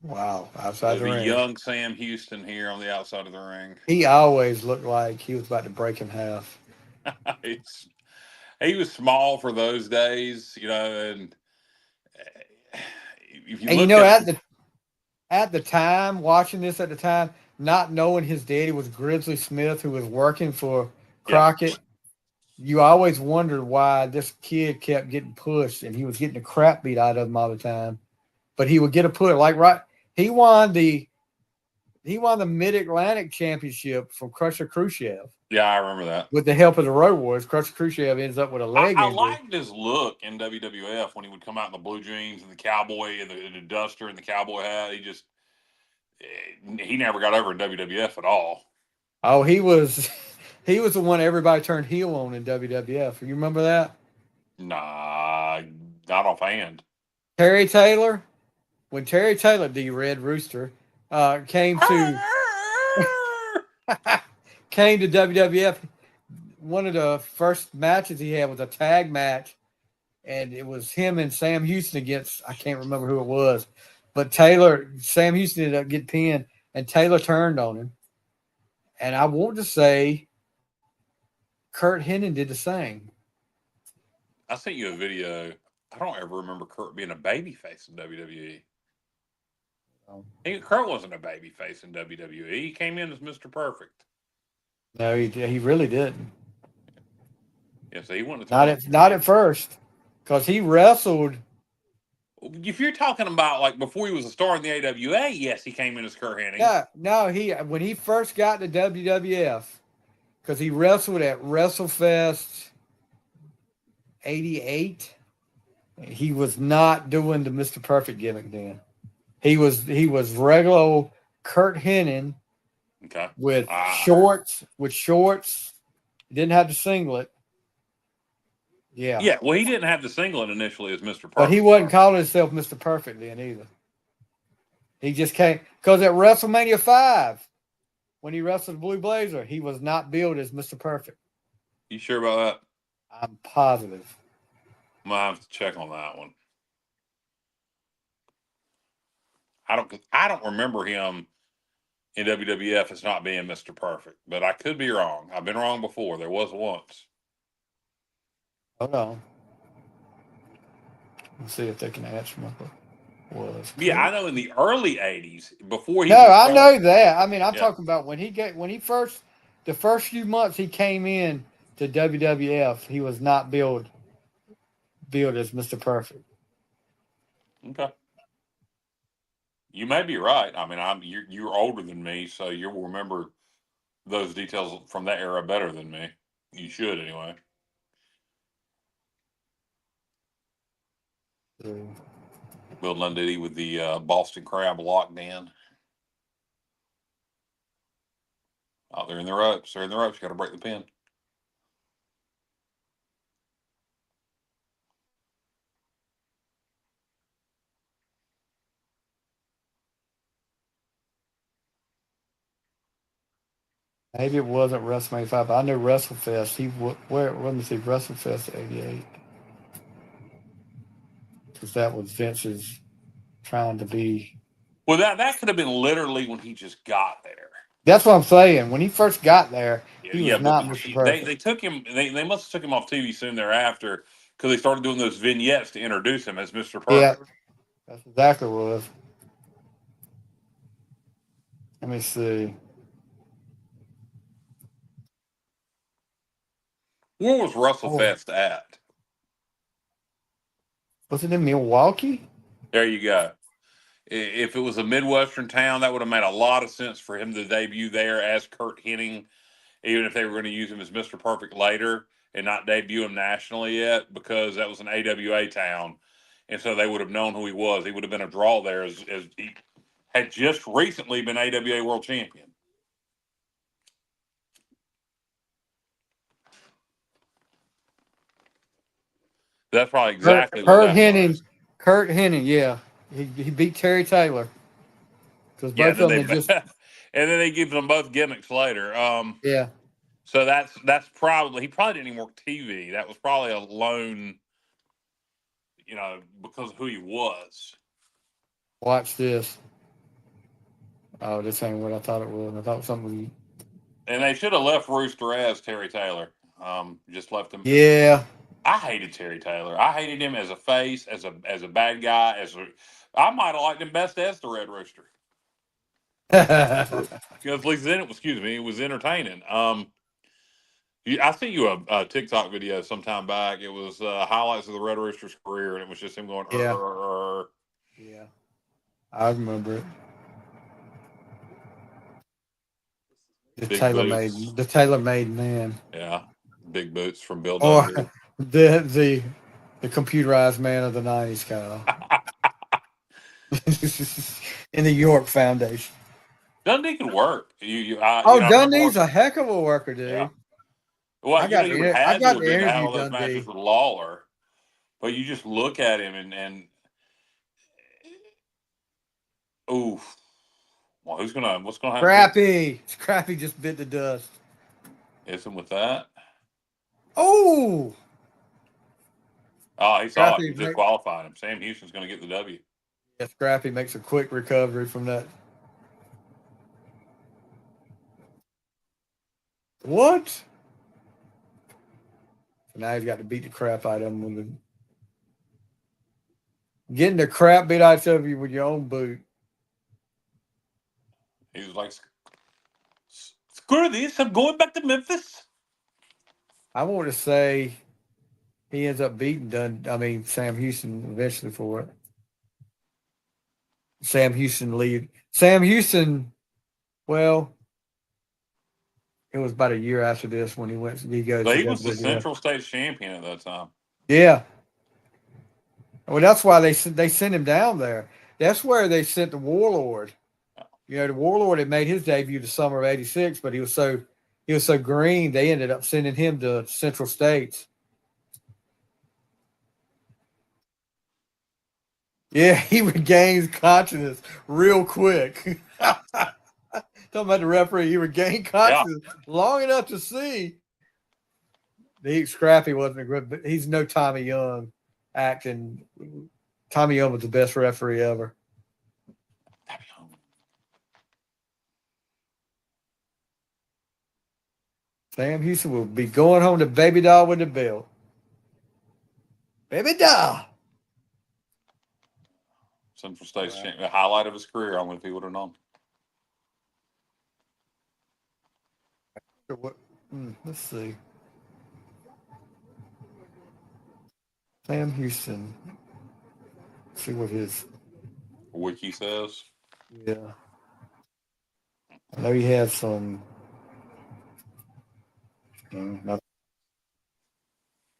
wow! Outside the ring, young Sam Houston here on the outside of the ring. He always looked like he was about to break in half. He was small for those days, and if you at the time, watching this at the time, not knowing his daddy was Grizzly Smith, who was working for Crockett, you always wondered why this kid kept getting pushed, and he was getting the crap beat out of him all the time. But he would get a push. He won the Mid-Atlantic Championship from Crusher Khrushchev. Yeah, I remember that. With the help of the Road Warriors, Crusher Khrushchev ends up with a leg injury. I liked his look in WWF when he would come out in the blue jeans and the cowboy and the duster and the cowboy hat. He never got over in WWF at all. Oh, he was the one everybody turned heel on in WWF. You remember that? Nah, not offhand. Terry Taylor, when Terry Taylor, the Red Rooster, came to WWF, one of the first matches he had was a tag match, and it was him and Sam Houston against, I can't remember who it was, but Sam Houston ended up getting pinned, and Taylor turned on him. And I want to say Kurt Hennig did the same. I sent you a video. I don't ever remember Kurt being a babyface in WWE. Kurt wasn't a babyface in WWE. He came in as Mr. Perfect. No, he really didn't. Yeah, so he wanted to not at first, because he wrestled. If you're talking about like before he was a star in the AWA, yes, he came in as Kurt Hennig. Yeah, no, when he first got to WWF, because he wrestled at WrestleFest '88, he was not doing the Mr. Perfect gimmick then. He was regular Kurt Hennig. Okay. With shorts. He didn't have the singlet. Yeah. Yeah. Well, he didn't have the singlet initially as Mr. Perfect. But he wasn't calling himself Mr. Perfect then either. He just came because at WrestleMania 5, when he wrestled Blue Blazer, he was not billed as Mr. Perfect. You sure about that? I'm positive. I'm gonna have to check on that one. I don't remember him in WWF as not being Mr. Perfect, but I could be wrong. I've been wrong before. There was once. Hold on. Let's see if they can answer my question. Yeah, I know in the early '80s, before he. No, I know that. I mean, I'm Yeah. talking about when the first few months he came in to WWF, he was not billed as Mr. Perfect. Okay. You may be right. I mean, you're older than me, so you'll remember those details from that era better than me. You should anyway. Bill Lundy with the Boston Crab lockdown. Oh, they're in the ropes. They're in the ropes. You got to break the pin. Maybe it wasn't WrestleMania 5. I know WrestleFest. Let me see, WrestleFest '88. Because that was Vince's trying to be. Well, that could have been literally when he just got there. That's what I'm saying. When he first got there, he was not but Mr. Perfect. They took him. They must have took him off TV soon thereafter because they started doing those vignettes to introduce him as Mr. Perfect. Yeah, that's exactly what it was. Let me see. Where was WrestleFest at? Was it in Milwaukee? There you go. If it was a Midwestern town, that would have made a lot of sense for him to debut there as Kurt Hennig, even if they were going to use him as Mr. Perfect later and not debut him nationally yet, because that was an AWA town. And so they would have known who he was. He would have been a draw there as he had just recently been AWA World Champion. That's probably exactly what that was. Kurt Hennig, yeah. He beat Terry Taylor. Because both of them just. And then they give them both gimmicks later. Yeah. So that's probably, he probably didn't even work TV. That was probably a lone, because of who he was. Watch this. Oh, this ain't what I thought it was. I thought it was something. And they should have left Rooster as Terry Taylor. Just left him. Yeah. I hated Terry Taylor. I hated him as a face, as a bad guy. I might have liked him best as the Red Rooster. Because at least then it was entertaining. I sent you a TikTok video sometime back. It was highlights of the Red Rooster's career, and it was just him going. Yeah. Yeah, I remember it. The tailor-made man. Yeah, big boots from Bill Or Dundee. the computerized man of the '90s, Kyle. In the York Foundation. Dundee could work. Dundee's a heck of a worker, dude. Yeah. Well, you would have to have all those matches with Lawler, but you just look at him and oof. Well, what's gonna happen? Scrappy just bit the dust. Isn't with that? Oh, he saw it. He disqualified him. Sam Houston's going to get the W. Yeah, Scrappy makes a quick recovery from that. What? So now he's got to beat the crap out of him getting the crap beat out of you with your own boot. He was like, screw this, I'm going back to Memphis. I want to say he ends up beating Sam Houston eventually for it. Sam Houston, well, it was about a year after this when he goes. But he was the Central States champion at that time. Yeah. Well, that's why they sent him down there. That's where they sent the Warlord. The Warlord had made his debut the summer of '86, but he was so green they ended up sending him to Central States. Yeah, he regains consciousness real quick. Talking about the referee, he regained consciousness long enough to see Scrappy wasn't a good, but he's no Tommy Young acting. Tommy Young was the best referee ever. Sam Houston will be going home to Baby Doll with the belt. Baby Doll. Central State's the highlight of his career. Only if he would have known. Let's see. Sam Houston. Let's see what his wiki says. Yeah. I know he had some. Not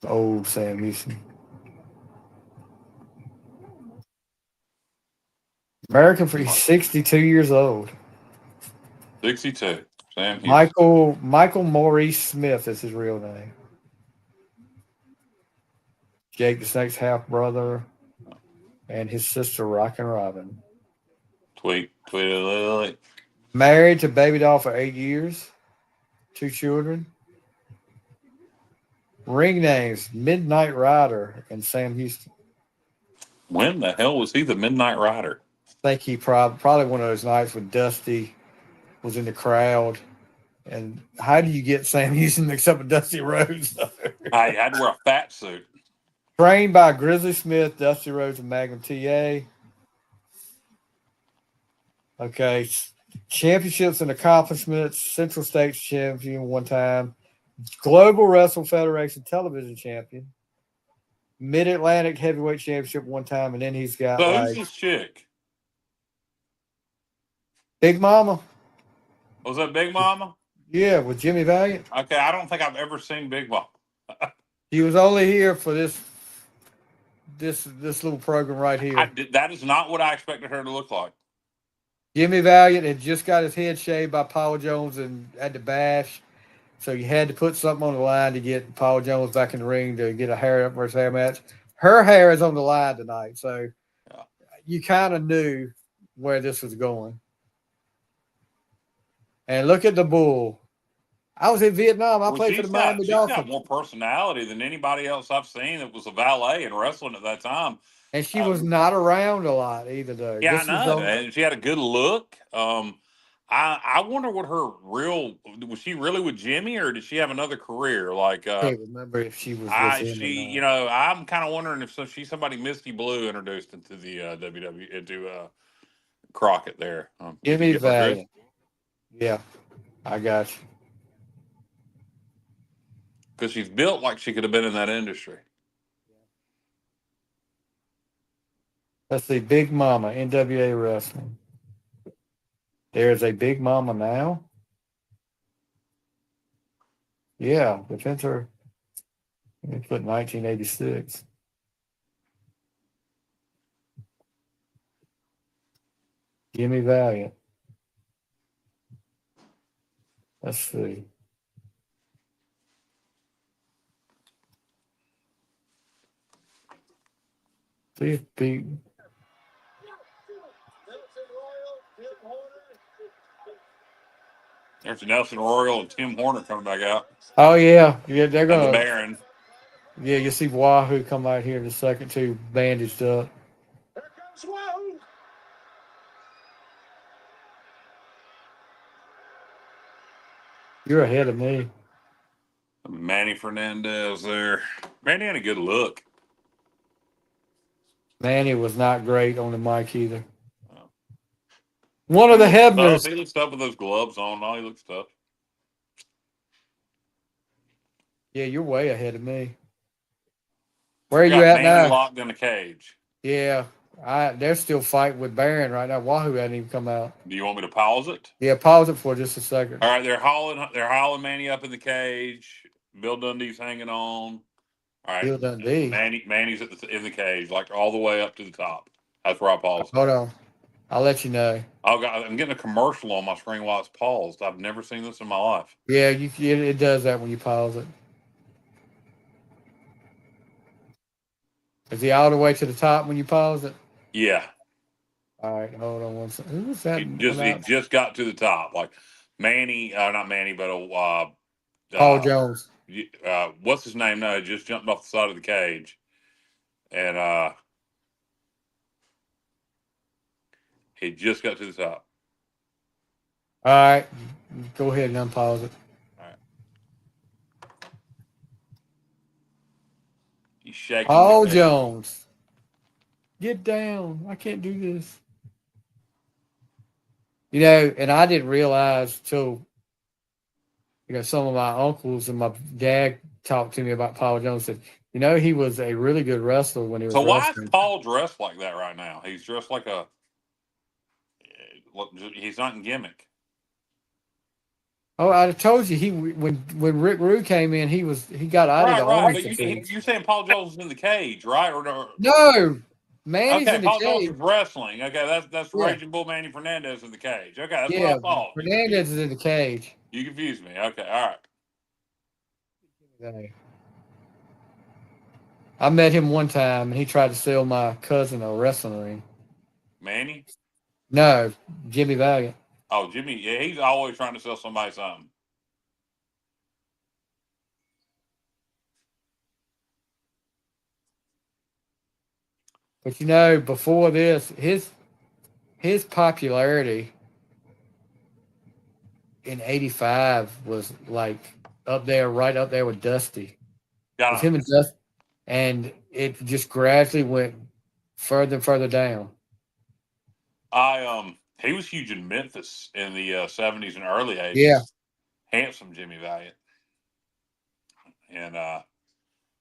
old Sam Houston. American for he's 62 years old. 62. Sam Houston. Michael Maurice Smith is his real name. Jake the Snake's half brother, and his sister Rockin' Robin. Tweet. Married to Baby Doll for 8 years. 2 children. Ring names: Midnight Rider and Sam Houston. When the hell was he the Midnight Rider? I think he probably one of those nights when Dusty was in the crowd. And how do you get Sam Houston mixed up with Dusty Rhodes? I had to wear a fat suit. Trained by Grizzly Smith, Dusty Rhodes, and Magnum TA. Okay. Championships and accomplishments. Central States champion one time. Global Wrestling Federation television champion. Mid-Atlantic heavyweight championship one time. And then he's got who's this chick? Big Mama. Was that Big Mama? Yeah, with Jimmy Valiant. Okay, I don't think I've ever seen Big Mama. He was only here for this little program right here. That is not what I expected her to look like. Jimmy Valiant had just got his head shaved by Paul Jones and at the bash. So you had to put something on the line to get Paul Jones back in the ring to get a hair up versus hair match. Her hair is on the line tonight. So you kind of knew where this was going. And look at the bull. I was in Vietnam. I played for the Miami Dolphins. She's got more personality than anybody else I've seen that was a valet in wrestling at that time. And she was not around a lot either, though. Yeah, I know. And she had a good look. I wonder what her was she really with Jimmy, or did she have another career? Like, I can't remember if she was with him or not. I'm kind of wondering if she's somebody Misty Blue introduced into the WWE, into Crockett there. Jimmy Valiant. Yeah, I got you. Because she's built like she could have been in that industry. Let's see, Big Mama, NWA Wrestling. There's a Big Mama now. Yeah, defender. Let me put 1986. Jimmy Valiant. Let's see. See if Big. There's Nelson Royal and Tim Horner coming back out. Oh yeah, they're gonna. And the Baron. Yeah, you see Wahoo come out here in a second too, bandaged up. Here comes Wahoo. You're ahead of me. Manny Fernandez there. Manny had a good look. Manny was not great on the mic either. One of the Hebners. He looks tough with those gloves on. No, he looks tough. Yeah, you're way ahead of me. Where are you at now? Locked in a cage. Yeah, they're still fighting with Baron right now. Wahoo hasn't even come out. Do you want me to pause it? Yeah, pause it for just a second. All right, they're hauling Manny up in the cage. Bill Dundee's hanging on. All right, Bill Dundee. Manny's in the cage, like all the way up to the top. That's where I paused. Hold on, I'll let you know. I'm getting a commercial on my screen while it's paused. I've never seen this in my life. Yeah, it does that when you pause it. Is he all the way to the top when you pause it? Yeah. All right, hold on one second. Who's that? He just got to the top. Like Manny, not Manny, but Paul Jones. what's his name? No, just jumped off the side of the cage, and he just got to the top. All right, go ahead and unpause it. All right. He's shaking. Paul Jones, get down! I can't do this. You know, and I didn't realize till some of my uncles and my dad talked to me about Paul Jones. Said, he was a really good wrestler when he was So why wrestling. is Paul dressed like that right now? He's dressed like he's not in gimmick. Oh, I told you when Rick Rude came in, he got out of the Right. arms. But you're saying Paul Jones is in the cage, right? Or No, Manny's okay, in the Paul Jones cage. is wrestling. Okay, that's Yeah. Raging Bull Manny Fernandez in the cage. Okay, that's what Yeah, I thought. Fernandez is in the cage. You confused me. Okay, all right. I met him one time, and he tried to sell my cousin a wrestling ring. Manny? No, Jimmy Valiant. Oh, Jimmy. Yeah, he's always trying to sell somebody something. But before this, his popularity in '85 was like right up there with Dusty. It was him and Dusty, and it just gradually went further and further down. He was huge in Memphis in the 70s and early 80s. Yeah, handsome Jimmy Valiant, and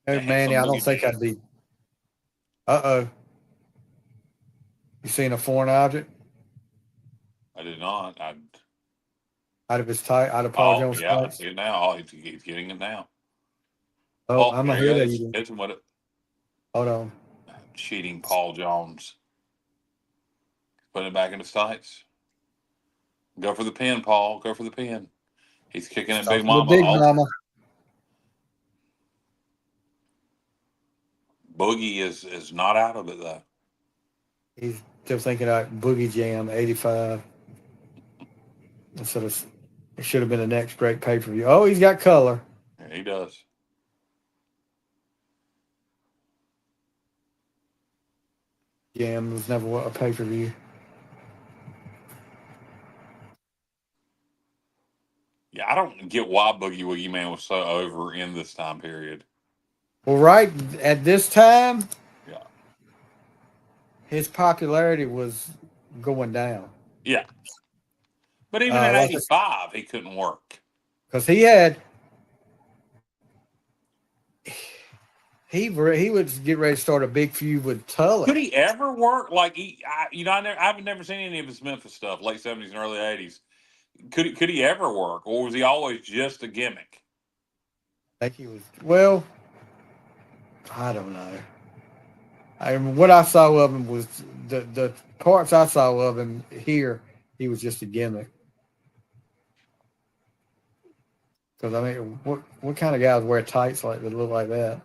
Manny, I don't think I'd be. You seen a foreign object? I did not. Out of Paul Jones' yeah, I tights? see it now. Oh, he's getting it now. Oh, I'm ahead of you. Hits him with it. Hold on. Cheating Paul Jones. Putting it back in his tights. Go for the pin, Paul. Go for the pin. He's kicking at Big Mama. Big Mama. Boogie is not out of it, though. He's still thinking about Boogie Jam '85. Instead of, it should have been the next great pay-per-view. Oh, he's got color. Yeah, he does. Jam was never a pay-per-view. Yeah, I don't get why Boogie Woogie Man was so over in this time period. Well, right at this time, yeah, his popularity was going down. Yeah. But even in '85, he couldn't work. Because he would get ready to start a big feud with Tully. Could he ever work? Like, I've never seen any of his Memphis stuff, late '70s and early '80s. Could he ever work, or was he always just a gimmick? I think he was. Well, I don't know. What I saw of him was the parts I saw of him here. He was just a gimmick. Because I mean, what kind of guys wear tights that look like that?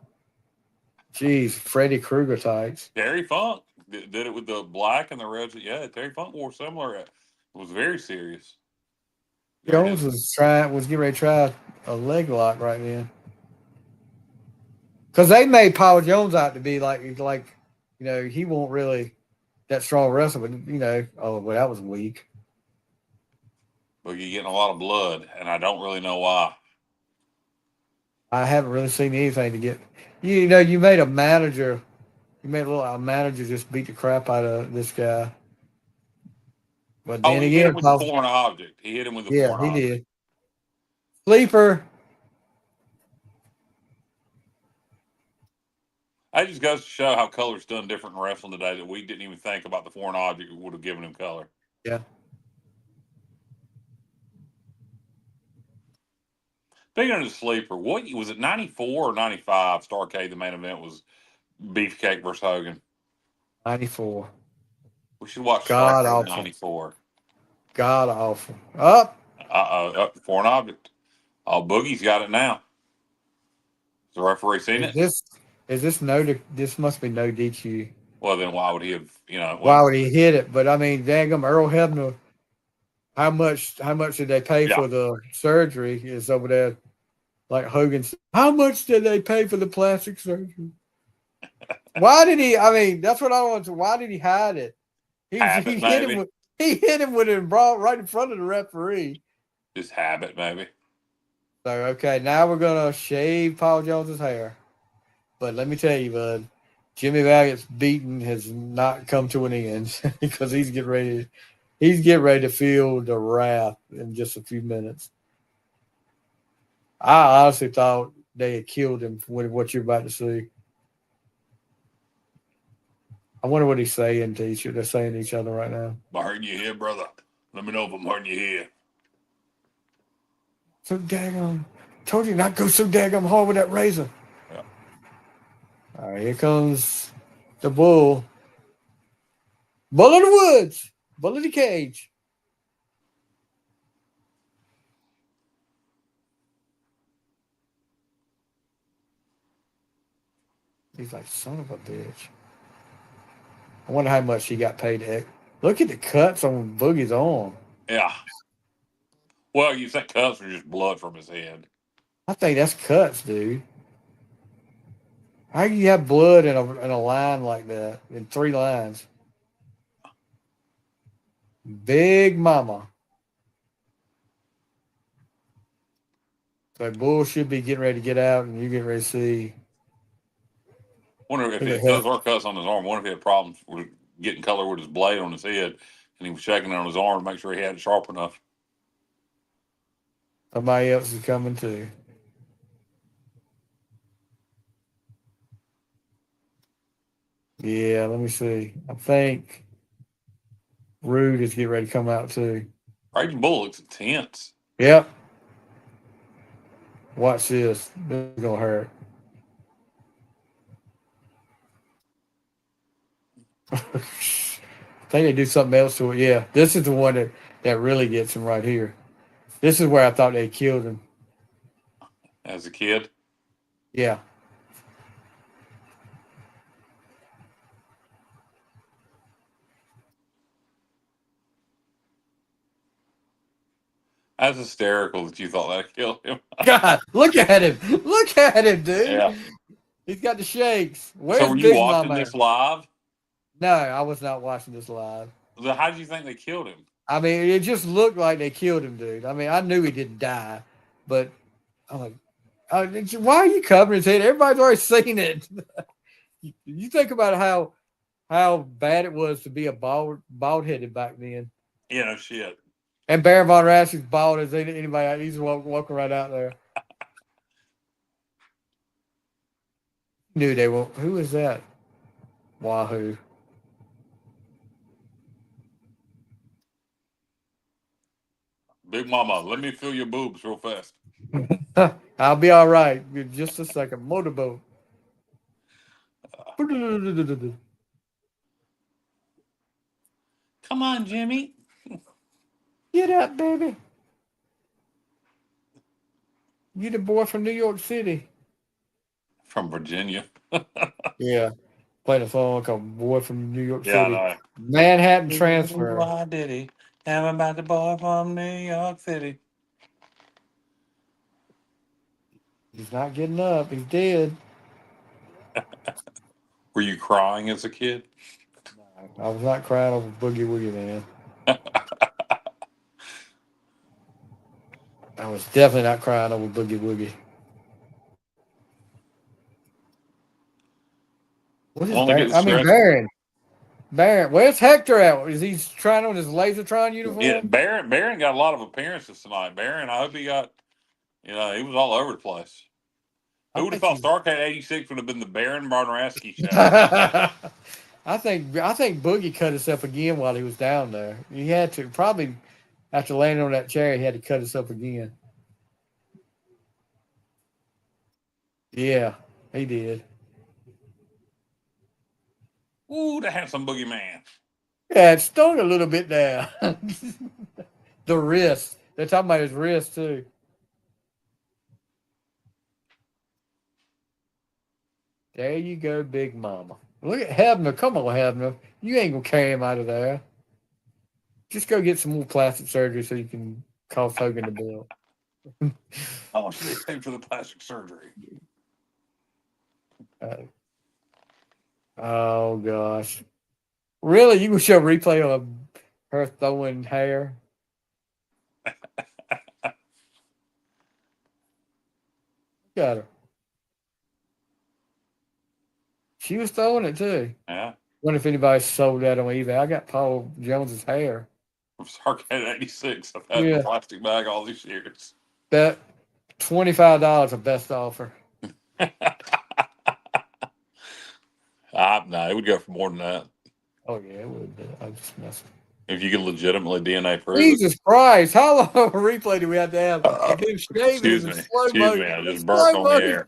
Jeez, Freddy Krueger tights. Terry Funk did it with the black and the red. Yeah, Terry Funk wore similar. It was very serious. Jones was getting ready to try a leg lock right then. Because they made Paul Jones out to be like he won't really that strong wrestler, but oh well, that was weak. Boogie getting a lot of blood, and I don't really know why. I haven't really seen anything to get. You made a manager. You made a manager just beat the crap out of this guy. But then he again, hit him with the foreign object. He hit him with the foreign object. Yeah, he did. Sleeper. That just goes to show how color's done different in wrestling today that we didn't even think about the foreign object would have given him color. Yeah. Speaking of the sleeper, what was it, 94 or 95? Starrcade, the main event was Beefcake versus Hogan. 94. We should watch Starrcade 94. God awful. Up. Foreign object. Oh, Boogie's got it now. Has the referee seen it? This must be no DQ. Well, then why would he have, why would he hit it? But I mean, dang Earl Hebner, how much did they pay for the surgery is over there? Like Hogan said, how much did they pay for the plastic surgery? Why did he? I mean, that's what I want to. Why did he hide it? He Habit, hit him maybe. with it and brought right in front of the referee. Just habit, maybe. So okay, now we're gonna shave Paul Jones's hair. But let me tell you, bud, Jimmy Valiant's beating has not come to an end because he's getting ready. He's getting ready to feel the wrath in just a few minutes. I honestly thought they had killed him with what you're about to see. I wonder what he's saying to each other. They're saying to each other right now. Am I hurting you here, brother? Let me know if I'm hurting you here. So daggum. Told you not to go so daggum hard with that razor. Yeah. All right, here comes the bull. Bull in the woods. Bull in the cage. He's like, son of a bitch. I wonder how much he got paid. Look at the cuts on Boogie's arm. Yeah. Well, you think cuts are just blood from his head. I think that's cuts, dude. How do you have blood in a line like that, in 3 lines? Big mama. So Bull should be getting ready to get out, and you get ready to see. Wonder if those are cuts on his arm. Wonder if he had problems with getting color with his blade on his head, and he was checking it on his arm to make sure he had it sharp enough. Somebody else is coming too. Yeah, let me see. I think Rude is getting ready to come out too. Raging Bull looks intense. Yep. Watch this. This is gonna hurt. I think they do something else to it. Yeah, this is the one that really gets him right here. This is where I thought they killed him. As a kid? Yeah. That's hysterical that you thought that killed him. God, look at him. Look at him, dude. Yeah. He's got the shakes. Where's So were you Big watching Mama? this live? No, I was not watching this live. So how did you think they killed him? I mean, it just looked like they killed him, dude. I mean, I knew he didn't die, but I'm like, why are you covering his head? Everybody's already seen it. You think about how bad it was to be a bald-headed back then. Yeah, no shit. And Baron Von Raschke's bald as anybody. He's walking right out there. Knew they won't. Who is that? Wahoo. Big Mama, let me feel your boobs real fast. I'll be all right. Just a second. Motorboat. Come on, Jimmy. Get up, baby. You the boy from New York City. From Virginia. Yeah. Playing a song called Boy from New York Yeah, City. I know. Manhattan Transfer. Why did he? How about the boy from New York City? He's not getting up. He's dead. Were you crying as a kid? I was not crying over Boogie Woogie, man. I was definitely not crying over Boogie Woogie. What is Baron? I mean, Baron. Where's Hector at? Is he trying on his Lasertron uniform? Yeah, Baron got a lot of appearances tonight. Baron, I hope he got, he was all over the place. Who would have thought Starrcade 86 would have been the Baron Barnaraski show? I think Boogie cut himself again while he was down there. He had to. Probably after landing on that chair, he had to cut himself again. Yeah, he did. Ooh, the handsome boogeyman. Yeah, it stung a little bit there. The wrist. They're talking about his wrist, too. There you go, Big Mama. Look at Hebner. Come on, Hebner. You ain't going to carry him out of there. Just go get some more plastic surgery so you can cost Hogan the bill. How much do they pay for the plastic surgery? Oh gosh, really? You can show a replay of her throwing hair? Got her. She was throwing it too. Yeah. Wonder if anybody sold that on eBay. I got Paul Jones's hair. From Starrcade 86. I've had Yeah. a plastic bag all these years. That $25 a best offer. No, it would go for more than that. Oh yeah, it would. I just messing. If you can legitimately DNA prove Jesus Christ! How long of a replay do we have to have? And then shaving Excuse in me. slow Excuse motion. me. I just burped on the air.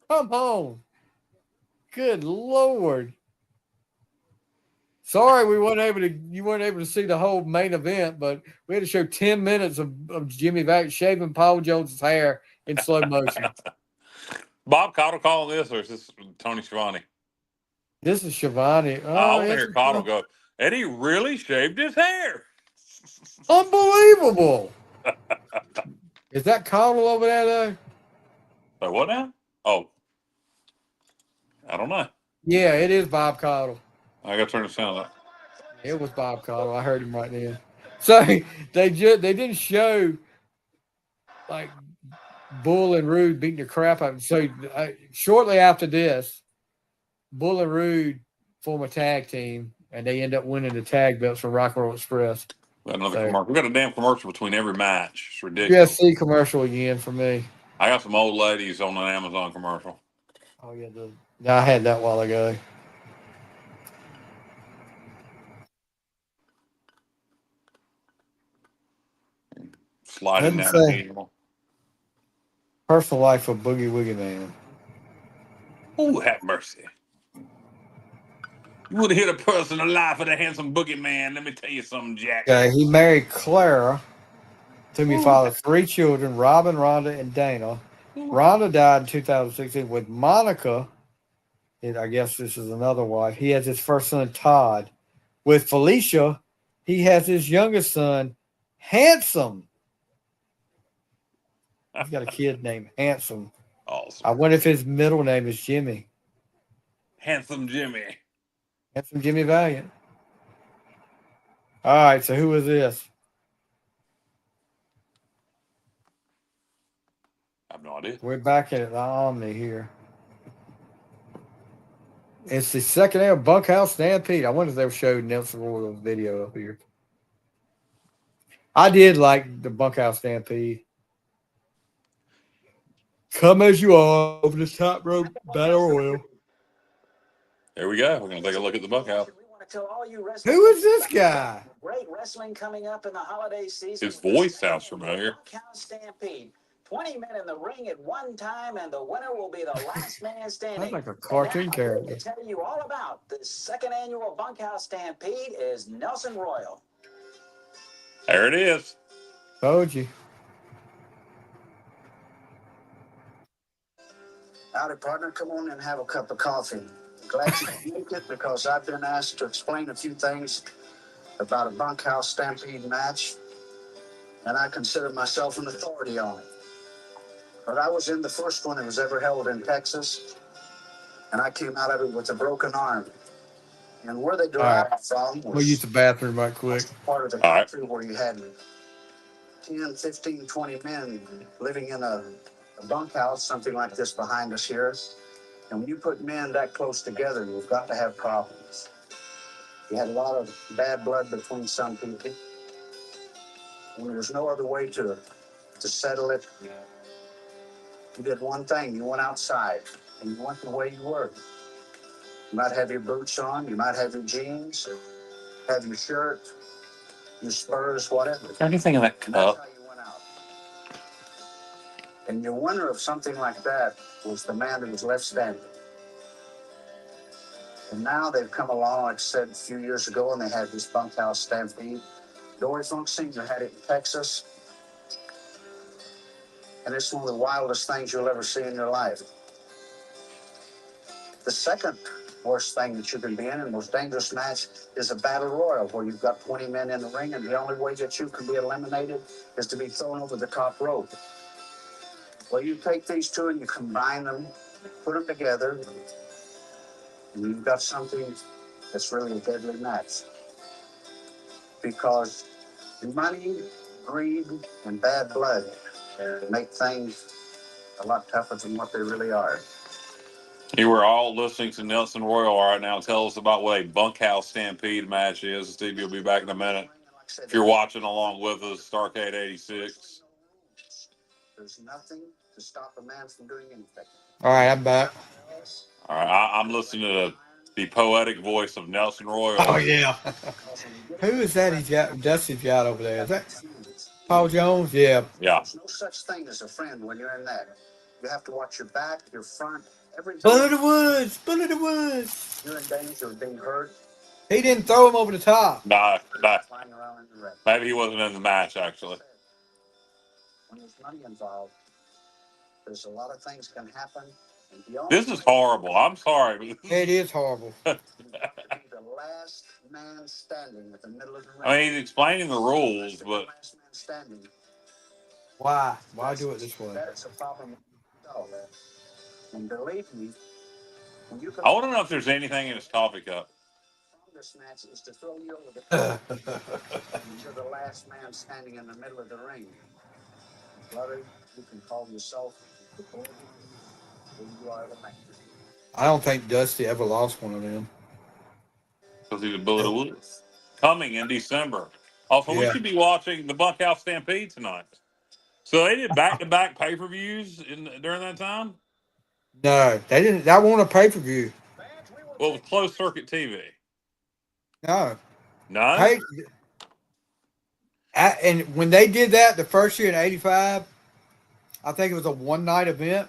Come on. Good Lord. Sorry you weren't able to see the whole main event, but we had to show 10 minutes of Jimmy Vac shaving Paul Jones's hair in slow motion. Bob Cottle calling this, or is this Tony Schiavone? This is Schiavone. I want to hear Cottle go, and he really shaved his hair. Unbelievable. Is that Cottle over there, though? So what now? Oh. I don't know. Yeah, it is Bob Cottle. I got to turn the sound up. It was Bob Cottle. I heard him right then. So they didn't show like Bull and Rude beating the crap out of him. So shortly after this, Bull and Rude form a tag team, and they end up winning the tag belts for Rock and Roll Express. We got another commercial. We got a damn commercial between every match. It's ridiculous. UFC commercial again for me. I got some old ladies on an Amazon commercial. Oh yeah, I had that a while ago. Sliding down the table. Personal life of Boogie Woogie Man. Oh, have mercy. You would have hit a personal life of the handsome Boogie Man. Let me tell you something, Jack. Okay, he married Clara, to whom he fathered 3 children, Robin, Rhonda, and Dana. Rhonda died in 2016 with Monica. I guess this is another wife. He has his first son, Todd. With Felicia, he has his youngest son, Handsome. He's got a kid named Handsome. Awesome. I wonder if his middle name is Jimmy. Handsome Jimmy. Handsome Jimmy Valiant. All right, so who is this? I have no idea. We're back at the Omni here. It's the second ever Bunkhouse Stampede. I wonder if they'll show Nelson Royal's video up here. I did like the Bunkhouse Stampede. Come as you are over the top rope battle royal. There we go. We're going to take a look at the Bunkhouse. Who is this guy? Great wrestling coming up in the holiday season. His voice sounds familiar. Bunkhouse Stampede. 20 men in the ring at one time, and the winner will be the last man standing. Sounds like a cartoon character. To tell you all about the second annual Bunkhouse Stampede is Nelson Royal. There it is. Told you. Howdy, partner. Come on and have a cup of coffee. Glad you could make it because I've been asked to explain a few things about a Bunkhouse Stampede match, and I consider myself an authority on it. But I was in the first one that was ever held in Texas, and I came out of it with a broken arm. And where they derived from was we'll use the bathroom right quick. part of the country where you had 10, 15, 20 men living in a bunkhouse, something like this behind us here. And when you put men that close together, you've got to have problems. You had a lot of bad blood between some people. When there was no other way to settle it, you did one thing. You went outside, and you went the way you were. You might have your boots on, you might have your jeans, have your shirt, your spurs, whatever. Anything in that That's how you went out. And your winner of something like that was the man who was left standing. And now they've come along, like I said, a few years ago, and they had this Bunkhouse Stampede. Dory Funk Sr. had it in Texas. And it's one of the wildest things you'll ever see in your life. The second worst thing that you can be in and most dangerous match is a battle royal where you've got 20 men in the ring, and the only way that you can be eliminated is to be thrown over the top rope. Well, you take these two and you combine them, put them together, and you've got something that's really a deadly match. Because money, greed, and bad blood make things a lot tougher than what they really are. You were all listening to Nelson Royal right now. Tell us about what a bunkhouse stampede match is. Stevie will be back in a minute. If you're watching along with us, Starrcade 86. There's nothing to stop a man from doing anything. All right, I'm back. All right, I'm listening to the poetic voice of Nelson Royal. Oh yeah. Who is that? Dusty's got over there. Is that Paul Jones? Yeah. Yeah. There's no such thing as a friend when you're in that. You have to watch your back, your front, everything. Bull of the Woods. Bull of the Woods. You're in danger of being hurt. He didn't throw him over the top. No. Flying around in the ring. Maybe he wasn't in the match, actually. When there's money involved, there's a lot of things can happen. This is horrible. I'm sorry. It is horrible. The last man standing at the middle of the ring. I mean, he's explaining the rules, but Last man standing. Why? Why do it this way? That's a problem. And believe me, when you I want to know if there's anything in his coffee cup. this match is to throw you over the top. You're the last man standing in the middle of the ring. Brother, you can call yourself the bullet. You are the man. I don't think Dusty ever lost one of them. Because he's a bullet of wood. Coming in December. Also, we should be watching the Bunkhouse Stampede tonight. So they did back-to-back pay-per-views during that time? No, they didn't. That wasn't a pay-per-view. Well, it was closed circuit TV. No. No? Hey, and when they did that the first year in '85, I think it was a one-night event.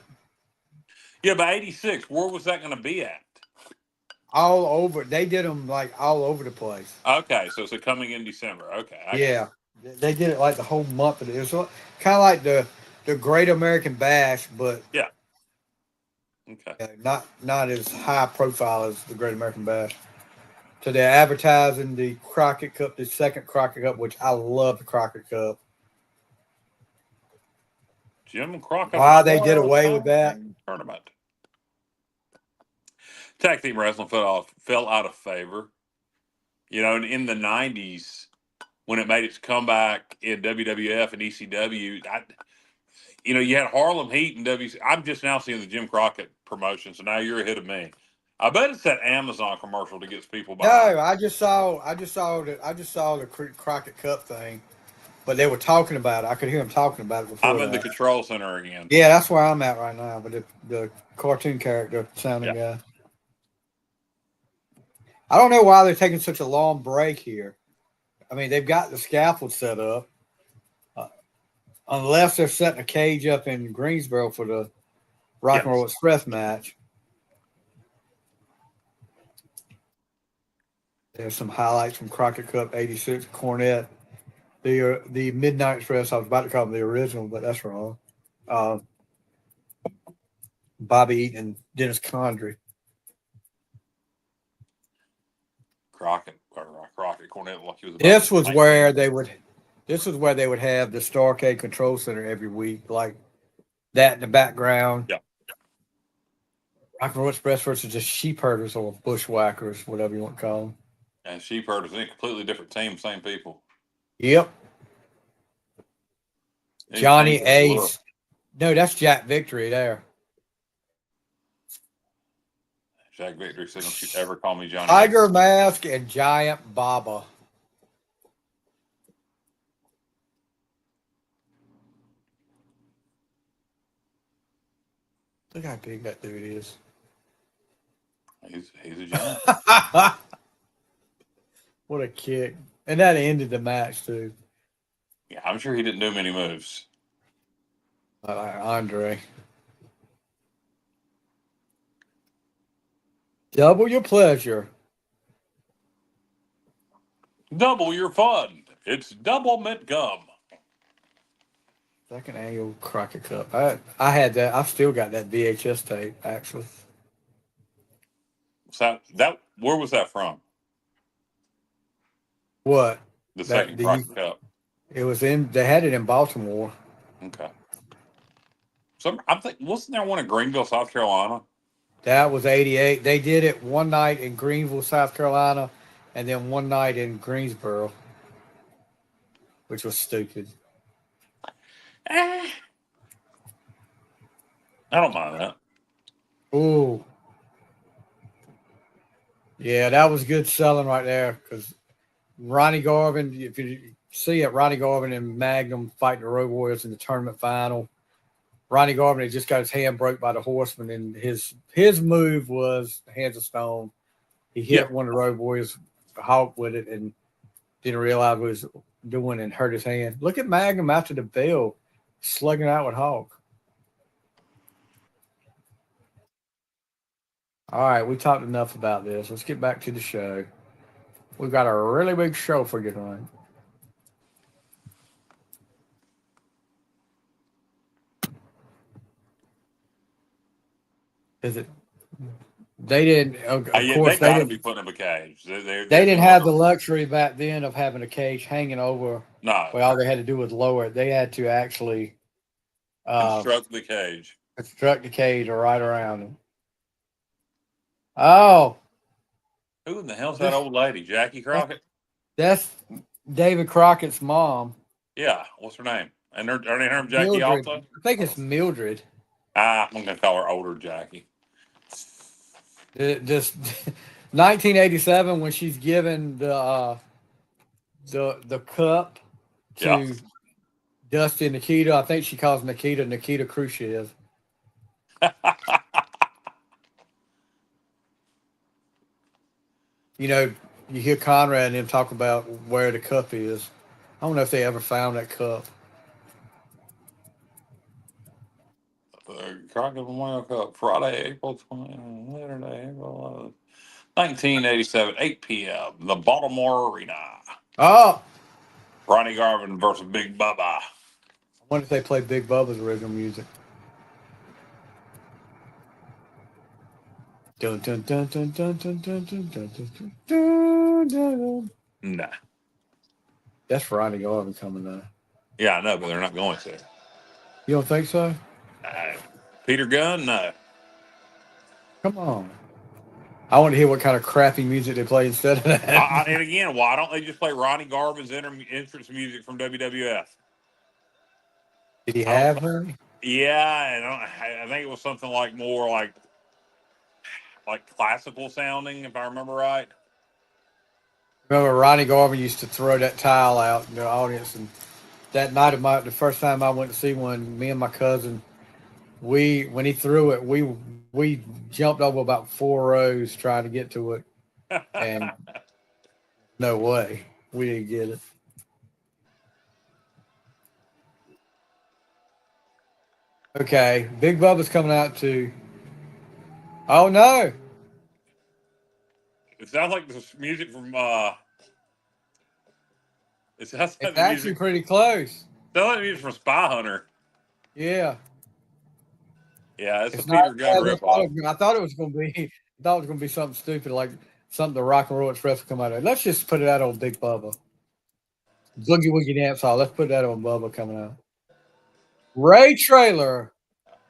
Yeah, but 86, where was that going to be at? All over. They did them like all over the place. Okay, so it's coming in December. Okay. Yeah. They did it like the whole month of it. It was kind of like the Great American Bash, but yeah. Okay. Not as high profile as the Great American Bash. So they're advertising the Crockett Cup, the second Crockett Cup, which I love the Crockett Cup. Jim Crockett. Why they did away with that? Tournament. Tag team wrestling fell out of favor. You know, in the 90s, when it made its comeback in WWF and ECW, you had Harlem Heat and WC. I'm just now seeing the Jim Crockett promotion, so now you're ahead of me. I bet it's that Amazon commercial that gets people behind. No, I just saw the Crockett Cup thing, but they were talking about it. I could hear them talking about it before. I'm in the control center again. Yeah, that's where I'm at right now, but the cartoon character sounding guy. I don't know why they're taking such a long break here. I mean, they've got the scaffold set up. Unless they're setting a cage up in Greensboro for the Rock and Roll Express match. There's some highlights from Crockett Cup 86, Cornette. The Midnight Express, I was about to call them the original, but that's wrong. Bobby Eaton and Dennis Condrey. Crockett, Cornette, like he was. This was where they would have the Starrcade Control Center every week, like that in the background. Yeah. Rock and Roll Express versus just sheep herders or bushwhackers, whatever you want to call them. And sheep herders, a completely different team, same people. Yep. Johnny Ace. No, that's Jack Victory there. Jack Victory said, "Don't you ever call me Johnny." Tiger Mask and Giant Baba. Look how big that dude is. He's a giant. What a kick. And that ended the match, too. Yeah, I'm sure he didn't do many moves. Andre. Double your pleasure. Double your fun. It's double mint gum. Second annual Crockett Cup. I had that. I've still got that VHS tape, actually. So where was that from? What? The second Crockett Cup. It was they had it in Baltimore. Okay. I'm thinking, wasn't there one in Greenville, South Carolina? That was 88. They did it one night in Greenville, South Carolina, and then one night in Greensboro, which was stupid. I don't mind that. Ooh. Yeah, that was good selling right there because Ronnie Garvin, if you see it, Ronnie Garvin and Magnum fighting the Road Warriors in the tournament final. Ronnie Garvin had just got his hand broke by the Horseman, and his move was Hands of Stone. He hit one of the Road Warriors, Hawk, with it, and didn't realize what he was doing and hurt his hand. Look at Magnum after the bell, slugging out with Hawk. All right, we talked enough about this. Let's get back to the show. We've got a really big show for you tonight. Is it? They didn't. Of course, they got to be putting him in a cage. They didn't have the luxury back then of having a cage hanging over. No. Well, all they had to do was lower it. They had to actually construct the cage. Construct the cage right around him. Oh. Who in the hell's that old lady? Jackie Crockett? That's David Crockett's mom. Yeah. What's her name? And her name Jackie Mildred. also? I think it's Mildred. I'm going to call her older Jackie. Just 1987 when she's given the cup to Dusty and Nikita. I think she calls Nikita Khrushchev. You know, you hear Conrad and them talk about where the cup is. I don't know if they ever found that cup. Crockett Memorial Cup, Friday, April 20, Saturday, April 11th, 1987, 8 p.m., the Baltimore Arena. Oh! Ronnie Garvin versus Big Bubba. I wonder if they play Big Bubba's original music. Dun, dun, dun, dun, dun, dun, dun, dun, dun, dun, dun. Nah. That's Ronnie Garvin coming up. Yeah, I know, but they're not going to. You don't think so? Peter Gunn? No. Come on. I want to hear what kind of crappy music they play instead of that. And again, why don't they just play Ronnie Garvin's entrance music from WWF? Did he have her? Yeah, and I think it was something like more like classical sounding, if I remember right. Remember, Ronnie Garvin used to throw that towel out in the audience, and that night of the first time I went to see one, me and my cousin, when he threw it, we jumped over about 4 rows trying to get to it, and no way, we didn't get it. Okay, Big Bubba's coming out too. Oh no! It sounds like this music from it's actually pretty close. It sounds like music from Spy Hunter. Yeah. Yeah, it's a Peter Gunn ripoff. I thought it was going to be something stupid, like something the Rock and Roll Express would come out of. Let's just put it out on Big Bubba. Boogie Woogie Dance Hall. Let's put that on Bubba coming out. Ray Traylor,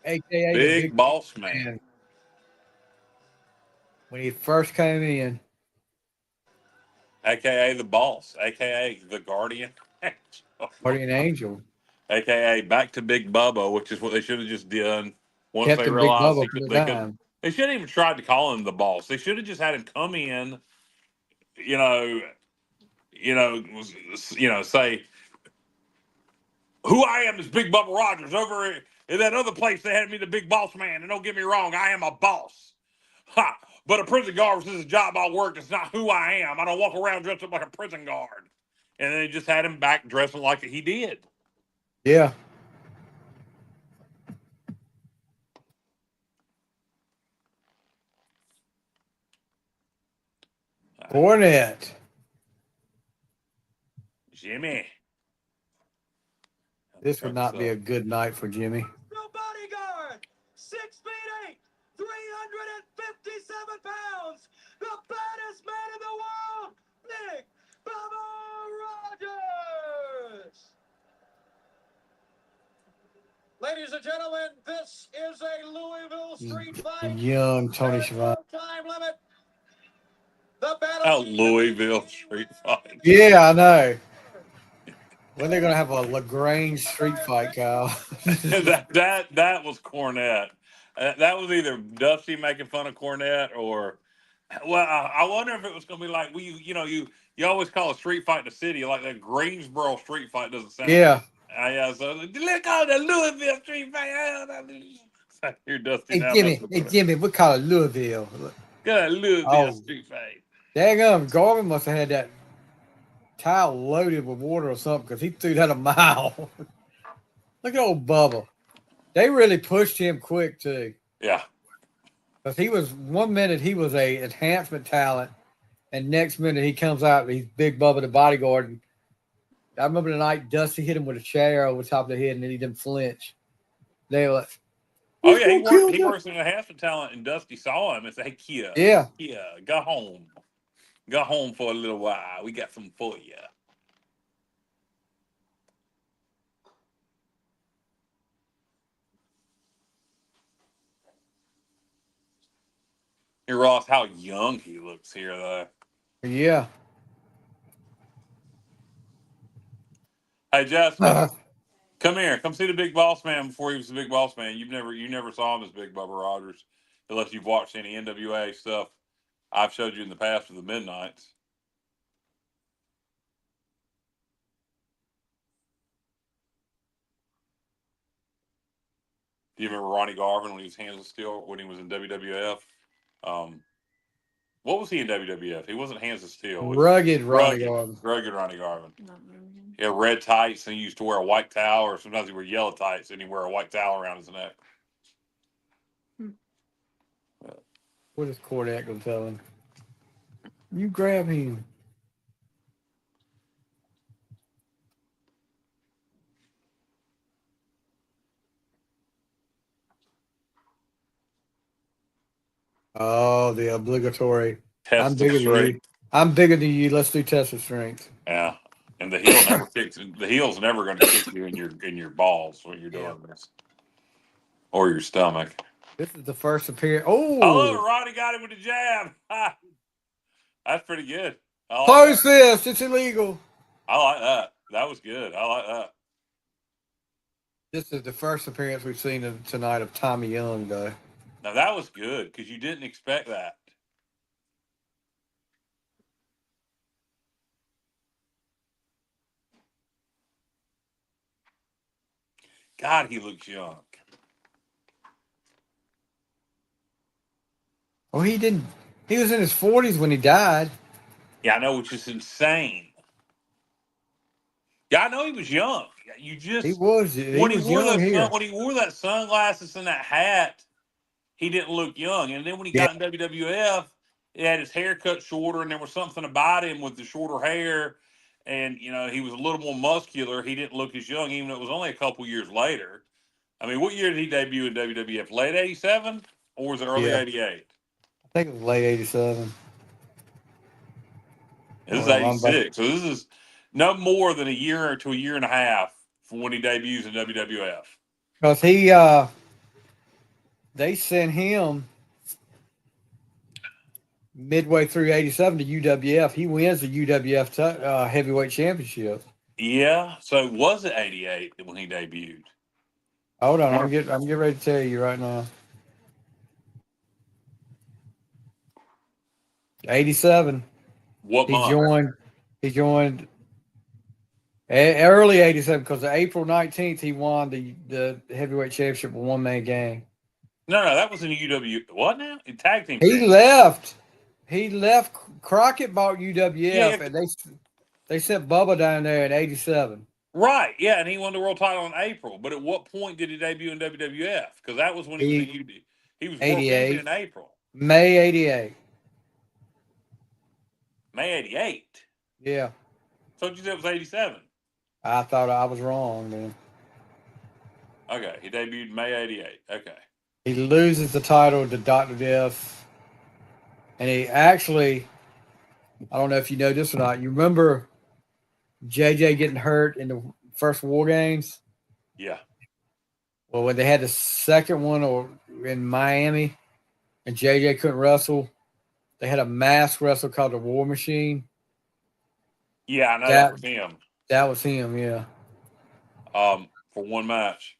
a.k.a. Big Boss Man. When he first came in. A.k.a. the Boss. A.k.a. the Guardian Angel. Guardian Angel. A.k.a. back to Big Bubba, which is what they should have just done once they realized they shouldn't even tried to call him the Boss. They should have just had him come in, say, who I am is Big Bubba Rogers. Over in that other place, they had me the Big Boss Man. And don't get me wrong, I am a boss. Ha! But a prison guard is a job I work. It's not who I am. I don't walk around dressed up like a prison guard. And then they just had him back dressing like he did. Yeah. Cornette. Jimmy. This would not be a good night for Jimmy. The bodyguard, 6'8", 357 pounds, the baddest man in the world, Big Bubba Rogers. Ladies and gentlemen, this is a Louisville street fight. Young Tony There's Schiavone. no time limit. The battle. Oh, Louisville street fight. Yeah, I know. When they're gonna have a LaGrange street fight, Kyle? that was Cornette. That was either Dusty making fun of Cornette or, well, I wonder if it was going to be like you always call a street fight in the city like that Greensboro street fight doesn't sound. Yeah. Yeah. So look on the Louisville street fight. You're Dusty now. Hey Jimmy, we call it Louisville. Got a Louisville street fight. Daggum, Garvin must have had that towel loaded with water or something because he threw that a mile. Look at old Bubba. They really pushed him quick too. Yeah. Because he was 1 minute he was a enhancement talent, and next minute he comes out and he's Big Bubba the bodyguard. And I remember the night Dusty hit him with a chair over the top of the head and then he didn't flinch. They were like, oh yeah, he works in enhancement talent, and Dusty saw him and said, "Hey, Kia, go home. Go home for a little while. We got something for you." Hey, Ross, how young he looks here, though. Yeah. Hey, Jasper, come here. Come see the Big Boss Man before he was the Big Boss Man. You never saw him as Big Bubba Rogers, unless you've watched any NWA stuff I've showed you in the past with the Midnights. Do you remember Ronnie Garvin when he was Hands of Steel, when he was in WWF? What was he in WWF? He wasn't Hands of Steel. Rugged Ronnie Garvin. Rugged Ronnie Garvin. He had red tights, and he used to wear a white towel, or sometimes he wore yellow tights, and he'd wear a white towel around his neck. What is Cornette going to tell him? You grab him. Oh, the obligatory. Test I'm bigger than you. I'm bigger than you. Let's do test of strength. Yeah, and the heel never kicks. The heel's never going to kick you in your balls when you're doing this, or your stomach. This is the first appearance. Oh, look, Ronnie got him with the jab. That's pretty good. Close this. It's illegal. I like that. That was good. I like that. This is the first appearance we've seen tonight of Tommy Young, though. Now, that was good because you didn't expect that. God, he looks young. Oh, he didn't. He was in his 40s when he died. Yeah, I know, which is insane. Yeah, I know he was young. You just he was when he wore that sunglasses and that hat, he didn't look young. And then when he got in WWF, he had his hair cut shorter, and there was something about him with the shorter hair, and he was a little more muscular. He didn't look as young, even though it was only a couple years later. I mean, what year did he debut in WWF? Late '87, or was it early '88? I think it was late '87. This is '86, so this is no more than a year to a year and a half from when he debuts in WWF. Because they sent him midway through '87 to UWF. He wins the UWF heavyweight championship. Yeah, so was it '88 when he debuted? Hold on, I'm getting ready to tell you right now. '87. What month? He joined early '87 because April 19th he won the heavyweight championship with one-man gang. No, that was in the UW. What now? In tag team. He left. Crockett bought UWF, and they sent Bubba down there in '87. Right, yeah, and he won the world title in April. But at what point did he debut in WWF? Because that was when he was in UD. He was world champion in April. May '88. May '88. Yeah. So you said it was '87. I thought I was wrong, man. Okay, he debuted May '88. Okay. He loses the title to Dr. Death, and he actually, I don't know if you know this or not. You remember JJ getting hurt in the first War Games? Yeah. Well, when they had the second one or in Miami and JJ couldn't wrestle, they had a mask wrestle called the War Machine. Yeah, I know that was him. That was him, yeah. For one match.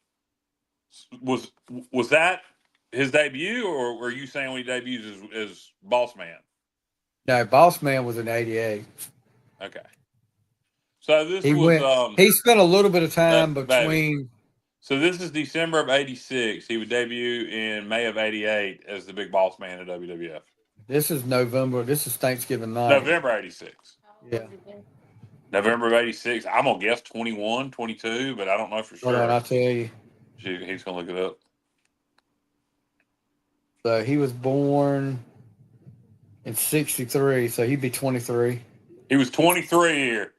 Was that his debut, or were you saying when he debuted as Boss Man? No, Boss Man was in '88. Okay. So this was he spent a little bit of time between. Baby. So this is December of '86. He would debut in May of '88 as the Big Boss Man at WWF. This is November. This is Thanksgiving night. November '86. Yeah. November of '86. I'm gonna guess 21, 22, but I don't know for sure. Hold on, I'll tell you. He's gonna look it up. So he was born in '63, so he'd be 23. He was 23 here.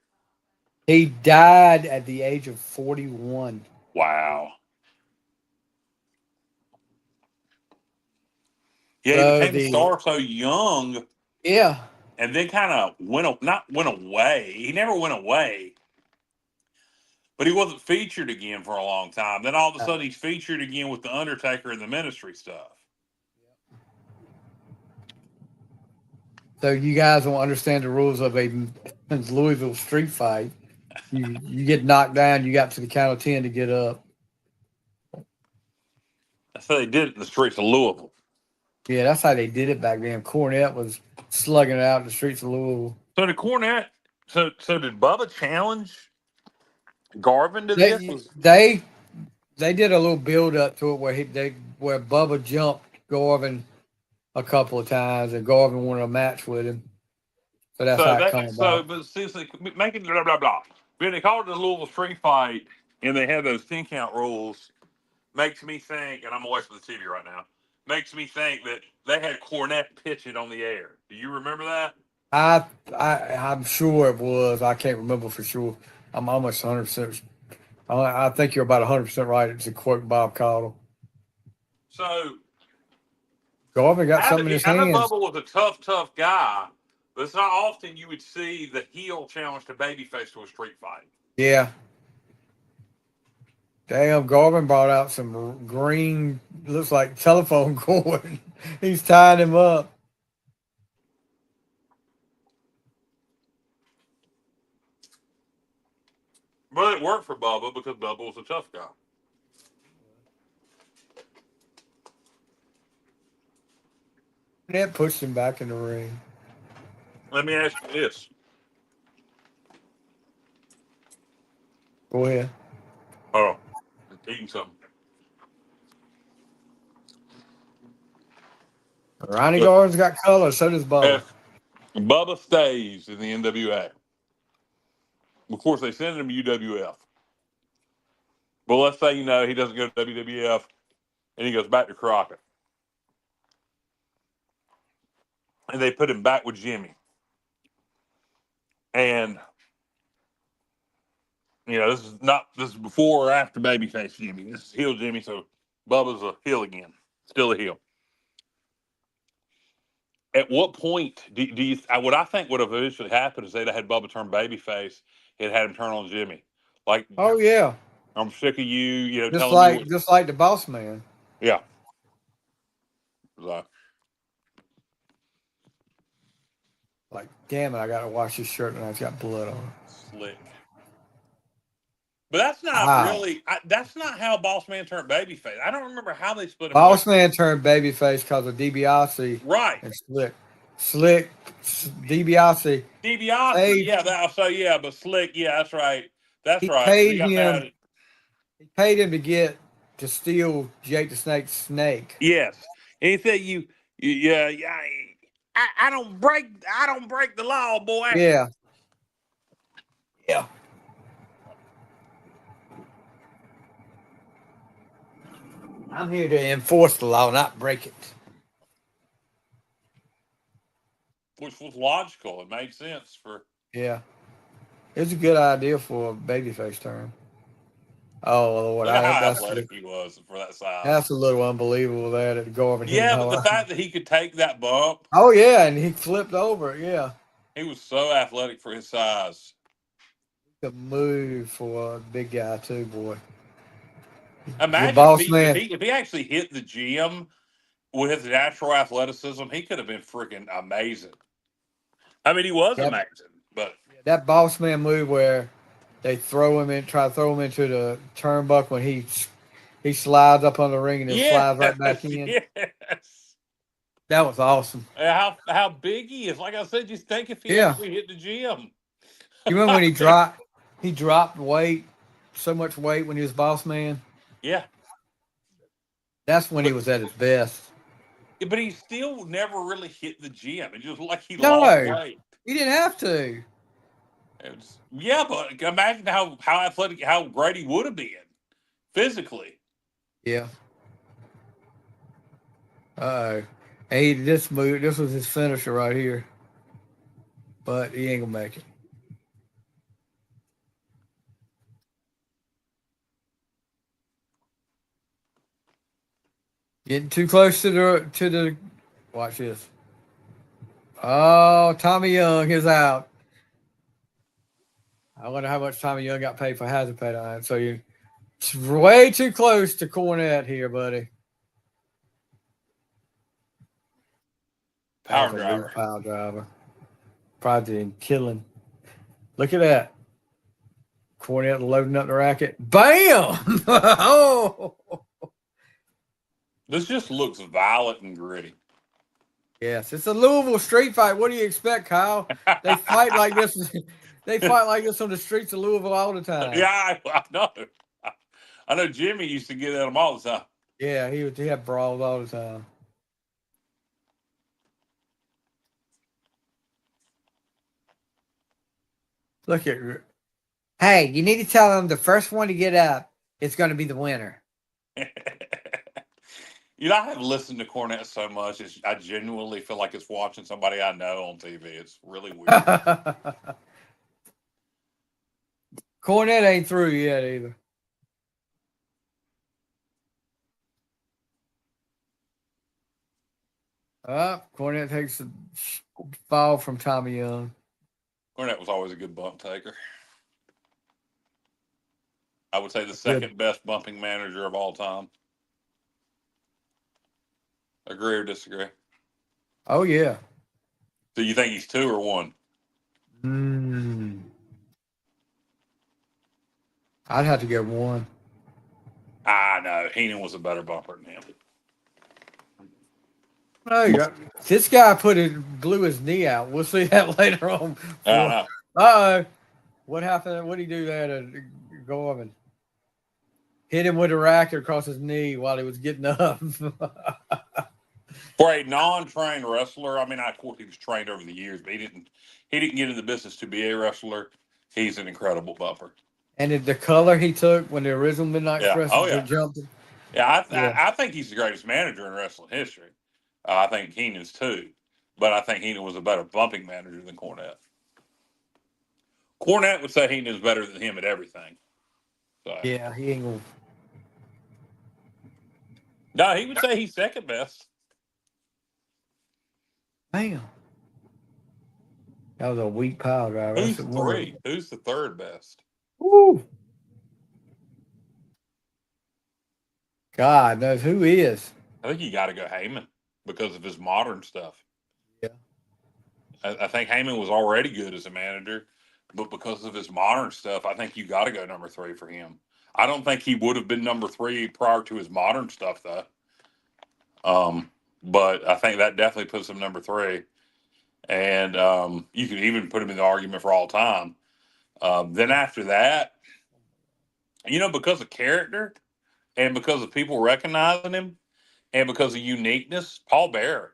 He died at the age of 41. Wow. Yeah, he became a star so young. Yeah. And then kind of went away. He never went away. But he wasn't featured again for a long time. Then all of a sudden he's featured again with The Undertaker and the Ministry stuff. So you guys don't understand the rules of a Louisville street fight. You get knocked down, you got to the count of 10 to get up. That's how they did it in the streets of Louisville. Yeah, that's how they did it back then. Cornette was slugging it out in the streets of Louisville. So did Cornette? So did Bubba challenge Garvin to this? They did a little build up to it where Bubba jumped Garvin a couple of times and Garvin wanted a match with him. So that's how it comes about. But seriously, making blah blah blah. When they called it the Louisville street fight and they had those 10 count rules, makes me think, and I'm away from the TV right now, makes me think that they had Cornette pitch it on the air. Do you remember that? I'm sure it was. I can't remember for sure. I'm almost 100%. I think you're about 100% right. It's a quote Bob Caudle. So Garvin got something in his hands. Bubba was a tough guy, but it's not often you would see the heel challenge to babyface to a street fight. Yeah. Damn, Garvin brought out some green, looks like telephone cord. He's tying him up. But it worked for Bubba because Bubba was a tough guy. That pushed him back in the ring. Let me ask you this. Go ahead. Oh, I'm eating something. Ronnie Garvin's got color, so does Bubba. If Bubba stays in the NWA, of course they send him to UWF. But let's say, he doesn't go to WWF and he goes back to Crockett. And they put him back with Jimmy. And, this is before or after babyface Jimmy. This is heel Jimmy, so Bubba's a heel again. Still a heel. At what point do you? What I think would have eventually happened is they'd have had Bubba turn babyface and had him turn on Jimmy. Like, oh yeah, I'm sick of you. Just like the Boss Man. Yeah. Like, damn it, I gotta wash this shirt and I've got blood on it. Slick. But that's not really. That's not how Boss Man turned babyface. I don't remember how they split him. Boss Man turned babyface because of DiBiase. Right. And Slick, DiBiase. DiBiase, yeah. But Slick, yeah, that's right. That's right. He paid him to steal Jake the Snake's snake. Yes. And he said, I don't break the law, boy. Yeah. Yeah. I'm here to enforce the law, not break it. Which was logical. It made sense for. Yeah. It's a good idea for a babyface turn. Oh, Lord. Look how athletic he was for that size. That's a little unbelievable there at Garvin. Yeah, but the fact that he could take that bump. Oh, yeah, and he flipped over, yeah. He was so athletic for his size. The move for a big guy, too, boy. The Imagine boss man. if he actually hit the gym with his natural athleticism, he could have been freaking amazing. I mean, he was Yep. amazing, but That boss man move where they try to throw him into the turnbuckle and he slides up on the ring and then yes, slides right back in. yes. That was awesome. How big he is. Like I said, just think if he Yeah. actually hit the gym. You remember when he dropped weight, so much weight when he was boss man? Yeah. That's when he But was at his best. but he still never really hit the gym. It just like he lost No, weight. he didn't have to. Yeah, but imagine how athletic, how great he would have been physically. Yeah. And he this move. This was his finisher right here, but he ain't gonna make it. Getting too close to the. Watch this. Oh, Tommy Young is out. I wonder how much Tommy Young got paid for hazard pay on it. So it's way too close to Cornette here, buddy. Power That was a driver. weak power driver. Probably didn't kill him. Look at that. Cornette loading up the racket. Bam! Oh, This just looks violent and gritty. yes, it's a Louisville street fight. What do you expect, Kyle? They fight like this. They fight like this on the streets of Louisville all the time. Yeah, I know. I know Jimmy used to get at them all the time. Yeah, he had brawls all the time. Look at. Hey, you need to tell them the first one to get up is going to be the winner. You know, I have listened to Cornette so much. I genuinely feel like it's watching somebody I know on TV. It's really weird. Cornette ain't through yet either. Cornette takes the fall from Tommy Young. Cornette was always a good bump taker. I would say the second best bumping manager of all time. Agree or disagree? Oh, yeah. So you think he's 2 or 1? I'd have to get 1. I know. Heenan was a better bumper than him. No, this guy blew his knee out. We'll see that later on. Uh-oh. What happened? What did he do there to Gorman? Hit him with a racket across his knee while he was getting up. For a non-trained wrestler, I mean, of course he was trained over the years, but he didn't get in the business to be a wrestler. He's an incredible bumper. And the color he took when the original Midnight Express jumped him. Yeah, I think he's the greatest manager in wrestling history. I think Heenan's too, but I think Heenan was a better bumping manager than Cornette. Cornette would say Heenan is better than him at everything. So. Yeah, he ain't gonna. No, he would say he's second best. Damn. That was a weak power driver. Who's 3? Who's the third best? Woo. God knows who is. I think you got to go Heyman because of his modern stuff. Yeah. I think Heyman was already good as a manager, but because of his modern stuff, I think you got to go number 3 for him. I don't think he would have been number 3 prior to his modern stuff, though. But I think that definitely puts him number 3. And you can even put him in the argument for all time. Then after that, because of character and because of people recognizing him and because of uniqueness, Paul Bearer.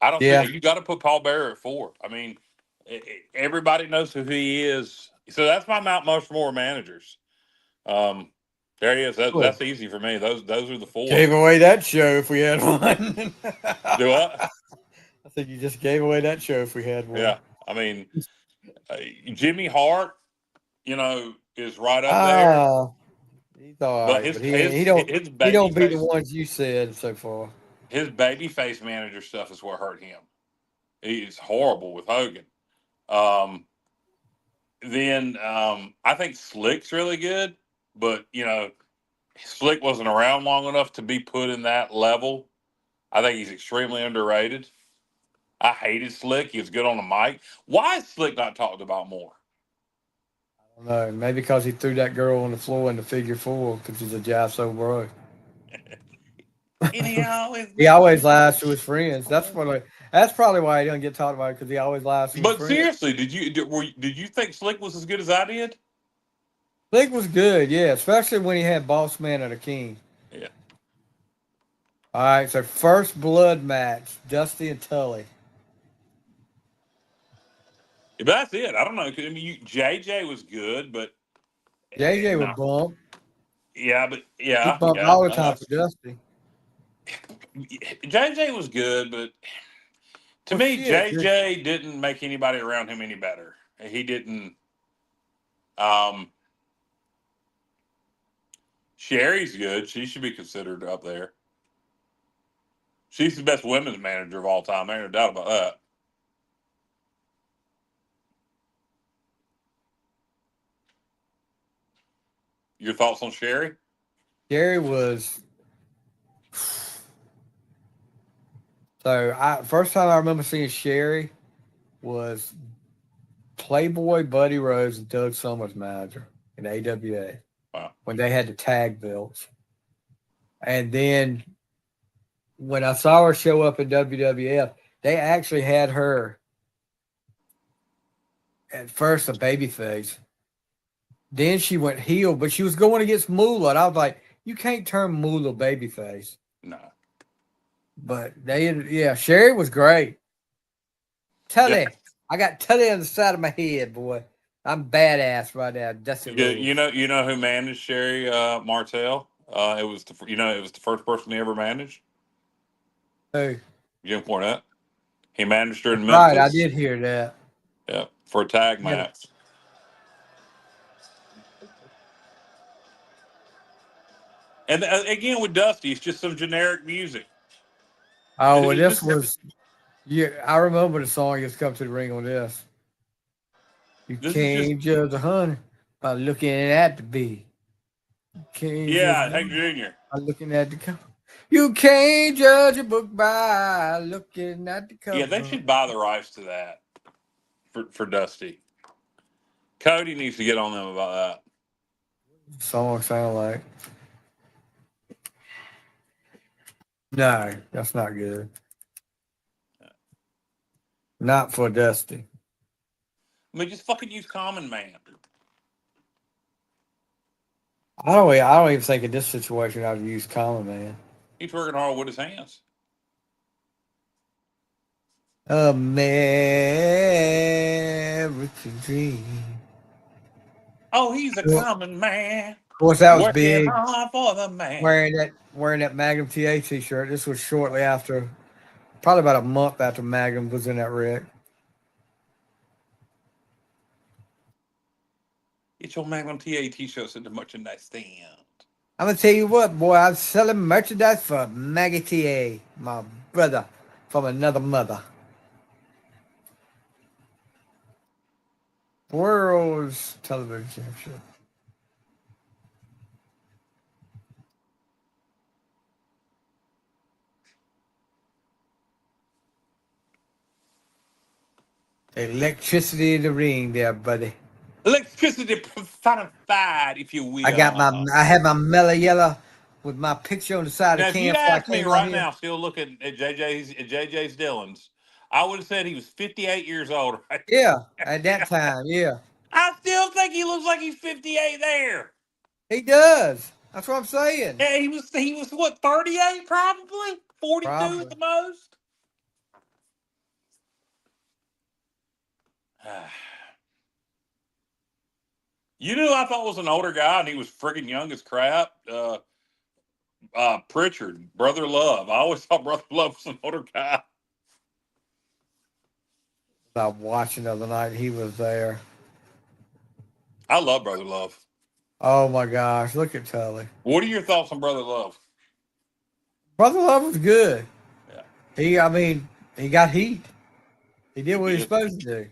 I don't think you got to put Paul Bearer at 4. I mean, everybody knows who he is. So that's my Mount Rushmore managers. There he is. That's easy for me. Those are the 4. Gave away that show if we had one. Do what? I think you just gave away that show if we had one. Yeah. I mean, Jimmy Hart, is right up there. He's all right, but he don't beat the ones you said so far. His babyface manager stuff is what hurt him. He's horrible with Hogan. Then I think Slick's really good, but Slick wasn't around long enough to be put in that level. I think he's extremely underrated. I hated Slick. He was good on the mic. Why is Slick not talked about more? I don't know. Maybe because he threw that girl on the floor in the figure four because he's a jive so bro. And He always lies to his friends. That's probably why he doesn't get talked about because he always lies to his But friends. seriously, did you think Slick was as good as I did? Slick was good, yeah, especially when he had Boss Man and the King. Yeah. All right, so first blood match, Dusty and Tully. But that's it. I don't know. I mean, JJ was good, but JJ no. would bump. Yeah, but He bumped all the time for Dusty. JJ was good, but to me, shit, JJ didn't make anybody around him any better. He didn't. Sherry's good. She should be considered up there. She's the best women's manager of all time. Ain't no doubt about that. Your thoughts on Sherry? Sherry was. So first time I remember seeing Sherry was Playboy Buddy Rose and Doug Summers manager in AWA. Wow. When they had the tag belts. And then when I saw her show up in WWF, they actually had her at first a babyface. Then she went heel, but she was going against Moolah. And I was like, you can't turn Moolah babyface. No. But Sherry was great. Tully. Yeah. I got Tully on the side of my head, boy. I'm badass right now. Dusty You know who managed Sherry Martell? It was the first person he ever managed. Who? Jim Cornette. He managed her in Memphis. Right, I did hear that. Yeah, for a tag match. And again with Dusty, it's just some generic music. Oh, well, this was. Yeah, I remember the song just come to the ring on this. You can't judge a honey by looking at the bee. Hank Jr. By looking at the cover. You can't judge a book by looking at the cover. Yeah, they should buy the rights to that for Dusty. Cody needs to get on them about that. Song sound like. No, that's not good. Not for Dusty. I mean, just fucking use Common Man. I don't even think in this situation I'd use Common Man. He's working hard with his hands. American Dream. Oh, he's a common man. Of course, that was big. For the man. Wearing that Magnum TA t-shirt. This was shortly after, probably about a month after Magnum was in that wreck. Get your Magnum TA t-shirts in the merchandise stand. I'm gonna tell you what, boy. I'm selling merchandise for Maggie TA, my brother from another mother. World's television championship. Electricity in the ring there, buddy. Electricity personified, if you will. I have my mellow yellow with my picture on the side Now, of the if can. you'd asked me right now, still looking at JJ's Dillon's, I would have said he was 58 years old. Right? Yeah, at that time, yeah. I still think he looks like he's 58 there. He does. That's what I'm saying. Yeah, he was what, 38 probably? 42 at the most? You knew I thought was an older guy, and he was friggin' young as crap. Pritchard, Brother Love. I always thought Brother Love was an older guy. I was watching the other night. He was there. I love Brother Love. Oh my gosh! Look at Tully. What are your thoughts on Brother Love? Brother Love was good. Yeah. He got heat. He did what he was supposed to do.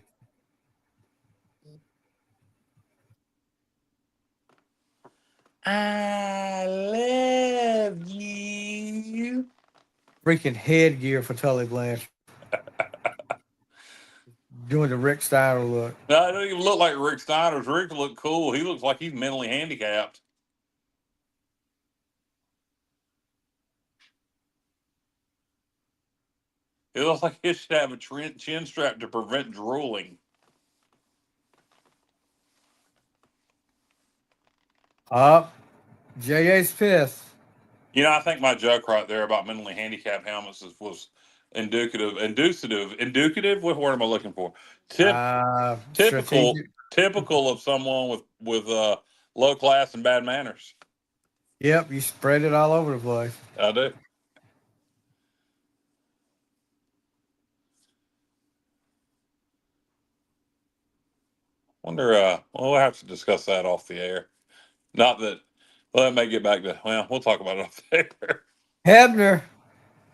I love you. Freaking headgear for Tully Blanchard. Doing the Rick Steiner look. No, it doesn't even look like Rick Steiner's. Rick look cool. He looks like he's mentally handicapped. It looks like he should have a chin strap to prevent drooling. Up. JA's pissed. You know, I think my joke right there about mentally handicapped helmets was indicative. What word am I looking for? Strategic. Typical of someone with low class and bad manners. Yep, you spread it all over the place. I do. Wonder. We'll have to discuss that off the air. Not that. Well, that may get back to. Well, we'll talk about it off the air.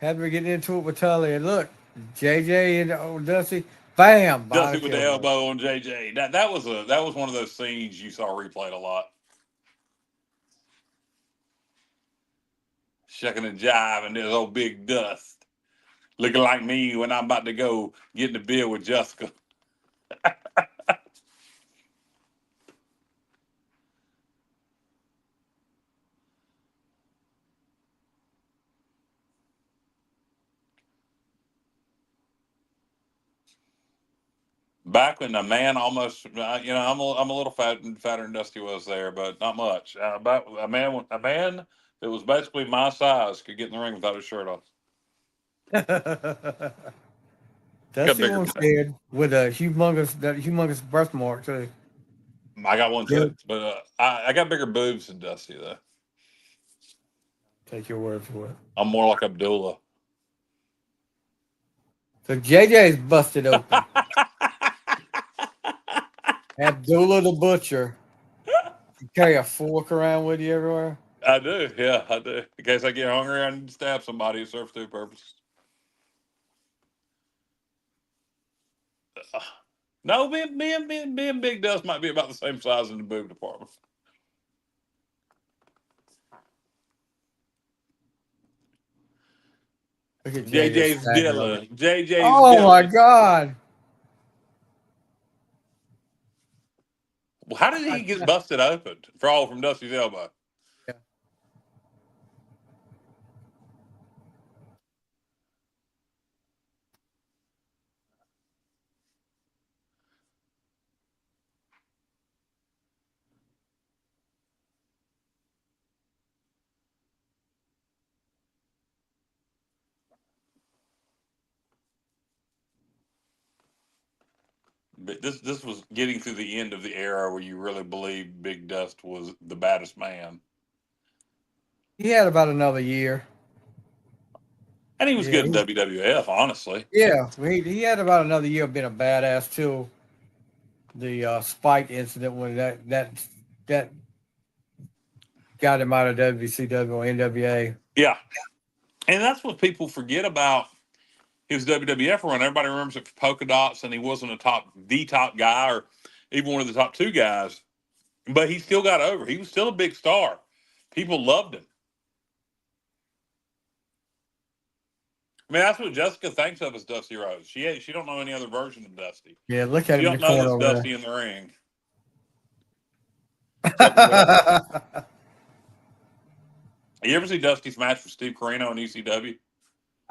Hebner getting into it with Tully, and look, JJ and old Dusty, bam, Dusty with the elbow on JJ. That was one of those scenes you saw replayed a lot. Shucking and jiving, there's old big Dust looking like me when I'm about to go get in the beer with Jessica. Back when the man almost, I'm a little fatter than Dusty was there, but not much. About a man that was basically my size could get in the ring without his shirt off. Dusty was scared with a humongous birthmark too. I got one too, but I got bigger boobs than Dusty though. Take your word for it. I'm more like Abdullah. So JJ's busted open. Abdullah the Butcher. You carry a fork around with you everywhere? I do, yeah, I do. In case I get hungry, I need to stab somebody who serves two purposes. No, me and Big Dust might be about the same size in the boob department. Look at JJ's Dilla. JJ's Oh my God. Well, how did he get busted open? From Dusty's elbow. Yeah. But this was getting through the end of the era where you really believed Big Dust was the baddest man. He had about another year. And he was good in WWF, honestly. Yeah, he had about another year of being a badass till the Spike incident when that got him out of WCW or NWA. Yeah. And that's what people forget about his WWF run. Everybody remembers it for polka dots, and he wasn't the top guy or even one of the top two guys. But he still got over. He was still a big star. People loved him. I mean, that's what Jessica thinks of as Dusty Rhodes. She don't know any other version of Dusty. Yeah, look at him. You don't know this Dusty in the ring. You ever see Dusty's match with Steve Corino in ECW?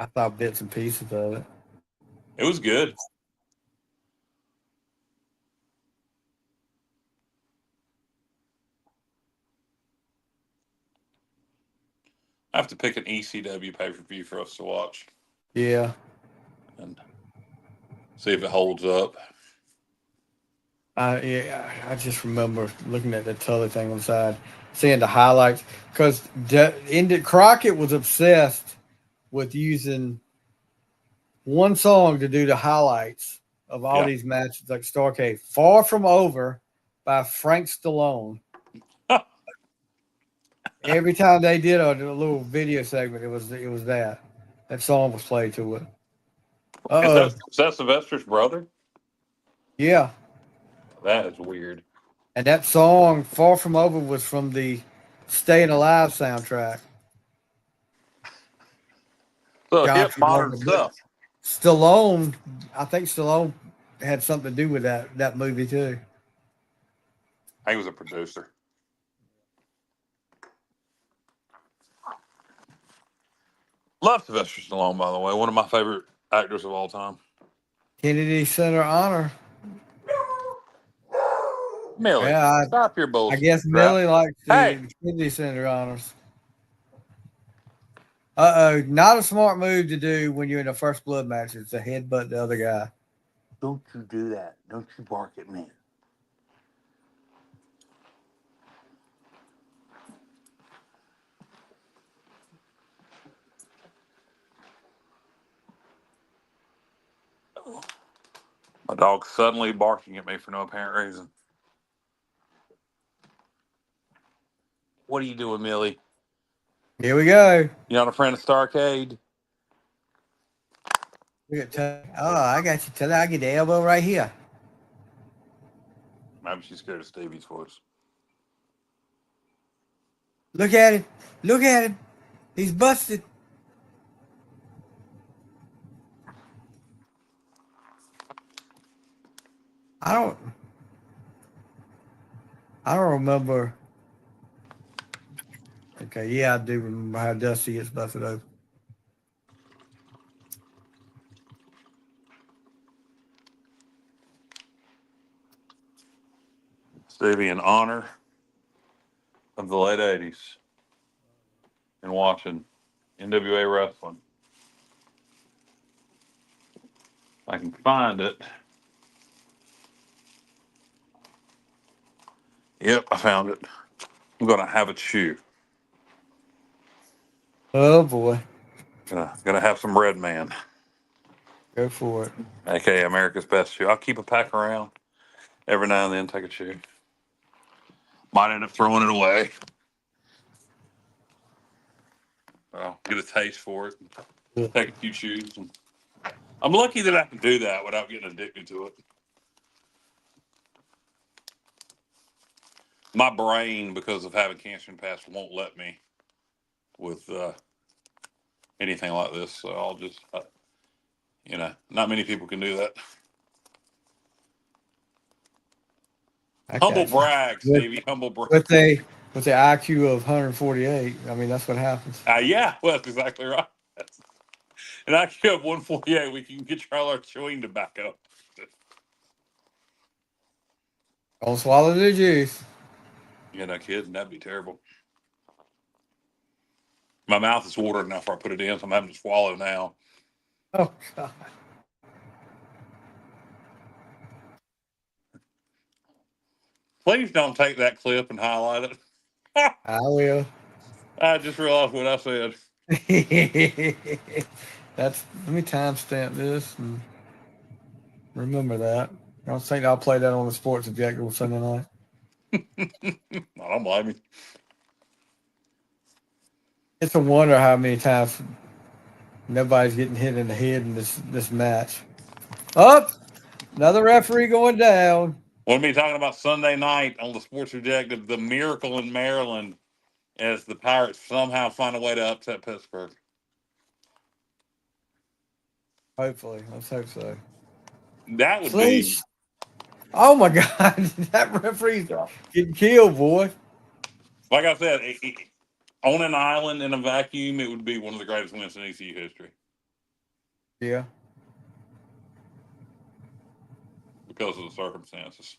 I thought bits and pieces of it. It was good. I have to pick an ECW pay-per-view for us to watch. Yeah. And see if it holds up. I just remember looking at the Tully thing on the side, seeing the highlights. Because Crockett was obsessed with using one song to do the highlights of all these matches, like Starrcades. Far From Over by Frank Stallone. Every time they did a little video segment, it was that song was played to it. Is that Sylvester's brother? Yeah. That is weird. And that song, Far From Over, was from the Staying Alive soundtrack. So hip John modern Travolta. stuff. Stallone, I think Stallone had something to do with that movie too. He was a producer. Love Sylvester Stallone, by the way. One of my favorite actors of all time. Kennedy Center Honor. Millie, Yeah, stop your I bullshit. guess crap. Millie likes Hey. the Kennedy Center Honors. Uh-oh, not a smart move to do when you're in a first blood match. It's to headbutt the other guy. Don't you do that. Don't you bark at me. My dog's suddenly barking at me for no apparent reason. What are you doing, Millie? Here we go. You not a friend of Starrcade? Look at I got you. Tell her I get the elbow right here. Maybe she's scared of Stevie's voice. Look at him. Look at him. He's busted. I don't remember. Okay, yeah, I do remember how Dusty gets busted open. Stevie, in honor of the late 80s and watching NWA wrestling. I can find it. Yep, I found it. I'm going to have a chew. Oh boy. Gonna have some Red Man, Go for it. aka America's Best Chew. I'll keep a pack around every now and then, take a chew. Might end up throwing it away. I'll get a taste for it. Take a few chews. I'm lucky that I can do that without getting addicted to it. My brain, because of having cancer in the past, won't let me with anything like this. So I'll just, not many people can do that. Humble brag, Stevie. Humble brag. With the IQ of 148, I mean that's what happens. Yeah, well, that's exactly right. And IQ of 148, we can get all our chewing tobacco. Don't swallow the juice. You're not kidding. That'd be terrible. My mouth is watering now before I put it in, so I'm having to swallow now. Oh God. Please don't take that clip and highlight it. I will. I just realized what I said. Let me timestamp this and remember that. I don't think I'll play that on the Sports Objective Sunday night. I don't blame you. It's a wonder how many times nobody's getting hit in the head in this match. Up, another referee going down. We'll be talking about Sunday night on the Sports Objective, the miracle in Maryland, as the Pirates somehow find a way to upset Pittsburgh. Hopefully, let's hope so. That would Please. be. Oh my God, that referee's getting killed, boy. Like I said, on an island in a vacuum, it would be one of the greatest wins in ECU history. Yeah. Because of the circumstances.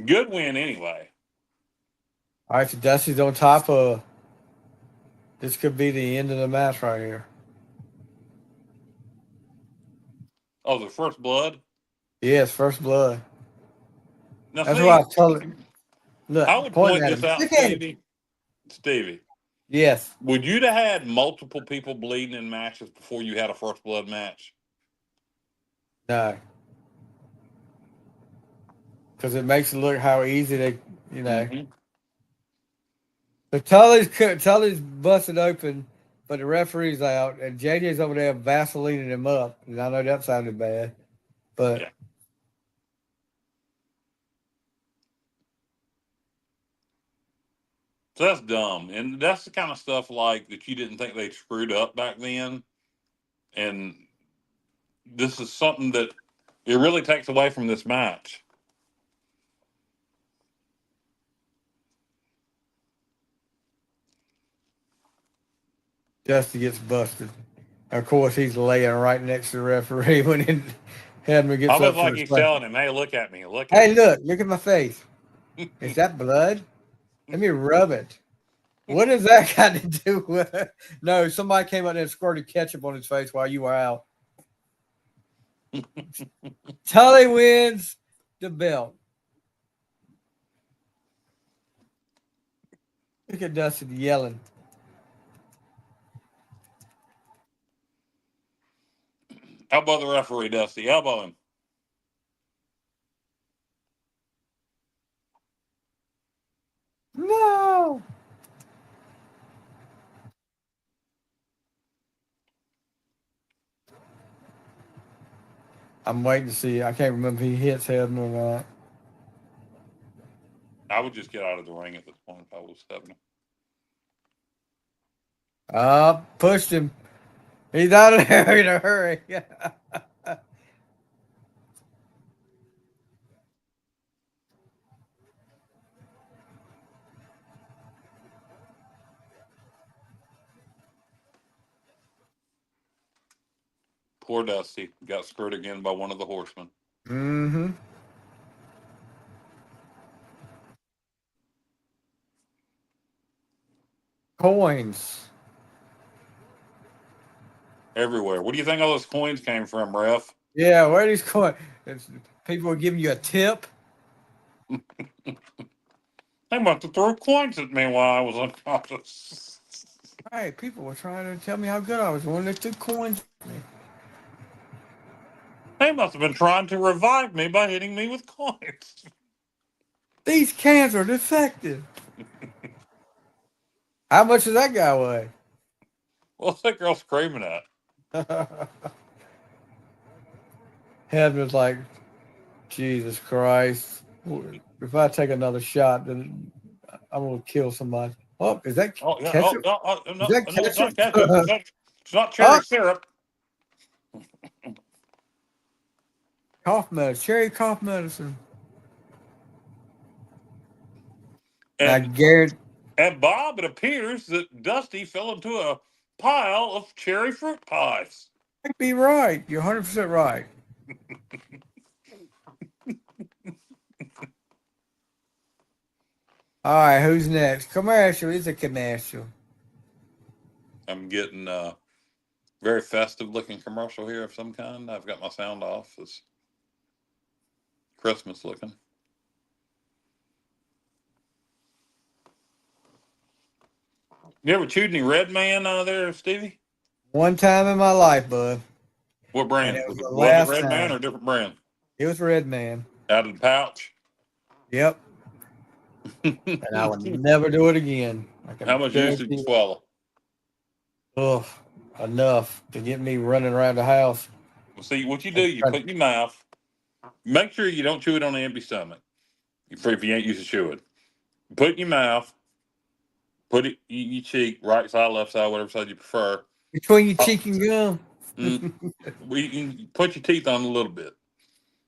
Good win anyway. All right, so Dusty's on top of. This could be the end of the match right here. Oh, the first blood? Yes, first blood. Now, That's see, why I told him. Look, I would point at this him. out, Look at him. Stevie. Yes. Would you have had multiple people bleeding in matches before you had a first blood match? No. Because it makes it look how easy they, Mm-hmm. So Tully's busted open, but the referee's out, and JJ's over there vaselining him up. And I know that sounded bad, but Yeah. So that's dumb. And that's the kind of stuff like that you didn't think they screwed up back then. And this is something that it really takes away from this match. Dusty gets busted. Of course, he's laying right next to the referee when Hedman gets Almost up for like his he's play. telling him, hey, look at me. Look at Hey, me. look at my face. Is that blood? Let me rub it. What does that got to do with it? No, somebody came out there and squirted ketchup on his face while you were out. Tully wins the belt. Look at Dusty yelling. Elbow the referee, Dusty. Elbow him. No. I'm waiting to see. I can't remember if he hits Hedman or not. I would just get out of the ring at this point if I was Hebner. Pushed him. He's out of there in a hurry. Poor Dusty got screwed again by one of the horsemen. Mm-hmm. Coins. Everywhere. What do you think all those coins came from, ref? Yeah, where are these coins? People are giving you a tip. They must have threw coins at me while I was unconscious. Hey, people were trying to tell me how good I was when they took coins. They must have been trying to revive me by hitting me with coins. These cans are defective. How much does that guy weigh? What's that girl screaming at? Hedman's like, Jesus Christ. If I take another shot, then I'm going to kill somebody. Oh, is that Oh, yeah. ketchup? No, Is that no, it's not ketchup? ketchup. It's not cherry syrup. Cough medicine, cherry cough medicine. And, Garrett. and Bob, it appears that Dusty fell into a pile of cherry fruit pies. Might be right. You're 100% right. All right, who's next? Commercial. It's a commercial. I'm getting a very festive looking commercial here of some kind. I've got my sound off. It's Christmas looking. You ever chewed any Red Man there, Stevie? One time in my life, bud. What brand? And it was the Was it last Red Man time. or a different brand? It was Red Man. Out of the pouch? Yep. And I would never do it again. How much juice did you swallow? Ugh, enough to get me running around the house. Well, see, what you do, you put in your mouth. Make sure you don't chew it on an empty stomach. If you ain't used to chewing. Put it in your mouth. Put it in your cheek, right side, left side, whatever side you prefer. Between your cheek and gum. You can put your teeth on a little bit.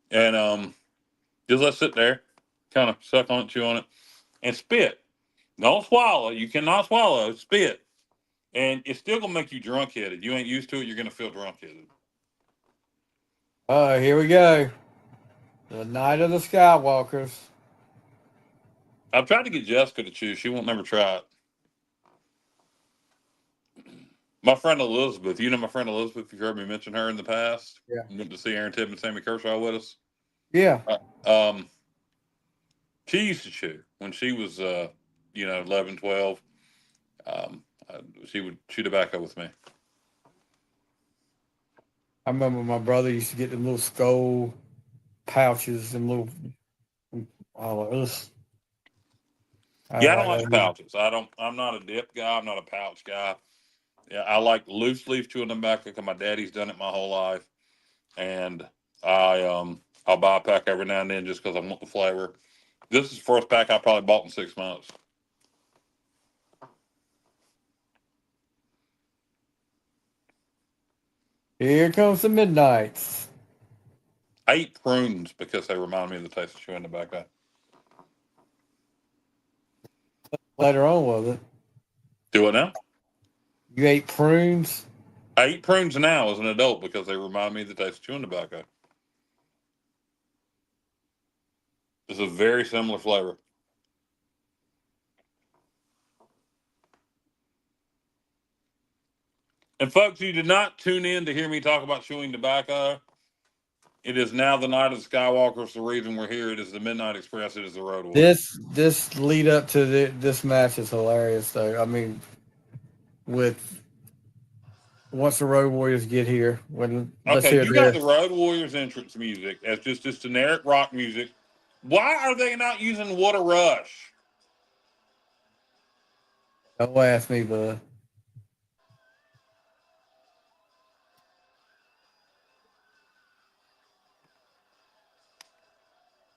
And just let it sit there. Kind of suck on it, chew on it. And spit. Don't swallow. You cannot swallow. Spit. And it's still going to make you drunk-headed. You ain't used to it, you're going to feel drunk-headed. Here we go. The Night of the Skywalkers. I've tried to get Jessica to chew. She won't never try it. My friend Elizabeth, you know my friend Elizabeth, you've heard me mention her in the past. Yeah. Went to see Aaron Tibb and Sammy Kershaw with us. Yeah. She used to chew when she was, 11, 12. She would chew tobacco with me. I remember my brother used to get them little skull pouches and little. I don't like pouches. I'm not a dip guy. I'm not a pouch guy. Yeah, I like loose leaf chewing tobacco because my daddy's done it my whole life, and I'll buy a pack every now and then just because I want the flavor. This is the first pack I probably bought in 6 months. Here comes the Midnights. I eat prunes because they remind me of the taste of chewing tobacco. Later on, was it? Do it now? You ate prunes? I eat prunes now as an adult because they remind me of the taste of chewing tobacco. It's a very similar flavor. And folks, you did not tune in to hear me talk about chewing tobacco. It is now the Night of the Skywalkers. The reason we're here. It is the Midnight Express. It is the Road Warriors. This lead up to this match is hilarious, though. I mean, with once the Road Warriors get here, let's Okay, hear you got this. the Road Warriors entrance music as just generic rock music. Why are they not using What a Rush? Don't ask me, bud.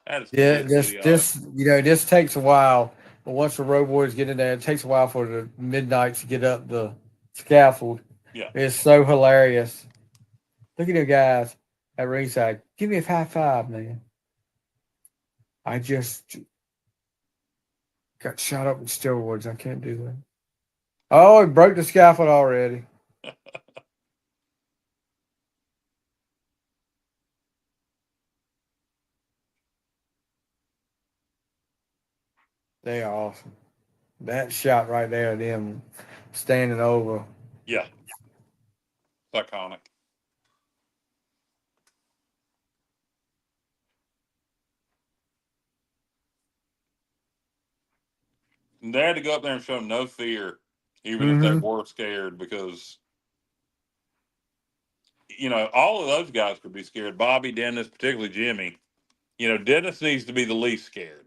That is Yeah, completely idiotic. this takes a while. But once the Road Warriors get in there, it takes a while for the Midnights to get up the scaffold. Yeah. It's so hilarious. Look at them guys at ringside. Give me a high five, man. I just got shot up with steroids. I can't do that. Oh, he broke the scaffold already. They are awesome. That shot right there, them standing over. Yeah. It's iconic. And they had to go up there and show them no fear, even if they were scared, because all of those guys could be scared. Bobby, Dennis, particularly Jimmy. Dennis needs to be the least scared.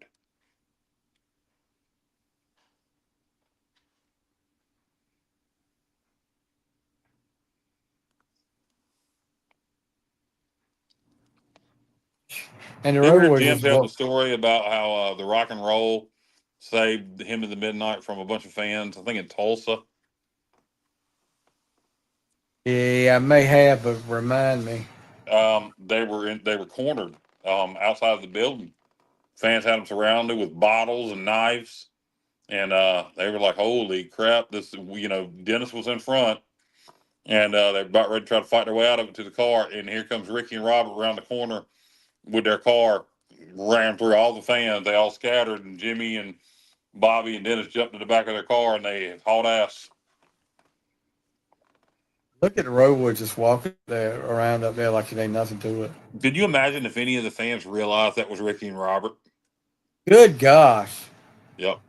And the You ever Road hear Warriors Jim just tell the story about how the rock and roll saved him in the Midnight from a bunch of fans? I think in Tulsa. Yeah, I may have, but remind me. They were cornered outside of the building. Fans had them surrounded with bottles and knives, and they were like, "Holy crap!" Dennis was in front, and they're about ready to try to fight their way out of it to the car. And here comes Ricky and Robert around the corner with their car, ran through all the fans. They all scattered, and Jimmy and Bobby and Dennis jumped in the back of their car, and they hauled ass. Look at the Road Warriors just walking there around up there like it ain't nothing to it. Could you imagine if any of the fans realized that was Ricky and Robert? Good gosh. Yep.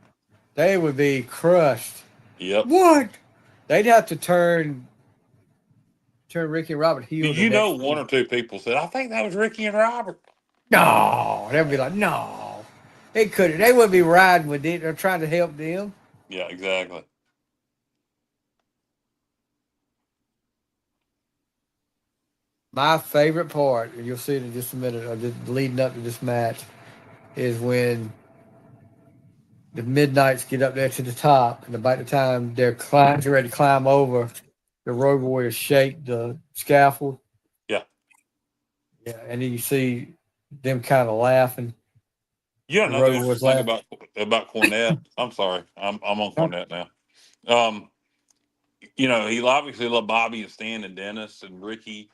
They would be crushed. Yep. What? They'd have to turn Ricky and Robert heel. One or two people said, "I think that was Ricky and Robert." No, they'd be like, no. They couldn't. They wouldn't be riding with it or trying to help them. Yeah, exactly. My favorite part, and you'll see it in just a minute, or just leading up to this match, is when the Midnights get up there to the top, and by the time they're ready to climb over, the Road Warriors shake the scaffold. Yeah. Yeah, and then you see them kind of laughing. Yeah, The another Road Warriors interesting thing laughing. about Cornette. I'm sorry, I'm on Cornette now. He obviously loved Bobby and Stan and Dennis and Ricky.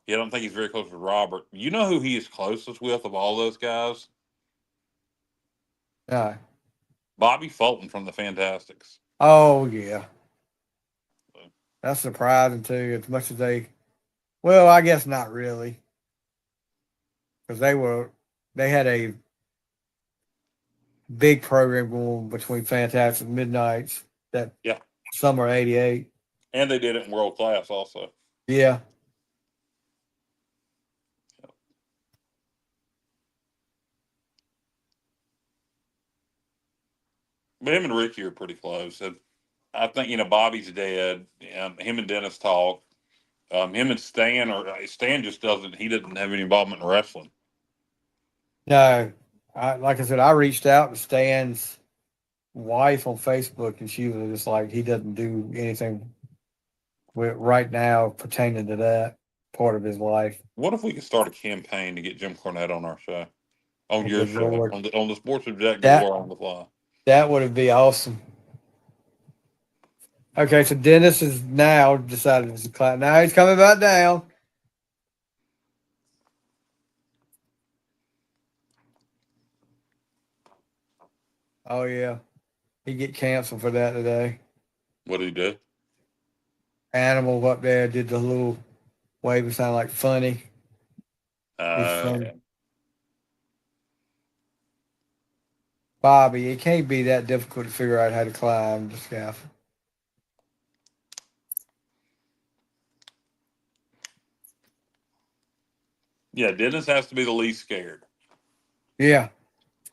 I don't think he's very close with Robert. You know who he is closest with of all those guys? Yeah. Bobby Fulton from the Fantastics. Oh, yeah. That's surprising, too, as much as well, I guess not really. Because they had a big program going between Fantastic Midnights that summer '88. And they did it in world class also. Yeah. But him and Ricky are pretty close. And I think, Bobby's dead. Him and Dennis talk. Him and Stan just he doesn't have any involvement in wrestling. No, like I said, I reached out to Stan's wife on Facebook, and she was just like, he doesn't do anything right now pertaining to that. part of his life. What if we could start a campaign to get Jim Cornette on our show? On your Good show. Lord. On the Sports Objective That- or on the Fly. That would be awesome. Okay, so Dennis has now decided to decline. Now he's coming back down. Oh yeah, he get canceled for that today. What did he do? Animal up there did the little wave. It sounded like funny. He's funny. Bobby, it can't be that difficult to figure out how to climb the scaffold. Yeah, Dennis has to be the least scared. Yeah.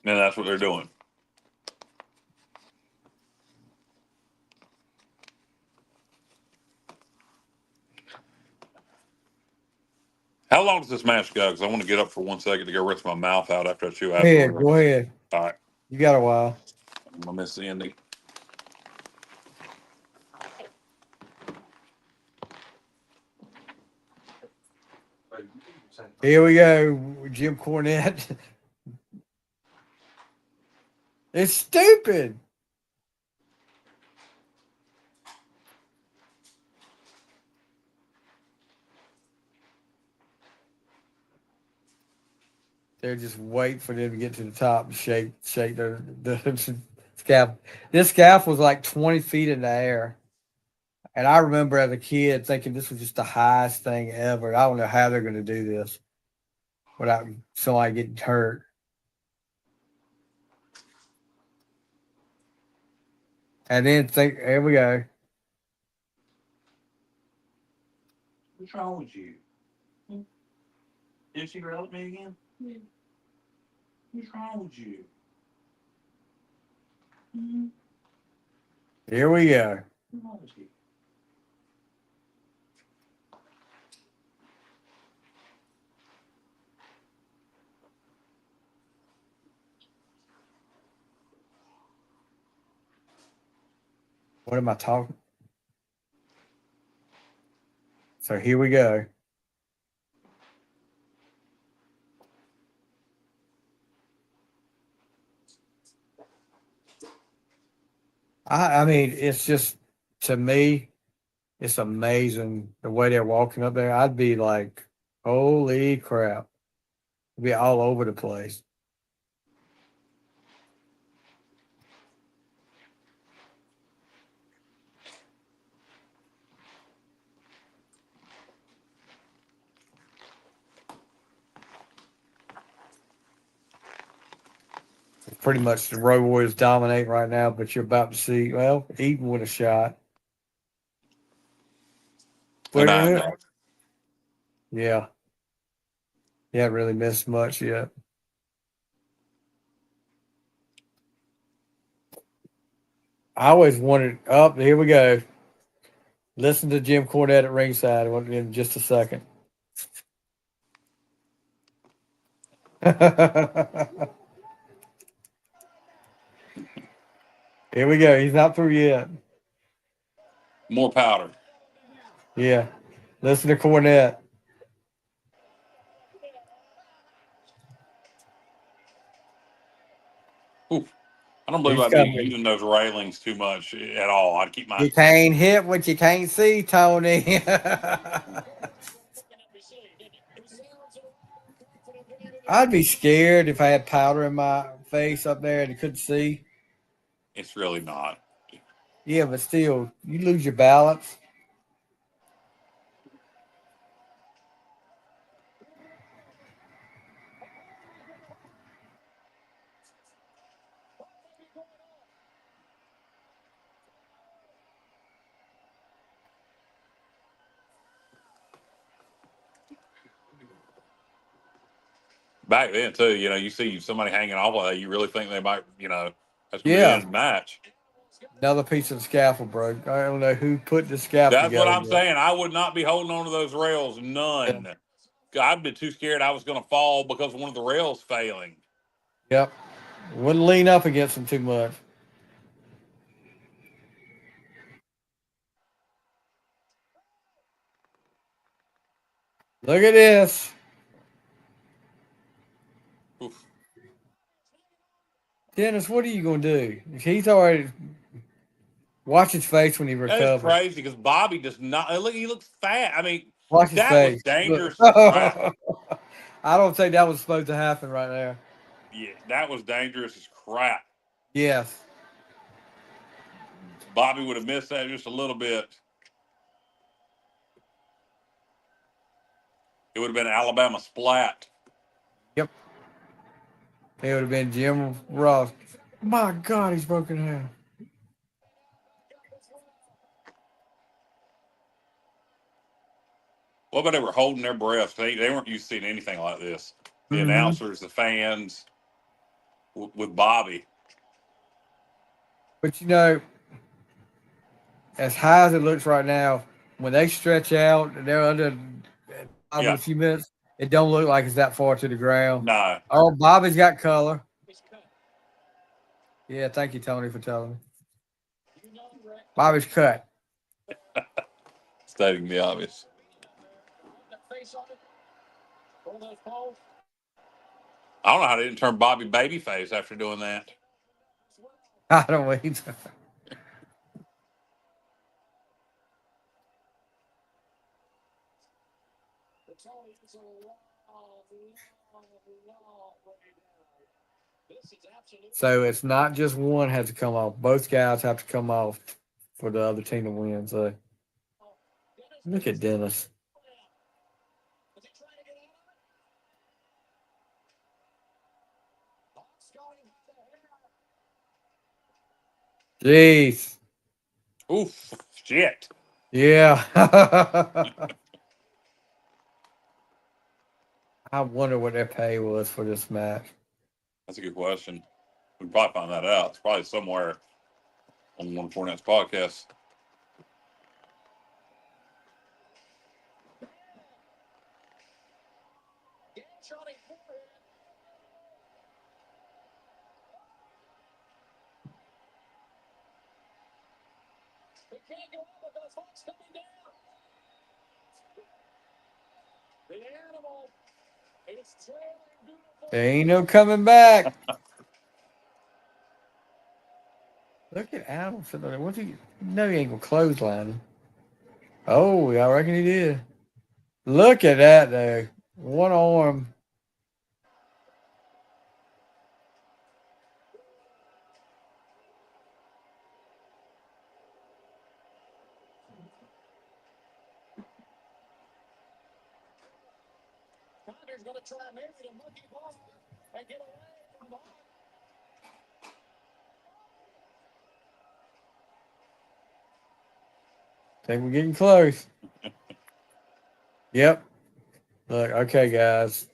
And that's what they're doing. How long does this match go? Because I want to get up for 1 second to go rinse my mouth out after I chew. Go ahead. Go ahead. All right. You got a while. I'm going to miss the ending. Here we go, Jim Cornette. It's stupid. They're just waiting for them to get to the top and shake the scaffold. This scaffold was like 20 feet in the air. And I remember as a kid thinking this was just the highest thing ever. I don't know how they're going to do this without somebody getting hurt. And then here we go. What's wrong with you? Did she growl at me again? Yeah. What's wrong with you? Here we go. What's wrong with you? What am I talking? So here we go. I mean, it's just, to me, it's amazing the way they're walking up there. I'd be like, holy crap. It'd be all over the place. Pretty much the Road Warriors dominate right now, but you're about to see, well, Eaton with a shot. Yeah. You haven't really missed much yet. I always wanted, here we go. Listen to Jim Cornette at ringside in just a second. Here we go. He's not through yet. More powder. Yeah. Listen to Cornette. Oof. I don't believe I'd be using those railings too much at all. I'd keep my. You can't hit what you can't see, Tony. I'd be scared if I had powder in my face up there and you couldn't see. It's really not. Yeah, but still, you lose your balance. Back then, too, you see somebody hanging off like that, you really think they might, that's going to be the end of the match. Another piece of the scaffold broke. I don't know who put the scaffold That's together. what I'm saying. I would not be holding on to those rails. None. Yeah. I'd be too scared I was going to fall because of one of the rails failing. Yep. Wouldn't lean up against them too much. Look at this. Oof. Dennis, what are you going to do? He's already. Watch his face when he That is recovers. crazy because Bobby does not look. He looks fat. I mean, Watch his that was face. Look. dangerous as crap. I don't think that was supposed to happen right there. Yeah, that was dangerous as crap. Yes. Bobby would have missed that just a little bit. It would have been Alabama splat. Yep. It would have been Jim Ross. My God, he's broken hair. What about they were holding their breath? They weren't used to seeing anything like this. The Mm-hmm. announcers, the fans, with Bobby. But you know, as high as it looks right now, when they stretch out and they're under Yeah. a few minutes, it don't look like it's that far to the ground. No. Oh, Bobby's got color. Yeah, thank you, Tony, for telling me. Bobby's cut. Stating the obvious. I don't know how they didn't turn Bobby babyface after doing that. I don't wait. So it's not just one has to come off. Both guys have to come off for the other team to win. So look at Dennis. Jeez. Oof, shit. Yeah. I wonder what their pay was for this match. That's a good question. We can probably find that out. It's probably somewhere on one of Fournette's podcasts. There ain't no coming back. Look at Adam sitting there. What's he? No, he ain't gonna clothesline him. Oh, I reckon he did. Look at that though. One arm. Think we're getting close. Yep. Look, okay, guys.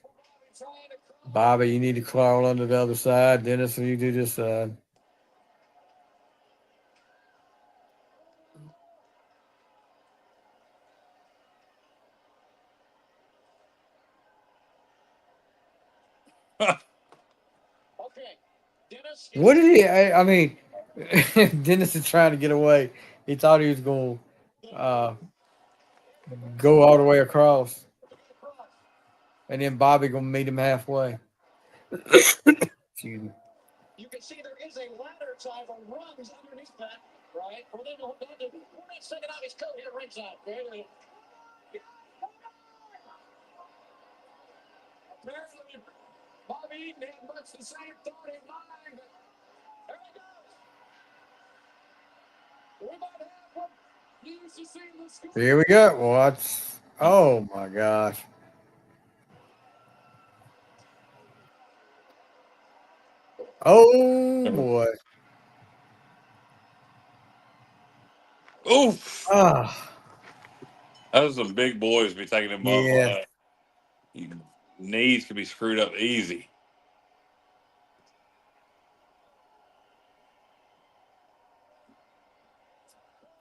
Bobby, you need to crawl under the other side. Dennis, you do this side. What did he? I mean, Dennis is trying to get away. He thought he was going to go all the way across, and then Bobby going to meet him halfway. Excuse me. You can see there is a ladder type of rungs underneath that, right? For them to hold on to. Fournette's taking off his coat here at ringside. Apparently, Bobby Eaton had much the same thought in mind. There he goes. We might have what you used to see in the school. Here we go. Watch. Oh my gosh. Oh boy. Oof. Ah. Those are some big boys be taking them bumps Yeah. like that. Knees could be screwed up easy.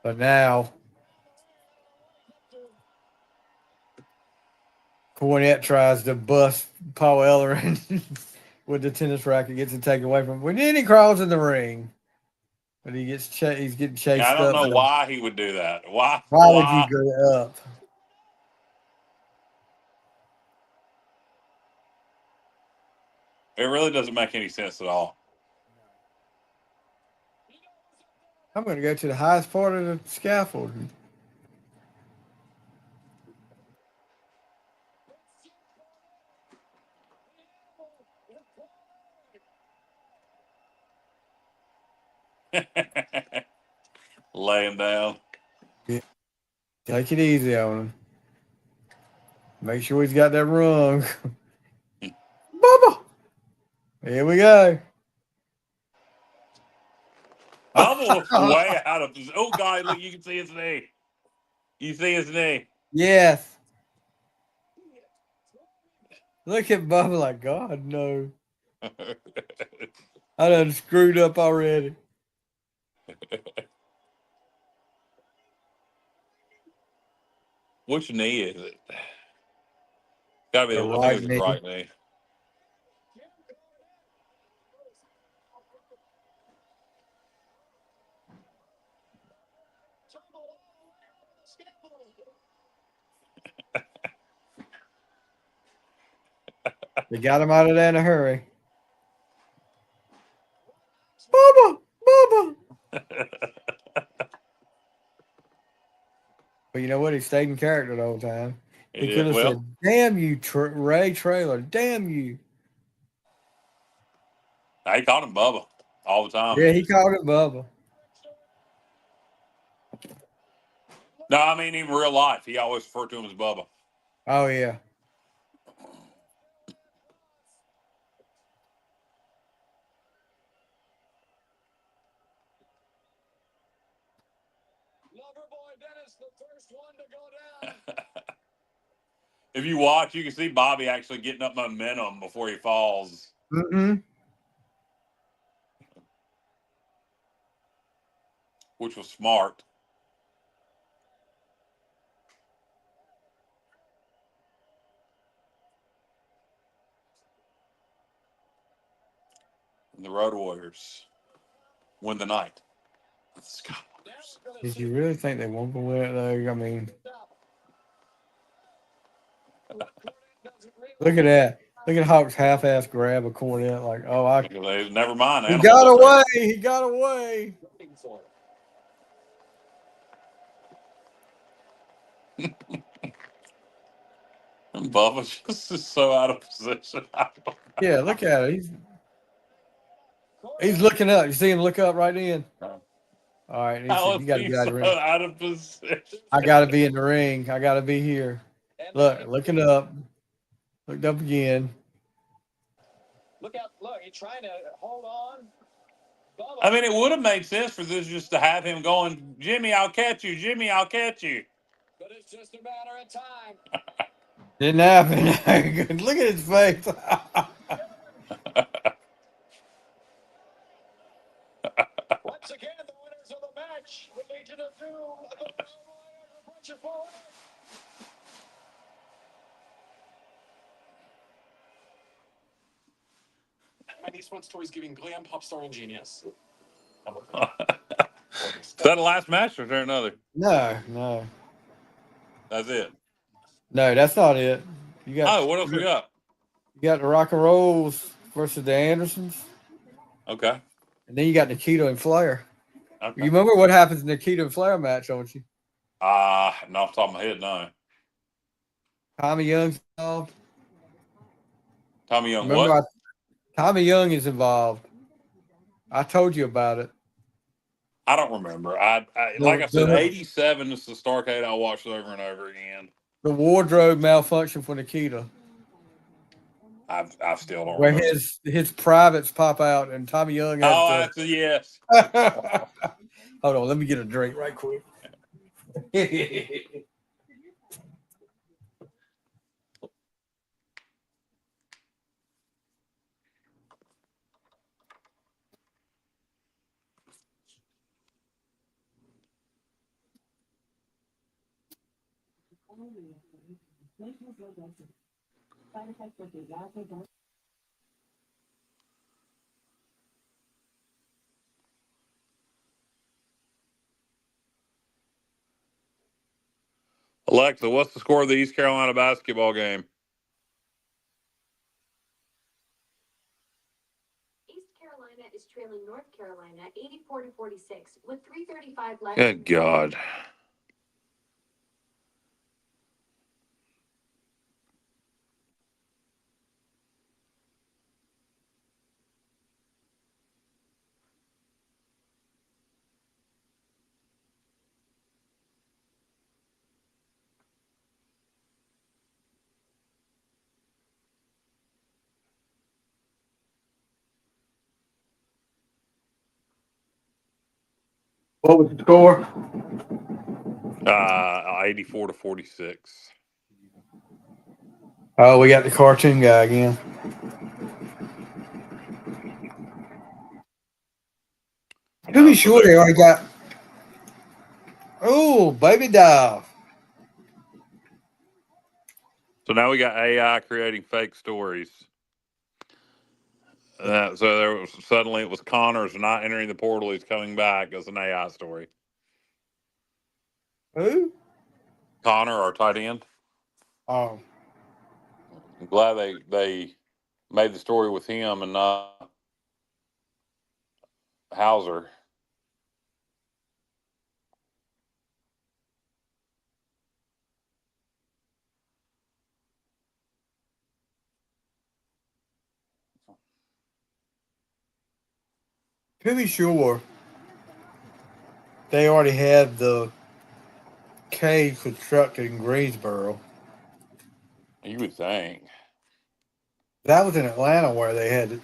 But now, Fournette tries to bust Paul Ellering with the tennis racket, gets it taken away from him. But then he crawls in the ring. But he gets he's getting chased I don't up. know why he would do that. Why? Why would you go up? It really doesn't make any sense at all. I'm going to go to the highest part of the scaffold. Lay him down. Yeah. Take it easy on him. Make sure he's got that rung. Bubba! Here we go. Bubba looks way out of his. Oh, God, look, you can see his knee. You see his knee. Yes. Look at Bubba like, God, no. I done screwed up already. Which knee is it? Gotta be The the right knee. right knee. They got him out of there in a hurry. Bubba! Bubba! But you know what? He stayed in character the whole time. He could have said, damn you, Ray Trailer. Damn you. He called him Bubba all the time. Yeah, he called it Bubba. No, I mean, in real life, he always referred to him as Bubba. Oh, yeah. Loverboy Dennis, the first one to go down. If you watch, you can see Bobby actually getting up momentum before he falls. Which was smart. And the Road Warriors win the night. Did you really think they won't go win it, though? I mean, look at that. Look at Hawk's half-ass grab a Cornette. Like, oh, never mind. He got away. He got away. And Bubba just is so out of position. Yeah, look at it. He's looking up. You see him look up right then? All right. He said, you got to get out of the ring. Out of position. I got to be in the ring. I got to be here. Look, looking up. Looked up again. Look out. Look, he's trying to hold on. Bubba. I mean, it would have made sense for this just to have him going, Jimmy, I'll catch you. Jimmy, I'll catch you. But it's just a matter of time. Didn't happen. Look at his face. Once again, the winners of the match, the Legion of Doom, the Warriors are punching forward. My niece wants toys giving glam, pop star, and genius. Is that the last match or is there another? No. That's it. No, that's not it. You got. Oh, what else we got? You got the Rock and Rolls versus the Andersons. Okay. And then you got Nikita and Flair. Okay. You remember what happens in the Nikita and Flair match, don't you? Not off the top of my head, no. Tommy Young's involved. Tommy Young, Remember what? Tommy Young is involved. I told you about it. I don't remember. Like I said, 87 is the Starrcade I watched over and over again. The wardrobe malfunction for Nikita. I still don't Where remember. his privates pop out and Tommy Young has that's a yes. Hold on, let me get a drink right quick. Alexa, what's the score of the East Carolina basketball game? Carolina 84-46 with 3:35 left. Good God. What was the score? 84-46. Oh, we got the cartoon guy again. To be sure, they already got. Oh, baby doll. So now we got AI creating fake stories. So there was, suddenly it was Connor's not entering the portal. He's coming back as an AI story. Who? Connor, our tight end. Oh, I'm glad they made the story with him and not Hauser. to be sure, they already had the cage constructed in Greensboro. You would think. That was in Atlanta where they had it.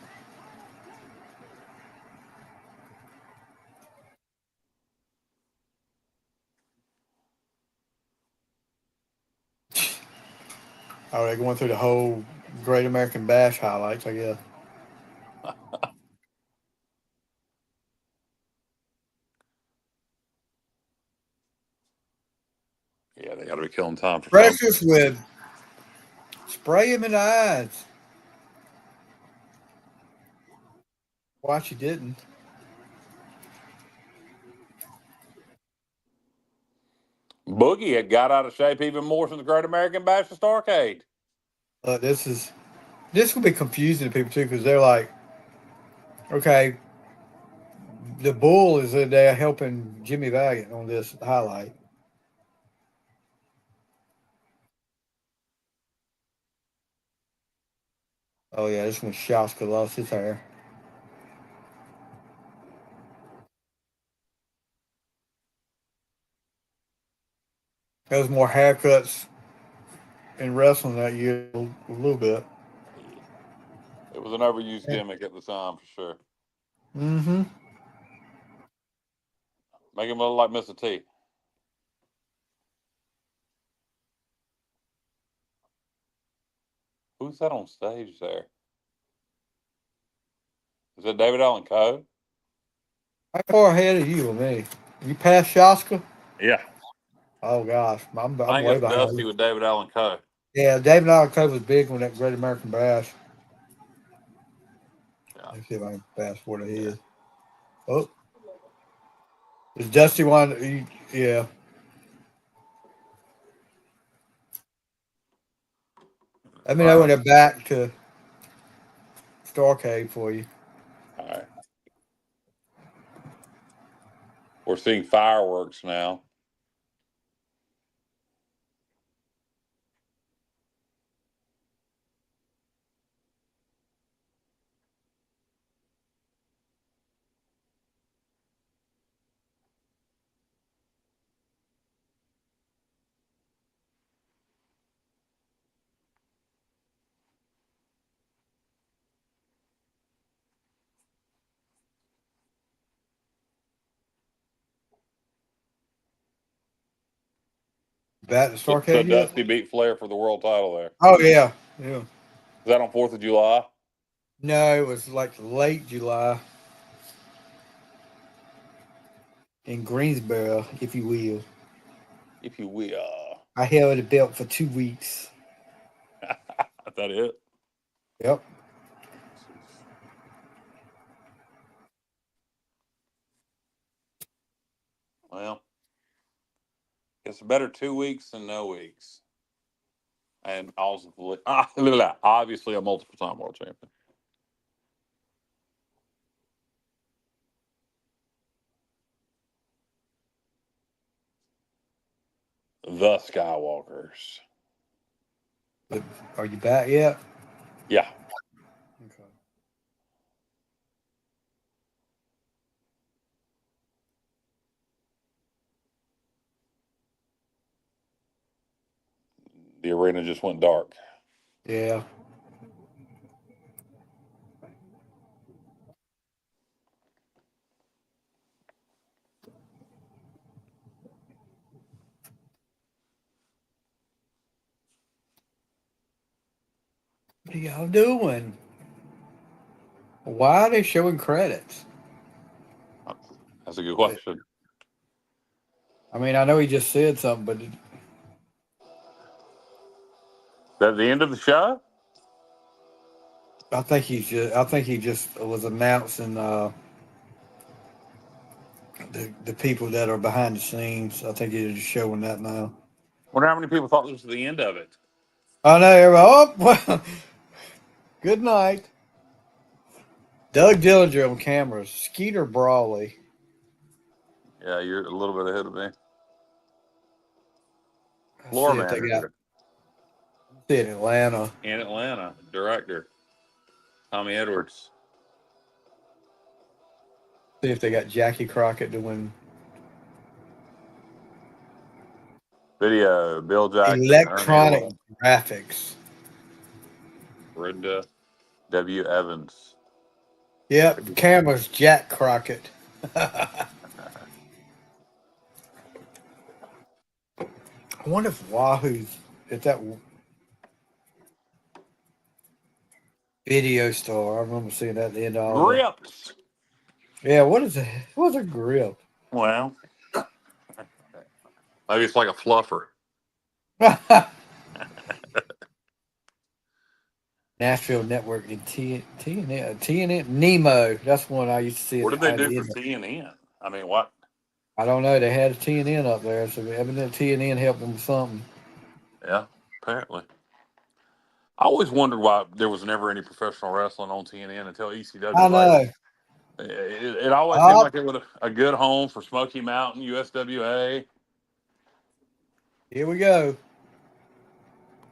Oh, they're going through the whole Great American Bash highlights, I guess. Yeah, they got to be killing time for something. Precious with spray him in the eyes. Why she didn't? Boogie had got out of shape even more since the Great American Bash of Starrcade. This will be confusing to people too because they're like, okay, the bull is in there helping Jimmy Valiant on this highlight. Oh yeah, this one Shaska lost his hair. There was more haircuts in wrestling that year, a little bit. It was an overused gimmick at the time for sure. Mm-hmm. Make him look like Mr. T. Who's that on stage there? Is that David Allen Coe? How far ahead of you or me? You passed Shaska? Yeah. Oh gosh, I'm I think way that's behind Dusty you. with David Allen Coe. Yeah, David Allen was big on that Great American Bash. Yeah. Let's see if I can fast forward ahead. Yeah. Oh, is Dusty one? Yeah. Let me know when they're back to Starrcade for you. All right. We're seeing fireworks now. Back to So Starrcade yet? Dusty beat Flair for the world title there. Oh yeah, yeah. Is that on 4th of July? No, it was like late July in Greensboro, if you will. If you will. I held the belt for 2 weeks. Is that it? Yep. Well, it's better 2 weeks than no weeks. And also, obviously a multiple time world champion. The Skywalkers. Are you back yet? Yeah. Okay. The arena just went dark. Yeah. What are y'all doing? Why are they showing credits? That's a good question. I mean, I know he just said something, but Is that the end of the show? I think he just was announcing the people that are behind the scenes. I think he's just showing that now. Wonder how many people thought this was the end of it. I know. Everybody, oh, well, good night. Doug Dillinger on cameras. Skeeter Brawley. Yeah, you're a little bit ahead of me. See Floor if they got manager in Atlanta. in Atlanta. Director Tommy Edwards. See if they got Jackie Crockett doing Video, Bill Jackson, electronic Ernie graphics. Brenda W. Evans. Yep, cameras Jack Crockett. I wonder if Wahoo's at that video store. I remember seeing that at the end of all that. Grips. Yeah, what is it? What's a grip? Well, maybe it's like a fluffer. Nashville Network and TNN Nemo. That's one I used to see. What did they at the do end. for TNN? I mean, what? I don't know. They had a TNN up there, so evidently TNN helped them with something. Yeah, apparently. I always wondered why there was never any professional wrestling on TNN until ECW. I know. It always seemed like it was a good home for Smoky Mountain, USWA. Here we go.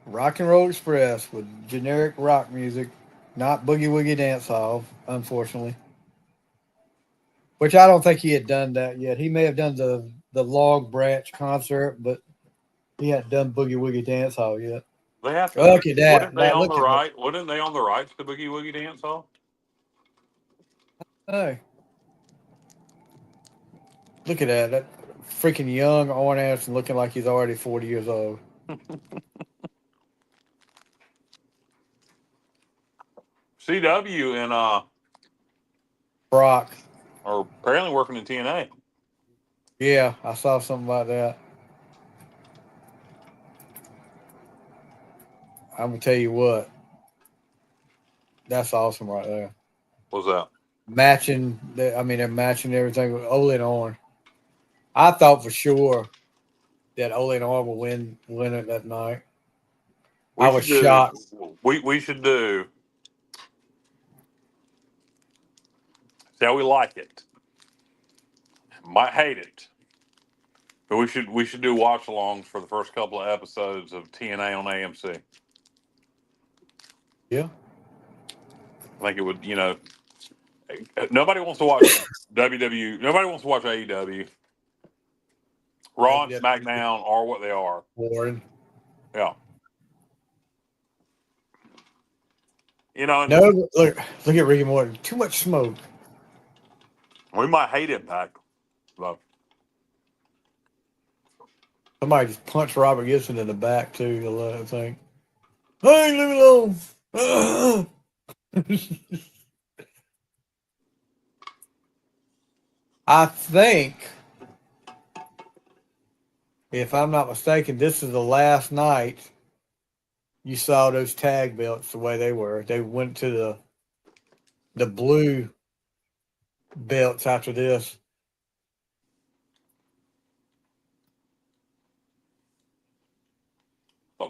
Rock and Roll Express with generic rock music, not Boogie Woogie Dance Hall, unfortunately. Which I don't think he had done that yet. He may have done the Long Branch concert, but he hadn't done Boogie Woogie Dance Hall yet. They have to. Look at that. Wouldn't they own the right? Wouldn't they own the rights to Boogie Woogie Dance Hall? Hey. Look at that. That freaking young Arn Anderson looking like he's already 40 years old. CW and Brock. are apparently working in TNA. Yeah, I saw something about that. I'm gonna tell you what. That's awesome right there. What's that? Matching. They're matching everything with Ole and Arn. I thought for sure that Ole and Arn will win it that night. I was shocked. We should do. See how we like it. Might hate it, but we should do watch-alongs for the first couple of episodes of TNA on AMC. Yeah. I think it would. Nobody wants to watch WWE. Nobody wants to watch AEW. Raw and SmackDown are what they are. Warren. Yeah. No, look at Ricky Morton. Too much smoke. We might hate Impact. But Somebody just punched Robert Gibson in the back too. I think. Hey, leave me alone. I think, if I'm not mistaken, this is the last night you saw those tag belts the way they were. They went to the blue belts after this.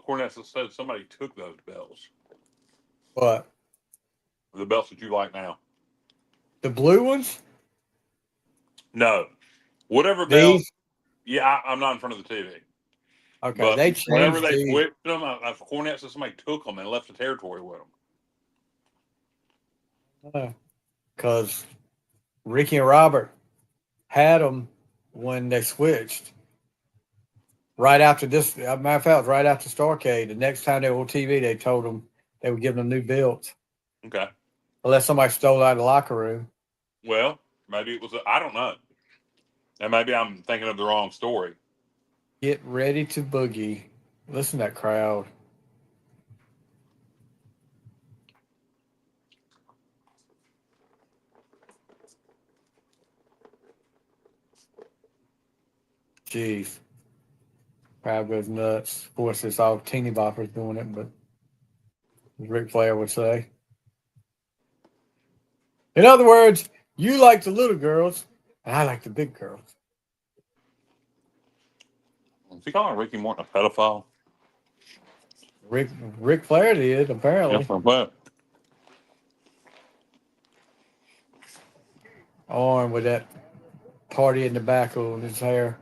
Cornette said somebody took those belts. What? The belts that you like now. The blue ones? No. Whatever belt. Yeah, I'm not in front of the TV. Okay, But they whenever changed they the. switched them, Cornette said somebody took them and left the territory with them. Because Ricky and Robert had them when they switched. Right after this, matter of fact, it was right after Starrcade. The next time they were on TV, they told them they were giving them new belts. Okay. Unless somebody stole it out of the locker room. Well, maybe it was. I don't know. And maybe I'm thinking of the wrong story. Get ready to boogie. Listen to that crowd. Jeez. Crowd goes nuts. Of course, it's all teeny boppers doing it, but as Ric Flair would say. In other words, you like the little girls, and I like the big girls. Is he calling Ricky Morton a pedophile? Ric Flair did, apparently. Yes, but Arm with that party in tobacco in his hair.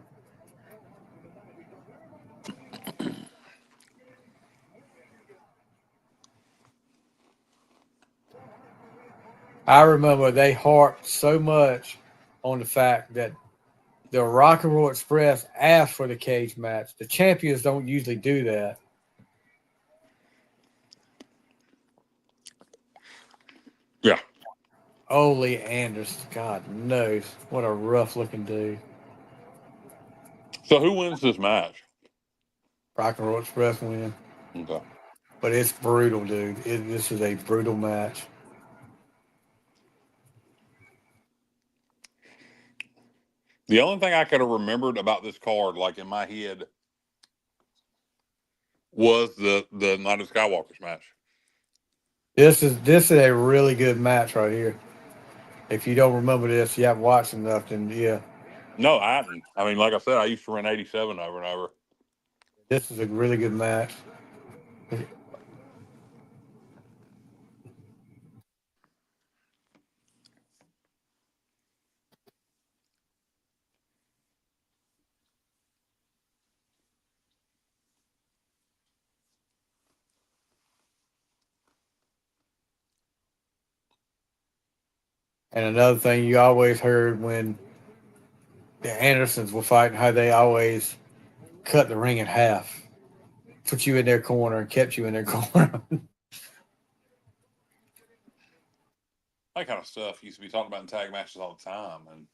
I remember they harped so much on the fact that the Rock and Roll Express asked for the cage match. The champions don't usually do that. yeah. Ole Anderson, God knows. What a rough looking dude. So who wins this match? Rock and Roll Express win. Okay. But it's brutal, dude. This is a brutal match. The only thing I could have remembered about this card, like in my head, was the Night of the Skywalkers match. This is a really good match right here. If you don't remember this, you haven't watched enough, then yeah. No, I hadn't. I mean, like I said, I used to run 87 over and over. This is a really good match. And another thing you always heard when the Andersons were fighting, how they always cut the ring in half, put you in their corner, and kept you in their corner. That kind of stuff used to be talked about in tag matches all the time, and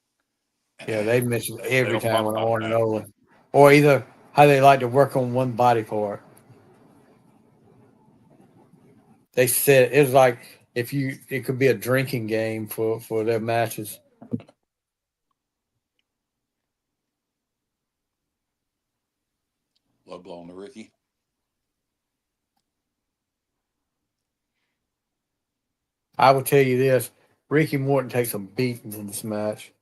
Yeah, they mention they every don't time talk when I about want to that. know, or either how they like to work on one body part. They said it was like it could be a drinking game for their matches. Low blow on to Ricky. I will tell you this: Ricky Morton takes a beating in this match.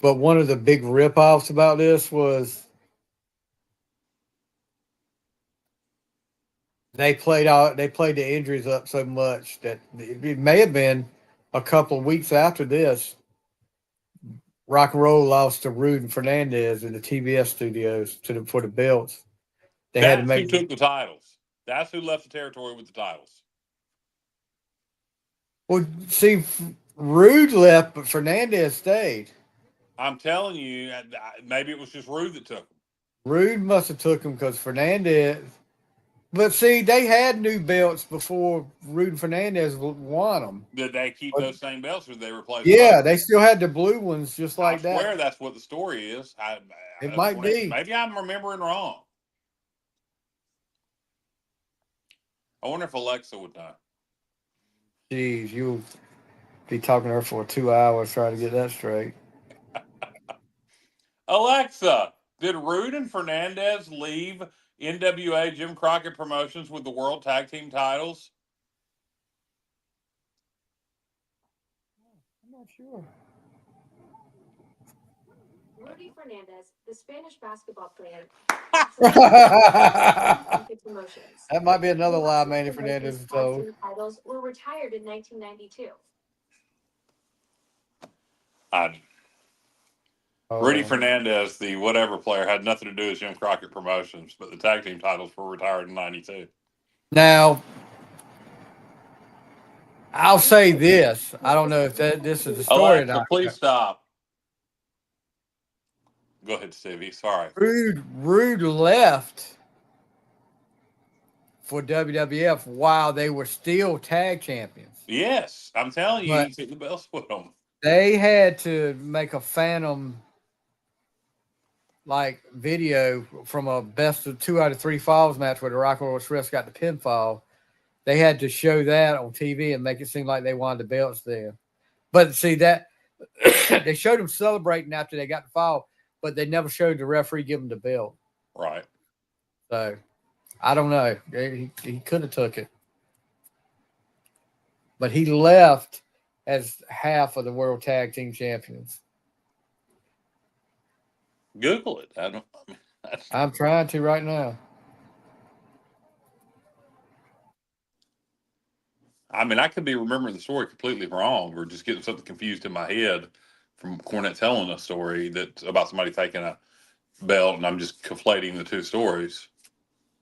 But one of the big rip-offs about this was they played the injuries up so much that it may have been a couple of weeks after this. Rock and Roll lost to Rude and Fernandez in the TBS studios for the belts. They had to That's who make. took the titles. That's who left the territory with the titles. Well, see, Rude left, but Fernandez stayed. I'm telling you, maybe it was just Rude that took them. Rude must have took him because Fernandez. But see, they had new belts before Rude and Fernandez won them. Did they keep those same belts, or did they replace? Yeah, them? they still had the blue ones, just like that. I swear that's what the story is. It might be. Maybe I'm remembering wrong. I wonder if Alexa would know. Jeez, you'll be talking to her for 2 hours trying to get that straight. Alexa, did Rude and Fernandez leave NWA Jim Crockett Promotions with the World Tag Team titles? I'm not sure. Rudy Fernandez, the Spanish basketball player. Promotions. That might be another lie Manny Fernandez told. Titles were retired in 1992. Rudy Fernandez, the whatever player, had nothing to do with Jim Crockett Promotions, but the tag team titles were retired in '92. Now, I'll say this. I don't know if this is the story or Alexa, not. please stop. Go ahead, Stevie. Sorry. Rude left for WWF while they were still tag champions. Yes, I'm telling you, But he's hitting the bells with them. they had to make a phantom like video from a best of 2 out of 3 falls match where the Rock and Roll Express got the pinfall. They had to show that on TV and make it seem like they wanted the belts there. But see that they showed them celebrating after they got the fall, but they never showed the referee give them the belt. Right. So I don't know. He could have took it. But he left as half of the World Tag Team Champions. Google it. I'm trying to right now. I mean, I could be remembering the story completely wrong or just getting something confused in my head from Cornette telling a story that's about somebody taking a belt, and I'm just conflating the two stories.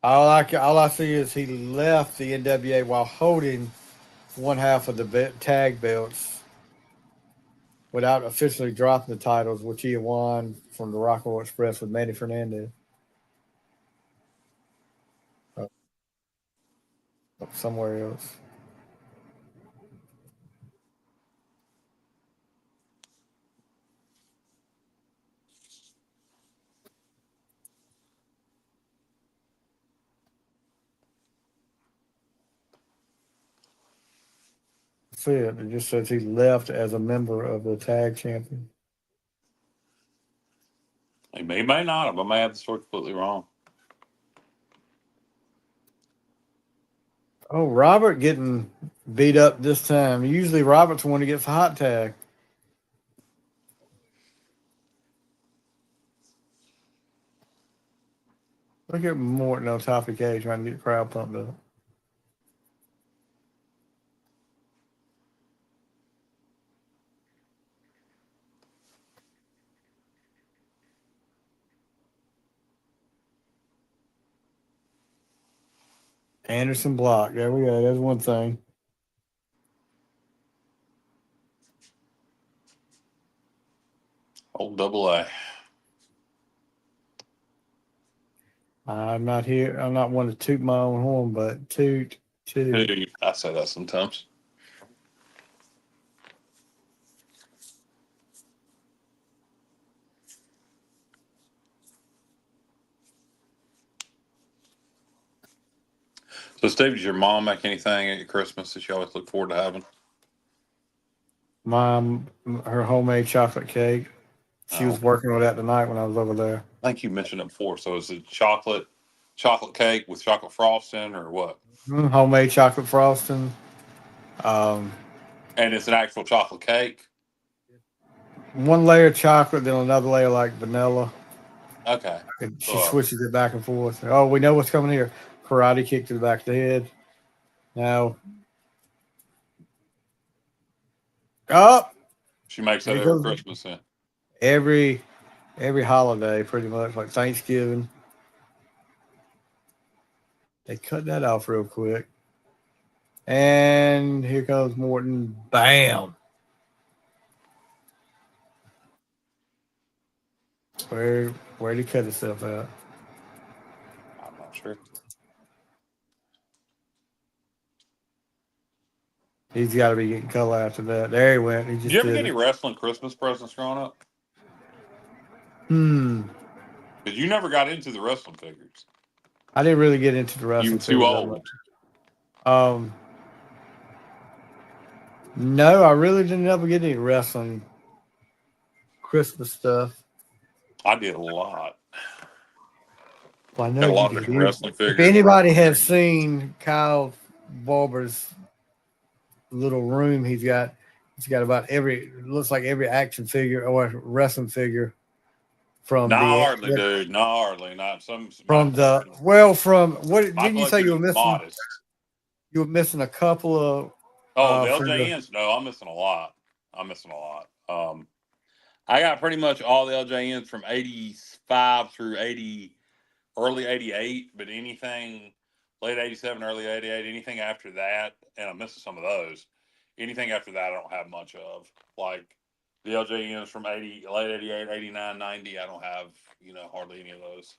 All I see is he left the NWA while holding one half of the tag belts without officially dropping the titles, which he won from the Rock and Roll Express with Manny Fernandez. Somewhere else. That's it. It just says he left as a member of the tag champion. He may not have. I may have the story completely wrong. Oh, Robert getting beat up this time. Usually Robert's the one who gets a hot tag. Look at Morton on top of the cage trying to get the crowd pumped up. Anderson block. There we go. That's one thing. Old double A. I'm not here. I'm not one to toot my own horn, but toot. I say that sometimes. So, Steve, does your mom make anything at your Christmas that you always look forward to having? Mom, her homemade chocolate cake. She was working on that tonight when I was over there. I think you mentioned it before. So, is it chocolate cake with chocolate frosting or what? Homemade chocolate frosting. And it's an actual chocolate cake? One layer of chocolate, then another layer like vanilla. Okay. And she switches it back and forth. Oh, we know what's coming here. Karate kick to the back of the head. Now. Up. She makes that every Christmas then. Every holiday, pretty much, like Thanksgiving. They cut that off real quick. And here comes Morton. Bam. Where'd he cut himself out? I'm not sure. He's got to be getting color after that. There he went. Did you ever get any wrestling Christmas presents growing up? Because you never got into the wrestling figures. I didn't really get into the wrestling. You were too old. No, I really didn't ever get any wrestling Christmas stuff. I did a lot. Well, I know a lot of wrestling figures. If anybody has seen Kyle Barber's little room, he's got about looks like every action figure or wrestling figure from not hardly, dude. Not hardly. Not some. From what didn't you say you were missing? Modest. You were missing a couple of. Oh, the LJNs. No, I'm missing a lot. I got pretty much all the LJNs from 85 through 80, early 88, but anything late 87, early 88, anything after that, and I'm missing some of those. Anything after that, I don't have much of. Like the LJNs from 80, late 88, 89, 90, I don't have, hardly any of those.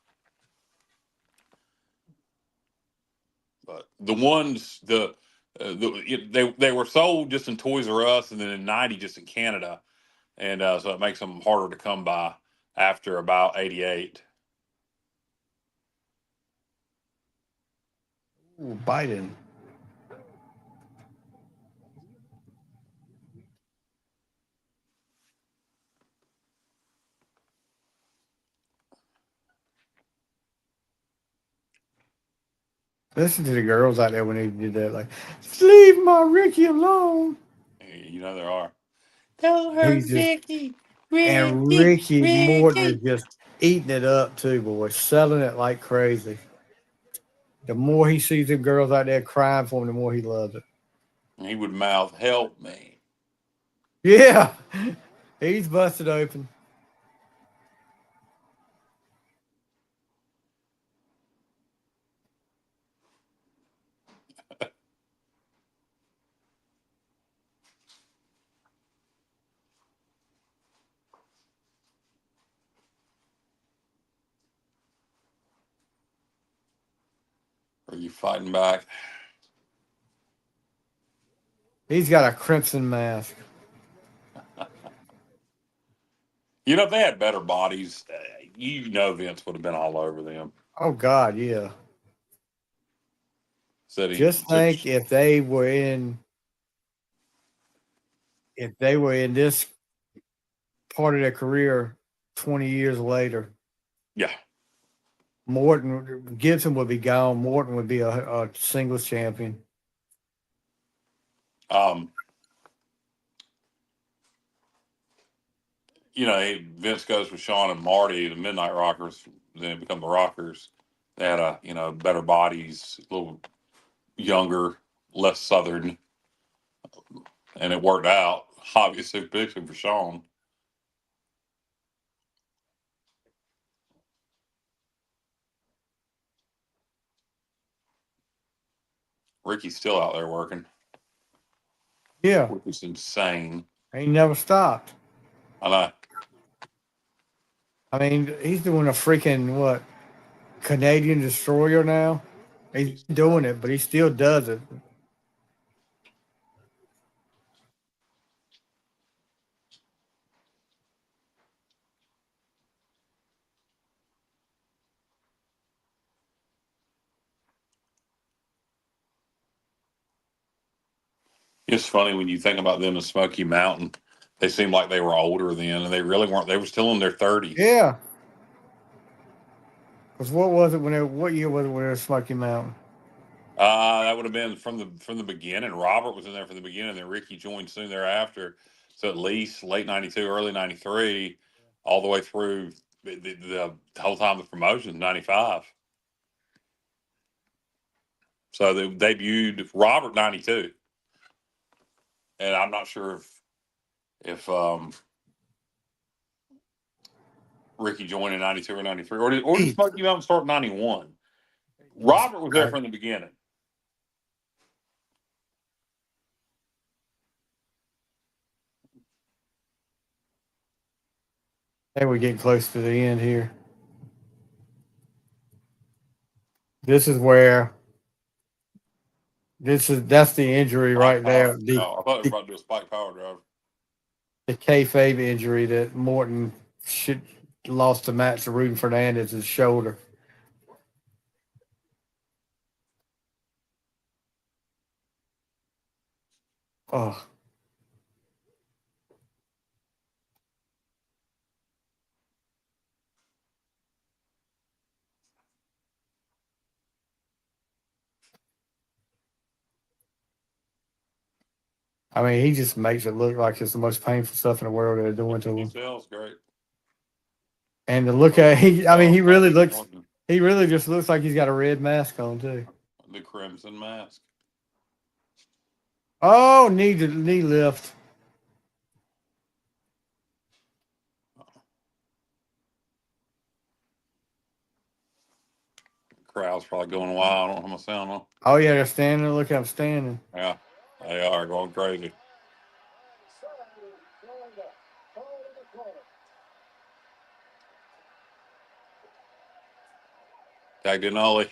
But the ones, they were sold just in Toys R Us, and then in 90 just in Canada. And so it makes them harder to come by after about 88. Ooh, Biden. Listen to the girls out there when they did that. Like, leave my Ricky alone. There are. Tell her, He's just, Ricky, and Ricky Morton is just eating it up too, boy, selling it like crazy. The more he sees them girls out there crying for him, the more he loves it. He would mouth, "Help me." Yeah, he's busted open. Are you fighting back? He's got a crimson mask. If they had better bodies, Vince would have been all over them. Oh God, yeah. Said he Just think if they were in this part of their career 20 years later. Yeah. Gibson would be gone. Morton would be a singles champion. Vince goes with Shawn and Marty, the Midnight Rockers, then become the Rockers. They had better bodies, a little younger, less Southern, and it worked out. Obviously, big for Shawn. Ricky's still out there working. Yeah. Which is insane. He never stopped. I know. I mean, he's doing a freaking, Canadian Destroyer now? He's doing it, but he still does it. It's funny when you think about them in Smoky Mountain. They seemed like they were older then, and they really weren't. They were still in their 30s. Yeah. Because what year was it when they were Smoky Mountain? That would have been from the beginning. Robert was in there from the beginning, then Ricky joined soon thereafter. So at least late 92, early 93, all the way through the whole time of the promotion, 95. So they debuted Robert 92. And I'm not sure if Ricky joined in 92 or 93, or did Smoky Mountain start in 91? Robert was there from the beginning. Hey, we're getting close to the end here. This is where that's the injury right there. I thought they were about to do a spike power drive. The kayfabe injury that Morton lost the match to Ruben Fernandez's shoulder. Oh. I mean, he just makes it look like it's the most painful stuff in the world that they're doing to him. Sounds great. And to look at he really just looks like he's got a red mask on too. The crimson mask. Oh, knee lift. crowd's probably going wild. I don't have my sound on. Oh yeah, they're standing. Look, I'm standing. Yeah, they are going crazy. Tagged in Ollie.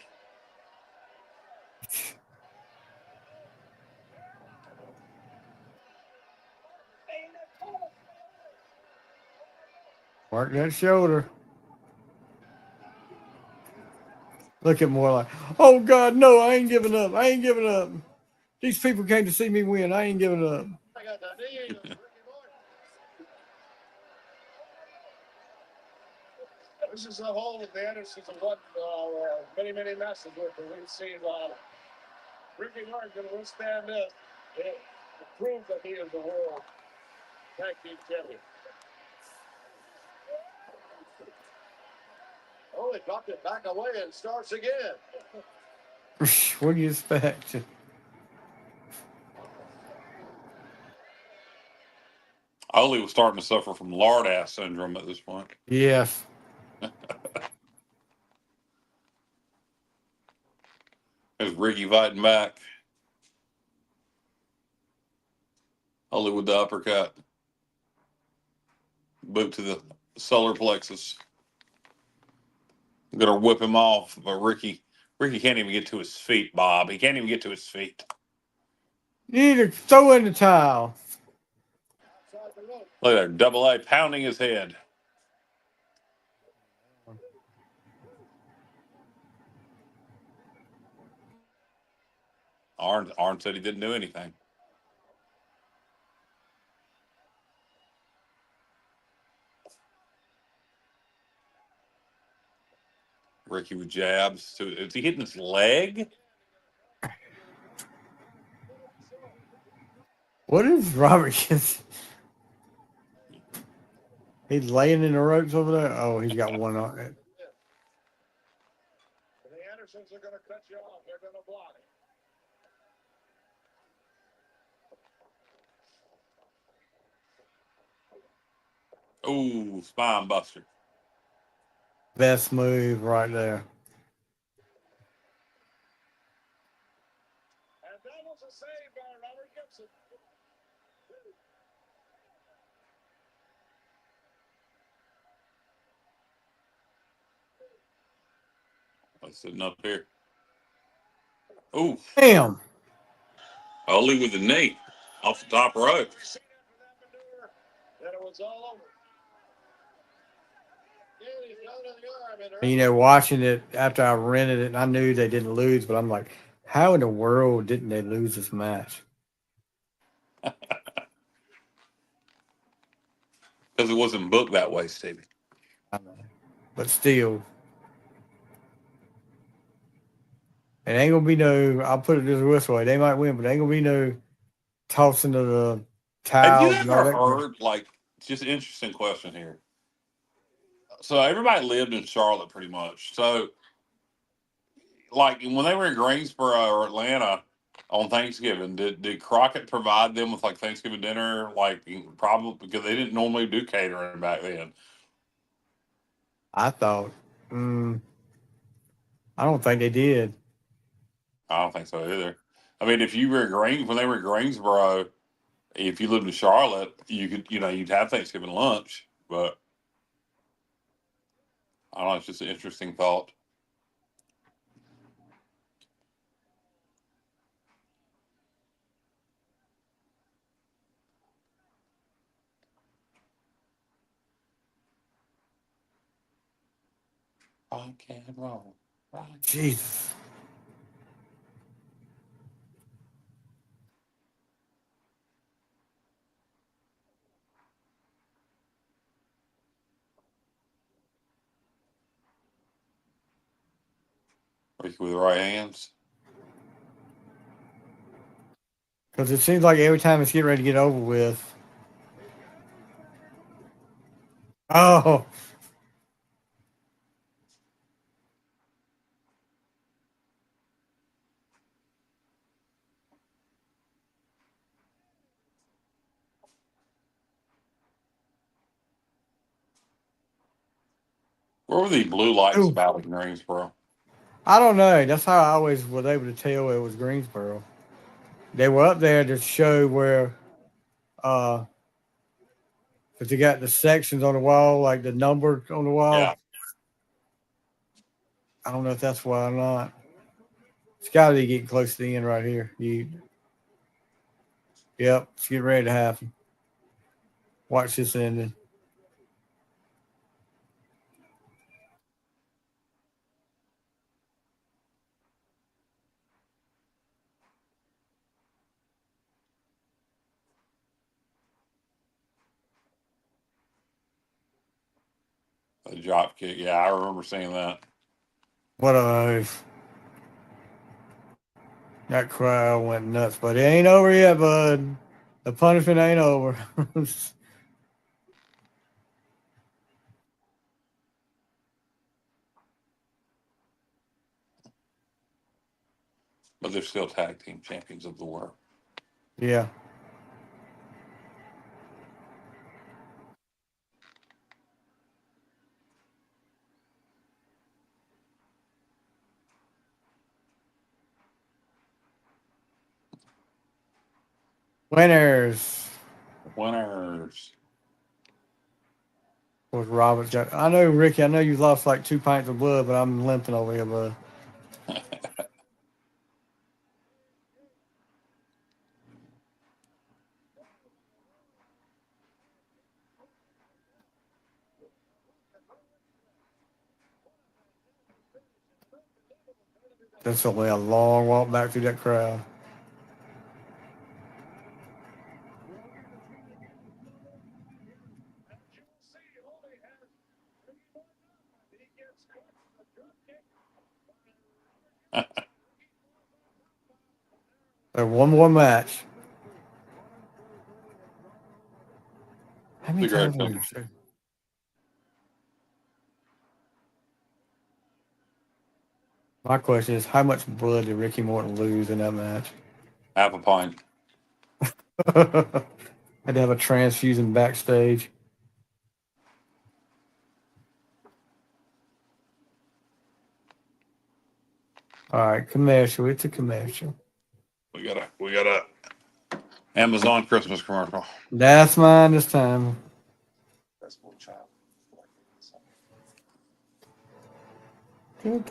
Work that shoulder. Look at more like, oh God, no, I ain't giving up. I ain't giving up. These people came to see me win. I ain't giving up. This is a hole of the Andersons of what many matches with. We've seen Ricky Martin going to withstand this. It proves that he is the world tag team champion. Oh, he dropped it back away and starts again. What do you expect? Ollie was starting to suffer from lard ass syndrome at this point. Yes. There's Ricky fighting back. Ollie with the uppercut. Boot to the solar plexus. I'm gonna whip him off, but Ricky can't even get to his feet, Bob. He can't even get to his feet. You need to throw in the towel. Look at that, Double A pounding his head. Arn said he didn't do anything. Ricky with jabs. So is he hitting his leg? What is Robert? He's laying in the ropes over there. Oh, he's got one on it. The Andersons are going to cut you off. They're going to block it. Ooh, spine buster. Best move right there. And that was a save by Robert Gibson. I'm sitting up here. Ooh. Damn. Ollie with the knee off the top rope. Then it was all over. You know, watching it after I rented it, and I knew they didn't lose, but I'm like, how in the world didn't they lose this match? Because it wasn't booked that way, Stevie. I know. But still, it ain't gonna be no. I'll put it this way: they might win, but ain't gonna be no tossing of the Have you towels. ever heard, like, just an interesting question here. So everybody lived in Charlotte pretty much. So, like, when they were in Greensboro or Atlanta on Thanksgiving, did Crockett provide them with, like, Thanksgiving dinner? Like, probably because they didn't normally do catering back then. I thought. I don't think they did. I don't think so either. I mean, if you were when they were in Greensboro, if you lived in Charlotte, you could, you'd have Thanksgiving lunch. But I don't know. It's just an interesting thought. Rock and roll. Jesus. Ricky with the right hands. Because it seems like every time it's getting ready to get over with. Oh. What were the blue lights Ooh. about in Greensboro? I don't know. That's how I always was able to tell it was Greensboro. They were up there to show where, but you got the sections on the wall, like the number on the wall. Yeah. I don't know if that's why or not. It's got to be getting close to the end right here. Yep, it's getting ready to happen. Watch this ending. A drop kick. Yeah, I remember seeing that. What a that crowd went nuts, but it ain't over yet, bud. The punishment ain't over. But they're still tag team champions of the world. Yeah. Winners Winners. was Roberts. I know, Ricky, I know you lost like 2 pints of blood, but I'm limping over here, bud. That's only a long walk back through that crowd. So one more match. How many The great times have we film. seen? My question is, how much blood did Ricky Morton lose in that match? Half a pint. Had to have a transfusion backstage. All right, commercial. It's a commercial. We got a Amazon Christmas commercial. That's mine this time. Weird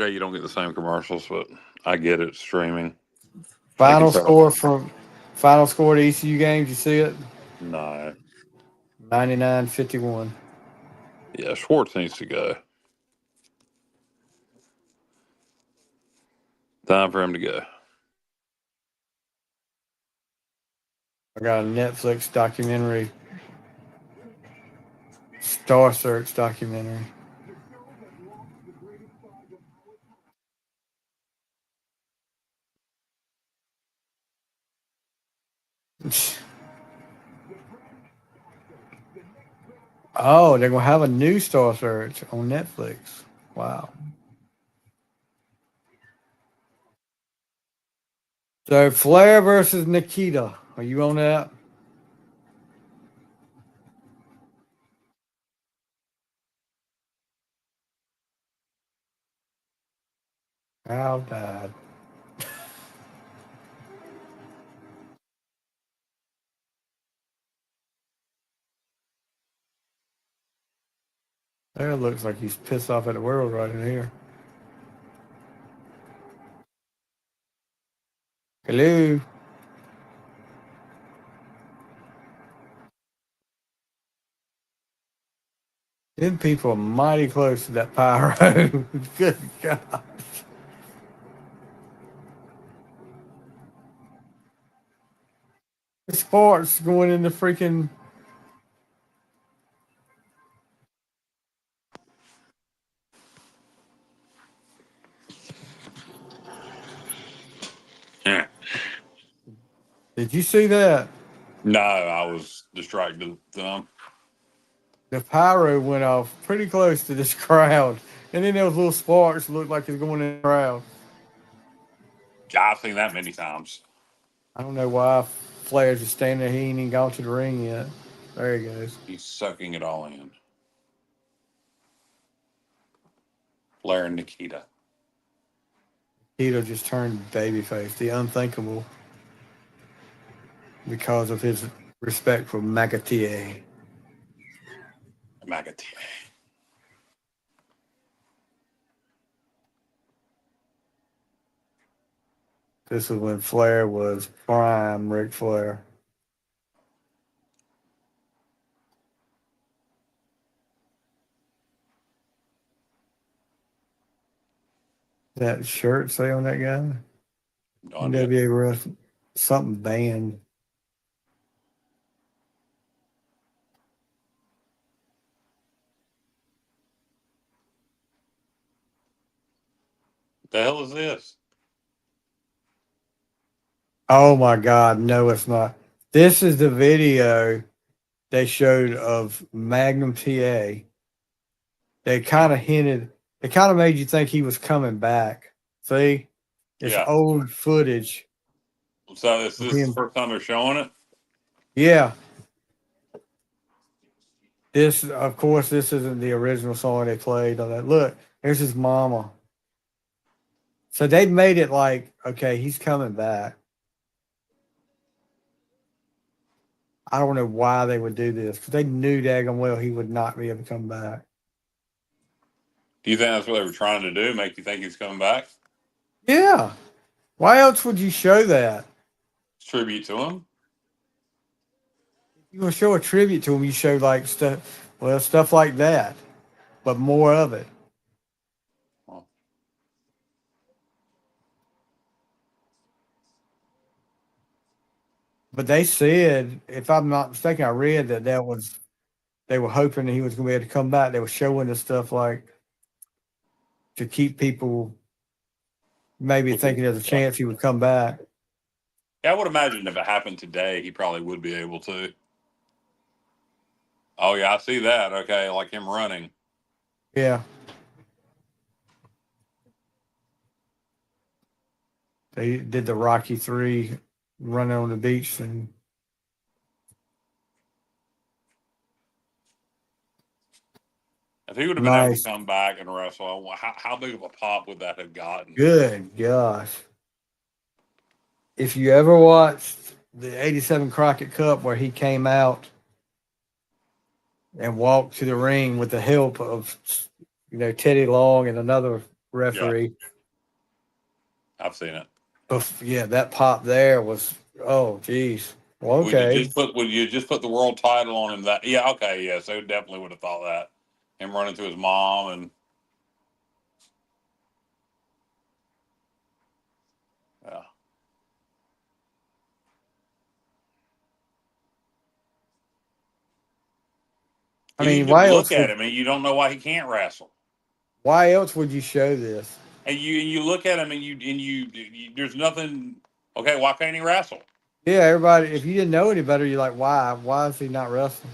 how you don't get the same commercials, but I get it. Streaming. Final score to ECU games. You see it? No. 99-51. Yeah, Schwartz needs to go. Time for him to go. I got a Netflix documentary, Star Search documentary. Oh, they're gonna have a new Star Search on Netflix. Wow. So Flair versus Nikita. Are you on that? How died. There looks like he's pissed off at the world right in here. Hello. Them people are mighty close to that pyro. Good God. Sports going into freaking. Yeah. Did you see that? No, I was distracted. The pyro went off pretty close to this crowd. And then there was little sparks looked like it's going in the crowd. I've seen that many times. I don't know why Flair's just standing there. He ain't even gone to the ring yet. There he goes. He's sucking it all in. Flair and Nikita. Tito just turned babyface, the unthinkable, because of his respect for McAteer. McAteer. This is when Flair was prime Ric Flair. That shirt say on that guy? No idea. NWA Wrestling, something banned. The hell is this? Oh my God, no, it's not. This is the video they showed of Magnum TA. They kind of hinted, it kind of made you think he was coming back. See? It's Yeah. old footage. So this is the first time they're showing it? Yeah. This, of course, this isn't the original song they played on that. Look, there's his mama. So they made it like, okay, he's coming back. I don't know why they would do this because they knew daggone well he would not be able to come back. Do you think that's what they were trying to do? Make you think he's coming back? Yeah. Why else would you show that? Tribute to him? You want to show a tribute to him, you show like stuff like that, but more of it. Oh. But they said, if I'm not mistaken, I read that they were hoping that he was going to be able to come back. They were showing the stuff like to keep people maybe thinking there's a chance he would come back. Yeah, I would imagine if it happened today, he probably would be able to. Oh, yeah, I see that. Okay, like him running. Yeah. They did the Rocky 3 running on the beach and If he would have been able to nice. come back and wrestle, how big of a pop would that have gotten? Good gosh. If you ever watched the 87 Crockett Cup where he came out and walked to the ring with the help of, Teddy Long and another referee. Yeah. I've seen it. Yeah, that pop there was, oh, geez. Well, okay. Would you just put the world title on him? That yeah, okay, yes, they definitely would have thought that. Him running to his mom and yeah. I mean, You why look else at him and you don't know why he can't wrestle. Why else would you show this? And you look at him and you there's nothing. Okay, why can't he wrestle? Yeah, everybody. If you didn't know any better, you're like, why? Why is he not wrestling?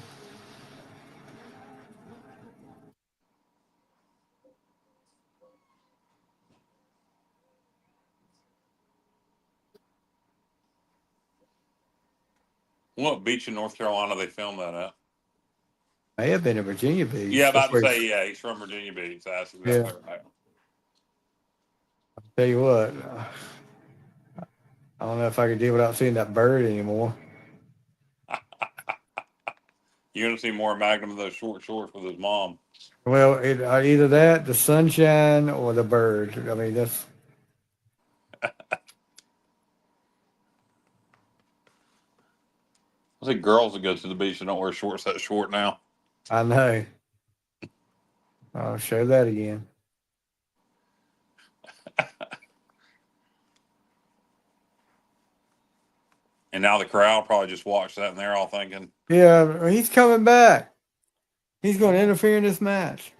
What beach in North Carolina they filmed that at? May have been in Virginia Beach. Yeah, about to say yeah, he's from Virginia Beach. That's exactly right. Tell you what, I don't know if I could do without seeing that bird anymore. You're gonna see more Magnum of those short shorts with his mom. Well, either that, the sunshine, or the bird. I mean, that's. I see girls that go to the beach and don't wear shorts that short now. I know. I'll show that again. And now the crowd probably just watched that and they're all thinking, Yeah, he's coming back. He's going to interfere in this match.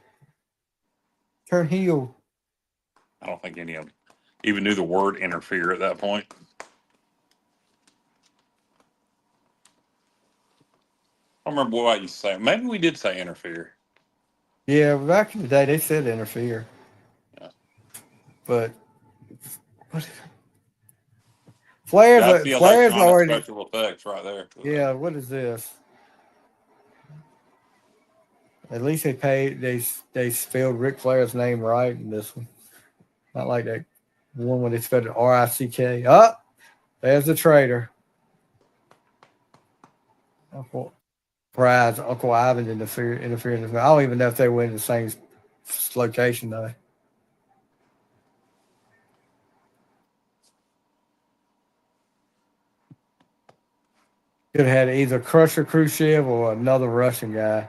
Turn heel. I don't think any of them even knew the word interfere at that point. I don't remember what I used to say. Maybe we did say interfere. Yeah, back in the day, they said interfere. Yeah. But Flair's already. Special effects right there. Yeah, what is this? At least they spelled Ric Flair's name right in this one. Not like that one when they spelled it RICK. Oh, there's the traitor. Uncle Ivan interfered in this. I don't even know if they were in the same location though. Could have had either Crusher Khrushchev or another Russian guy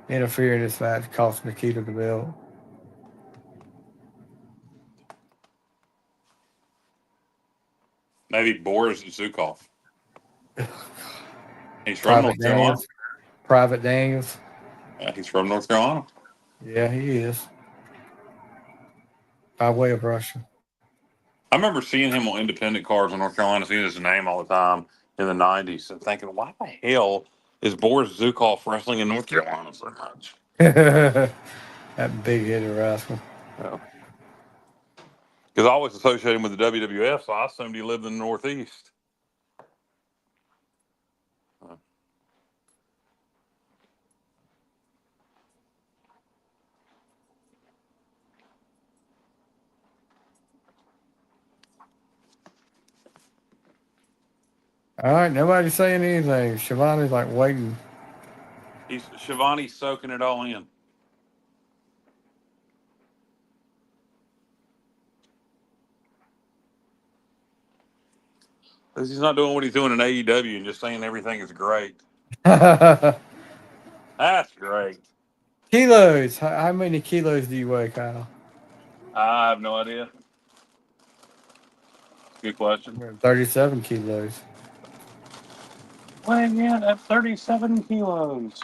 interfere in this match, cost Nikita the belt. Maybe Boris Zukov. He's from North Carolina. Private Daniels. Yeah, he's from North Carolina. Yeah, he is. By way of Russia. I remember seeing him on independent cards in North Carolina, seeing his name all the time in the 90s and thinking, why the hell is Boris Zukov wrestling in North Carolina so much? That big headed rascal. Yeah. Because I always associate him with the WWF, so I assumed he lived in the Northeast. All right, nobody's saying anything. Shivani's like waiting. Shivani's soaking it all in. He's not doing what he's doing in AEW and just saying everything is great. That's great. Kilos. How many kilos do you weigh, Kyle? I have no idea. Good question. 37 kilos. Weighing in at 37 kilos.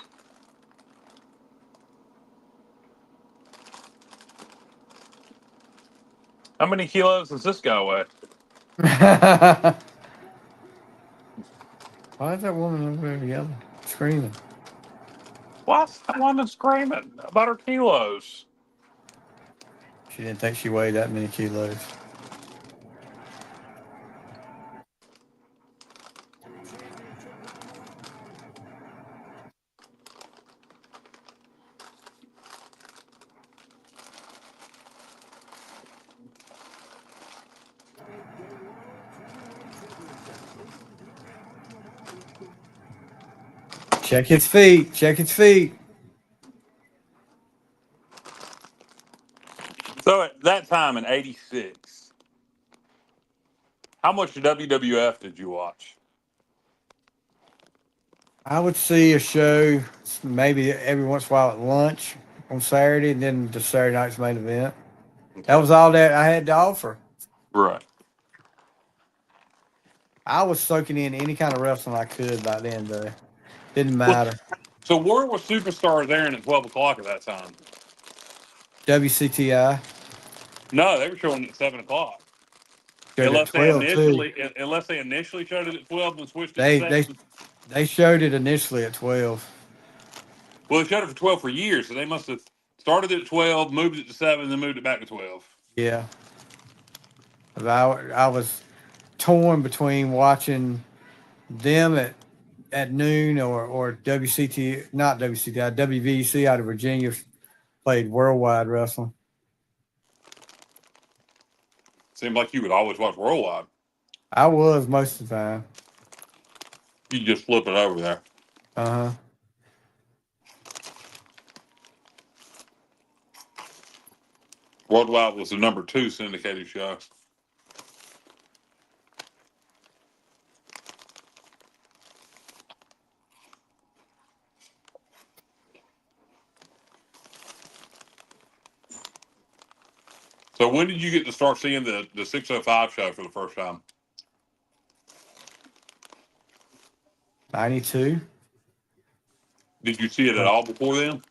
How many kilos does this guy weigh? Why is that woman over there yelling, screaming? What's that woman screaming about her kilos? She didn't think she weighed that many kilos. Check his feet. Check his feet. So at that time in '86, how much WWF did you watch? I would see a show maybe every once in a while at lunch on Saturday, and then the Saturday night's main event. That was all that I had to offer. Right. I was soaking in any kind of wrestling I could by then, though. Didn't matter. So where was Superstars airing at 12 o'clock at that time? WCTI. No, they were showing it at 7 o'clock. Unless they initially showed it at 12 and switched it to 7. They showed it initially at 12. Well, they showed it for 12 for years, so they must have started it at 12, moved it to 7, then moved it back to 12. Yeah. I was torn between watching them at noon or WCT, not WCTI, WVC out of Virginia played Worldwide Wrestling. Seemed like you would always watch Worldwide. I was most of the time. You just flip it over there. Uh-huh. Worldwide was the number 2 syndicated show. So when did you get to start seeing the 605 show for the first time? 92. Did you see it at all before then?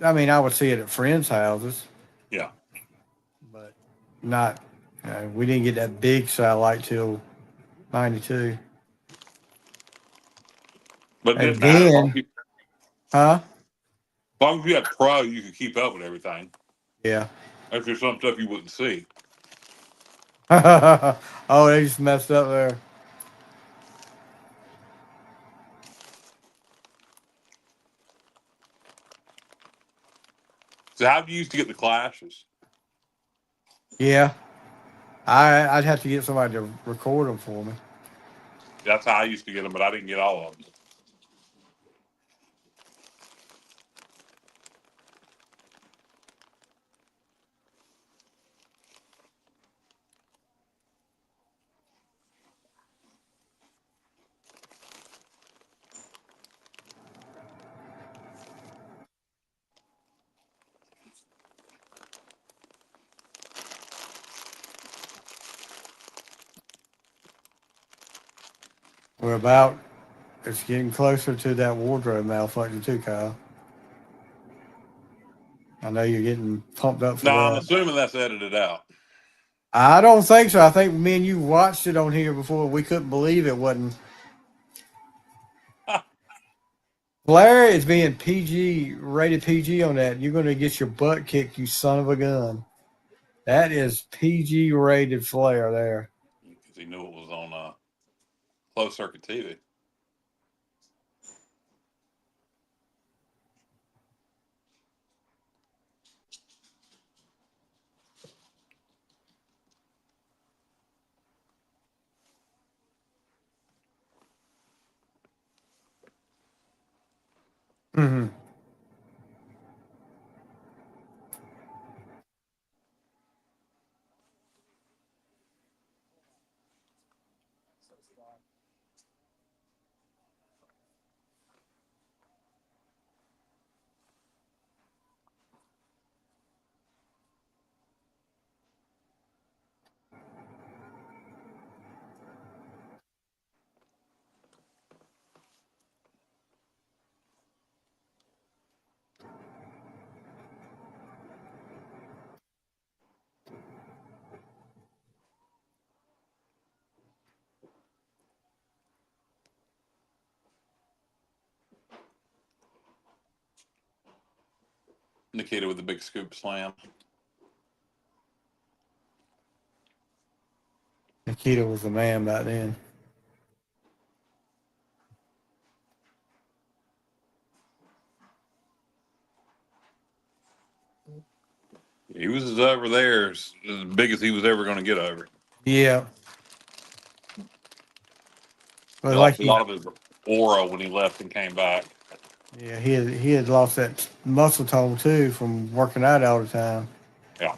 I mean, I would see it at friends' houses. Yeah. But not, we didn't get that big satellite till 92. But it didn't Again, matter. huh? As long as you had Pro, you could keep up with everything. Yeah. That's just some stuff you wouldn't see. Oh, they just messed up there. how do you used to get the clashes? Yeah. I'd have to get somebody to record them for me. That's how I used to get them, but I didn't get all of them. It's getting closer to that wardrobe malfunction too, Kyle. I know you're getting pumped up for No, I'm that. assuming that's edited out. I don't think so. I think me and you watched it on here before. We couldn't believe it wasn't. Blair is being PG, rated PG on that. You're going to get your butt kicked, you son of a gun. That is PG rated Flair there. Because he knew it was on closed circuit TV. Mm-hmm. Nikita with the big scoop slam. Nikita was the man back then. He was over there as big as he was ever going to get over. Yeah. He But lost a lot of his aura when he left and came back. yeah, he had lost that muscle tone too from working out all the time. Yeah.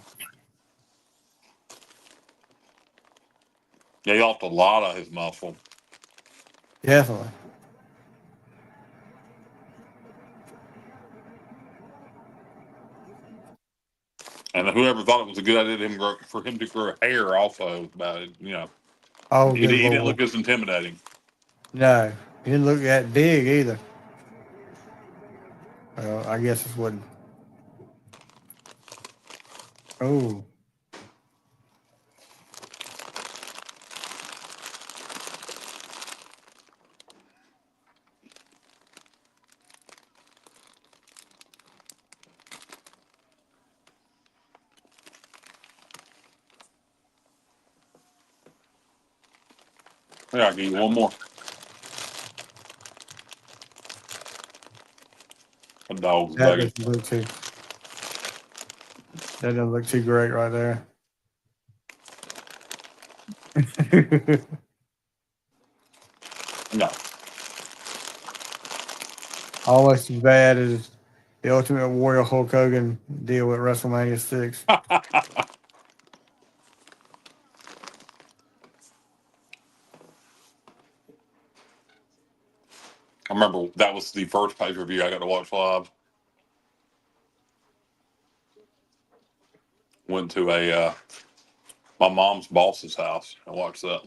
Yeah, he lost a lot of his muscle. Definitely. And whoever thought it was a good idea for him to grow hair also about it, Oh, he good didn't Lord. look as intimidating. No, he didn't look that big either. Well, I guess it's what. Oh, Yeah, I'll give you one more. A dog's that begging. doesn't look too. That doesn't look too great right there. No. Almost as bad as the Ultimate Warrior Hulk Hogan deal with WrestleMania 6. I remember that was the first pay-per-view I got to watch live. Went to my mom's boss's house and watched that.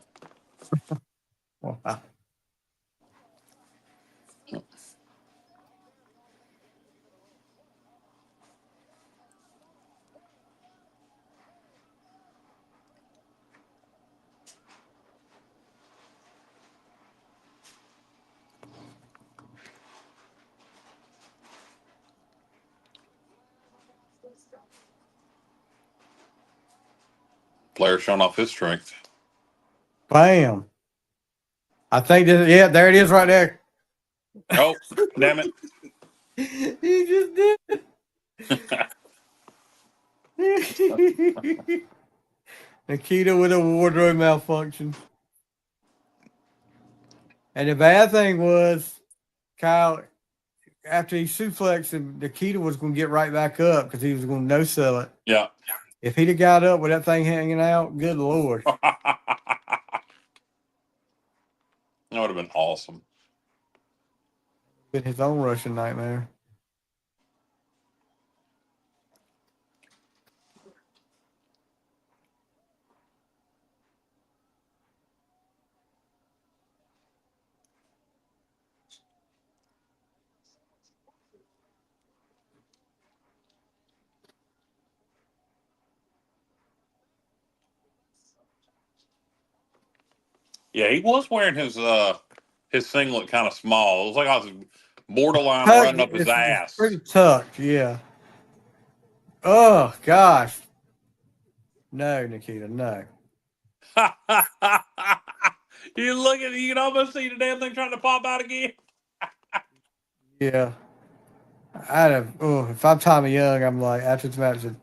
Wow. Flair showing off his strength. Bam. I think that, yeah, there it is right there. Oh, damn it. He just did it. Nikita with a wardrobe malfunction. And the bad thing was, Kyle, after he suplexed him, Nikita was going to get right back up because he was going to no sell it. Yeah. If he'd have got up with that thing hanging out, good Lord. That would have been awesome. Been his own Russian nightmare. Yeah, he was wearing his singlet kind of small. It was like I was borderline running up his It's ass. pretty tucked, yeah. Oh, gosh. No, Nikita, no. You look at it, you can almost see the damn thing trying to pop out again. Yeah. If I'm Tommy Young, I'm like, after the match, you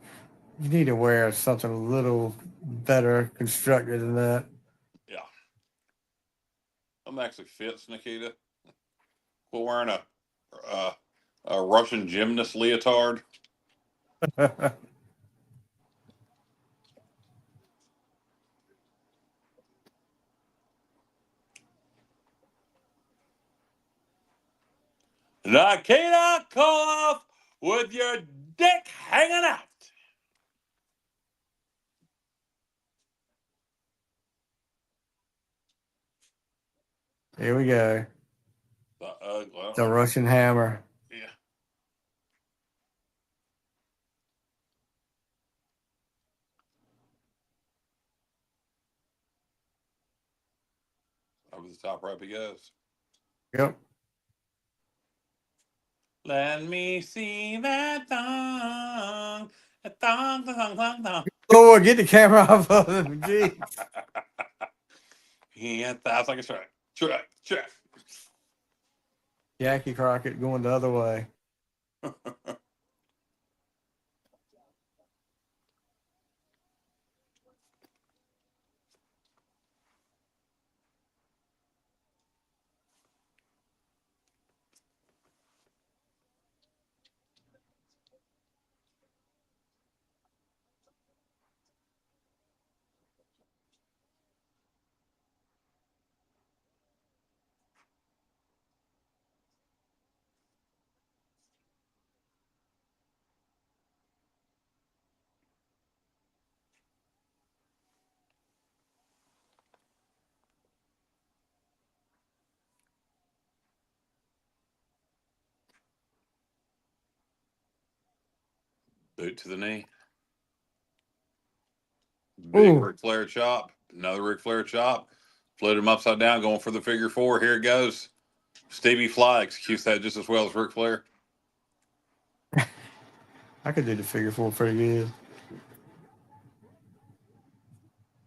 need to wear something a little better constructed than that. Yeah. That actually fits, Nikita. We're wearing a Russian gymnast leotard. Nikita Koloff with your dick hanging out. Here we go. The Like, Russian hammer. yeah. Over the top rope he goes. Yep. Let me see that thong. A thong, thong, thong, thong. Lord, get the camera off of him. Jeez. Yeah, that's like a track. Track. Jackie Crockett going the other way. Boot to the knee. Big Ooh. Ric Flair chop. Another Ric Flair chop. Float him upside down, going for the figure four. Here it goes. Stevie Fly executes that just as well as Ric Flair. I could do the figure four pretty good.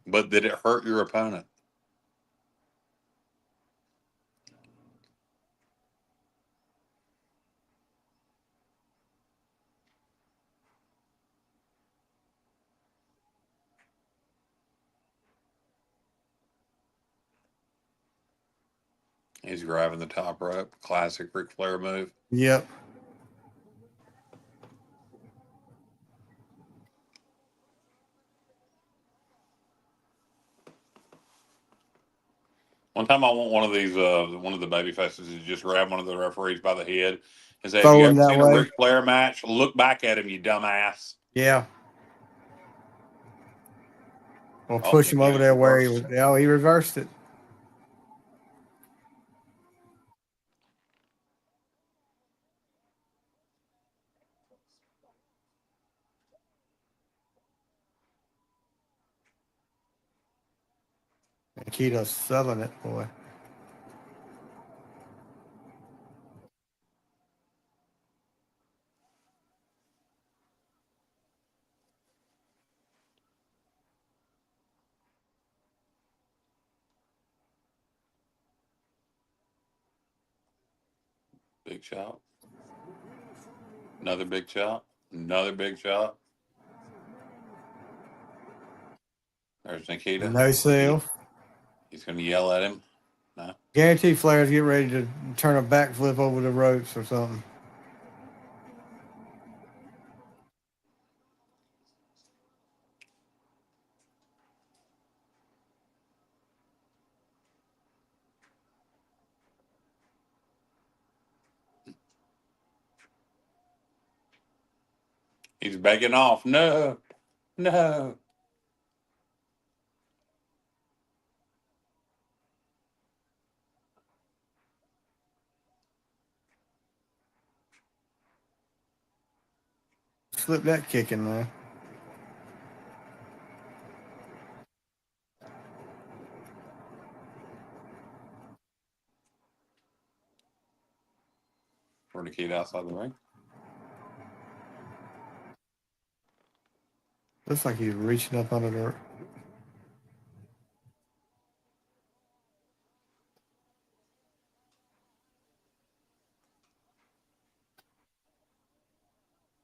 But did it hurt your opponent? He's grabbing the top rope. Classic Ric Flair move. Yep. One time I want one of these, one of the baby faces to just grab one of the referees by the head and say, have Throw you him ever that seen a way. Ric Flair match? Look back at him, you dumbass. Yeah. Or Oh, push him over Nikita's there where he reversed. was. Oh, he reversed it. Nikita's selling it, boy. Big chop. Another big chop. Another big chop. There's Nikita. No self. He's going to yell at him. No. Guarantee Flair's getting ready to turn a backflip over the ropes or something. He's begging off. No. No. Slip that kick in there. For Nikita outside the ring. Looks like he's reaching up under the.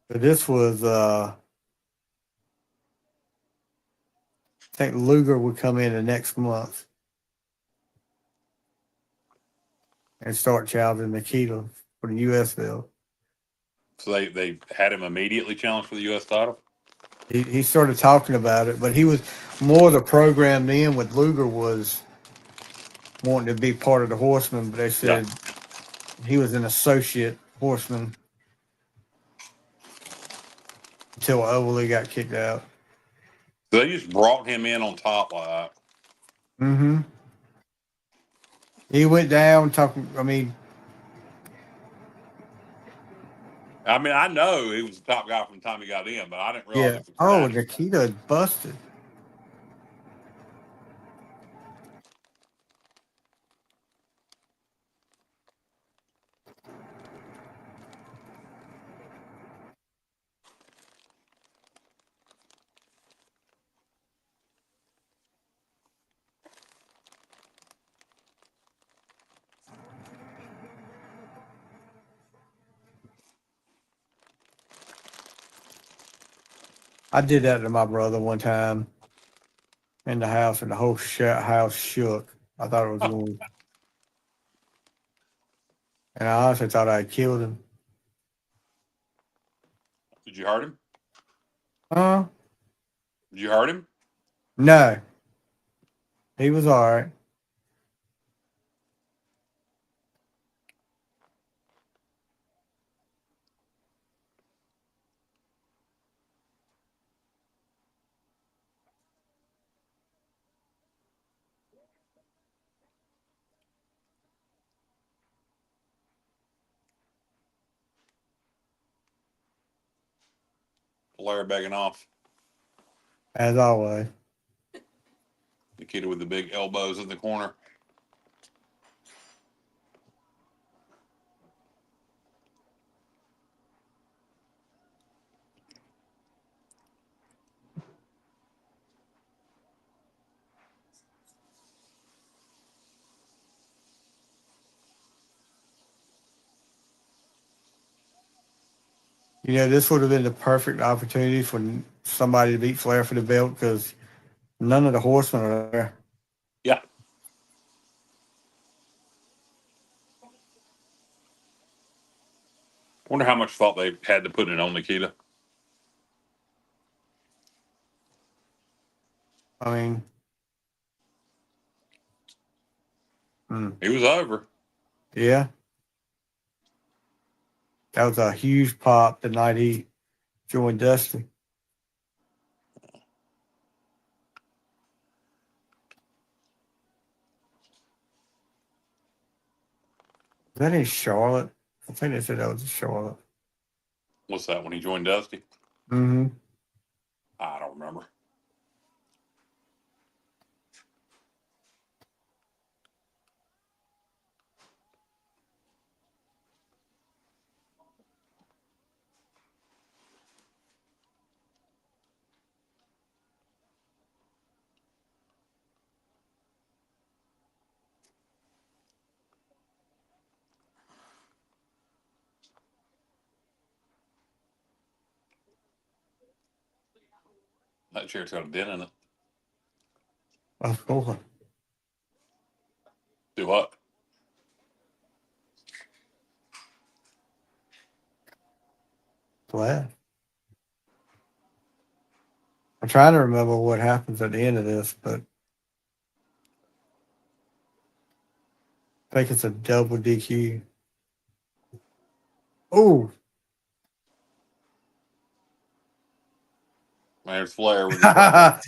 But this was, I think Luger would come in the next month and start challenging Nikita for the U.S. belt. So they had him immediately challenge for the U.S. title? He started talking about it, but he was more the programmed in with Luger was wanting to be part of the Horsemen, but they said he was an associate Horseman until Overly got kicked out. So they just brought him in on top like that. Mm-hmm. He went down talking. I know he was the top guy from the time he got in, but I didn't realize Yeah. it was Oh, that. Nikita busted. I did that to my brother one time in the house, and the whole house shook. I thought it was going, and I honestly thought I had killed him. Did you hurt him? Huh? Did you hurt him? No. He was all right. Blair begging off. As always. Nikita with the big elbows in the corner. You know, this would have been the perfect opportunity for somebody to beat Flair for the belt because none of the Horsemen are there. Yeah. Wonder how much thought they had to put in on Nikita. I mean, He was over. yeah. That was a huge pop the night he joined Dusty. Is that in Charlotte? I think they said that was in Charlotte. What's that, when he joined Dusty? Mm-hmm. I don't remember. That chair's got a dent in it. Of course. Do what? Glad. I'm trying to remember what happens at the end of this, but I think it's a double DQ. Oh, There's Flair with his brother.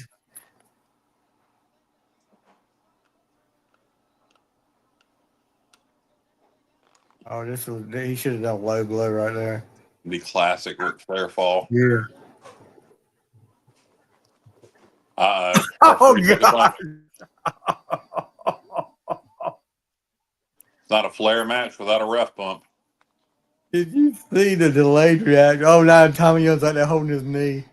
Oh, this was he should have done low blow right there. The classic Ric Flair fall. Yeah. Uh-oh. Oh Referee took his God. line. It's not a Flair match without a ref bump. Did you see the delayed reaction? Oh no, Tommy Young's out there holding his knee.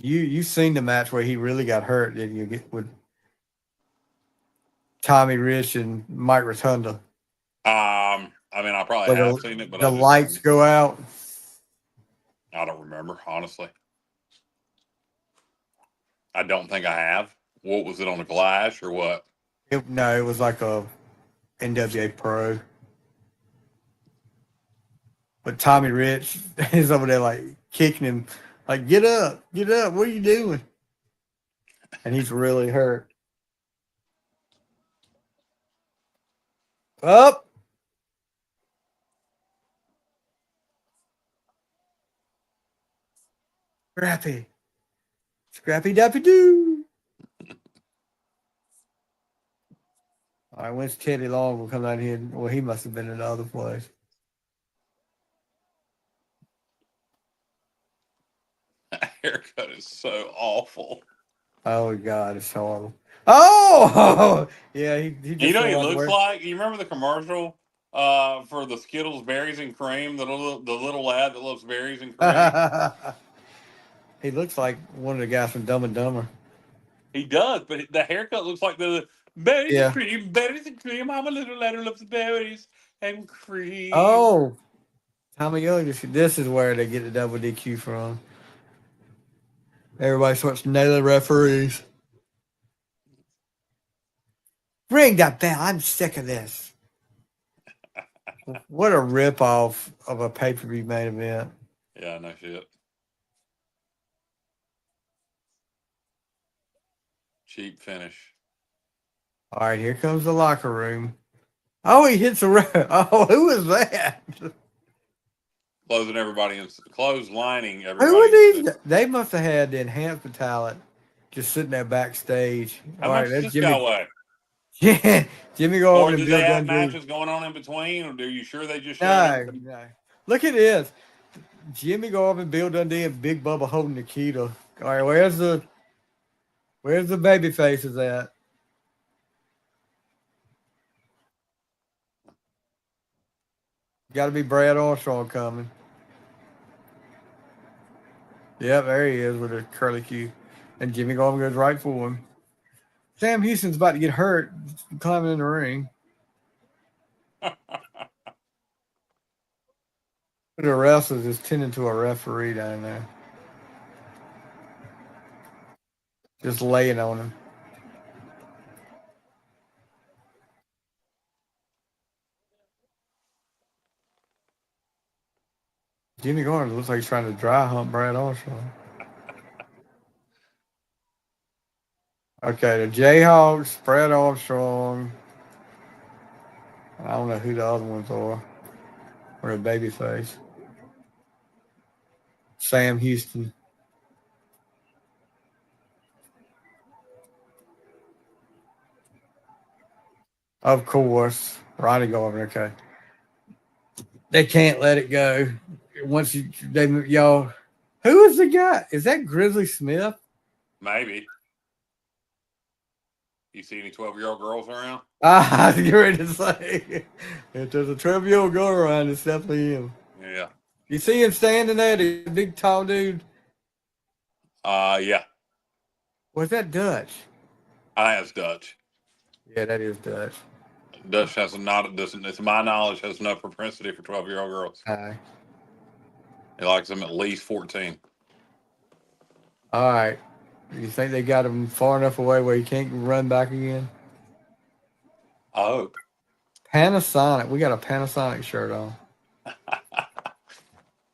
You seen the match where he really got hurt, didn't you? With Tommy Rich and Mike Rotunda. I mean, I probably Where have seen it, but the lights go out. I don't remember, honestly. I don't think I have. What was it, on a glass or what? No, it was like a NWA Pro. But Tommy Rich is over there like kicking him, like, get up, what are you doing? And he's really hurt. Up. Scrappy Dappy Doo. All right, when's Teddy Long will come out here? Well, he must have been in the other place. That haircut is so awful. Oh God, it's horrible. Oh yeah, he just You know what he looks like? You remember the commercial for the Skittles berries and cream? The little lad that loves berries and cream. He looks like one of the guys from Dumb and Dumber. He does, but the haircut looks like the berries Yeah. and cream. Berries and cream. I'm a little lad who loves berries and cream. Oh, Tommy Young. This is where they get the double DQ from. Everybody starts nailing referees. Ring that bell. I'm sick of this. What a ripoff of a pay-per-view main event. Yeah, no shit. Cheap finish. All right, here comes the locker room. Oh, he hits a ref. Oh, who was that? Closing everybody in, closelining everybody. Who were these? They must have had the enhancement talent just sitting there backstage. How All much right, does that's this guy weigh? Yeah, Jimmy go Or over do and they Bill have Dundee. matches going on in between? Or are you sure they just showed No, up? no. Look at this. Jimmy go over and Bill Dundee and Big Bubba holding Nikita. All right, where's the baby faces at? Got to be Brad Armstrong coming. Yep, there he is with a curly Q. And Jimmy Garvin goes right for him. Sam Houston's about to get hurt climbing in the ring. The wrestlers is tending to a referee down there. Just laying on him. Jimmy Garvin looks like he's trying to dry hump Brad Armstrong. Okay, the Jayhawks, Brad Armstrong. I don't know who the other ones are. Or a babyface. Sam Houston. Of course. Ronnie Garvin, okay. They can't let it go. Once y'all, who is the guy? Is that Grizzly Smith? Maybe. You see any 12-year-old girls around? I was ready to say, if there's a 12-year-old girl around, it's definitely him. Yeah. You see him standing there, the big tall dude? Yeah. Was that Dutch? I think it's Dutch. Yeah, that is Dutch. Dutch has not, doesn't, to my knowledge, has no propensity for 12-year-old girls. He likes them at least 14. All right. You think they got him far enough away where he can't run back again? I hope. Panasonic. We got a Panasonic shirt on.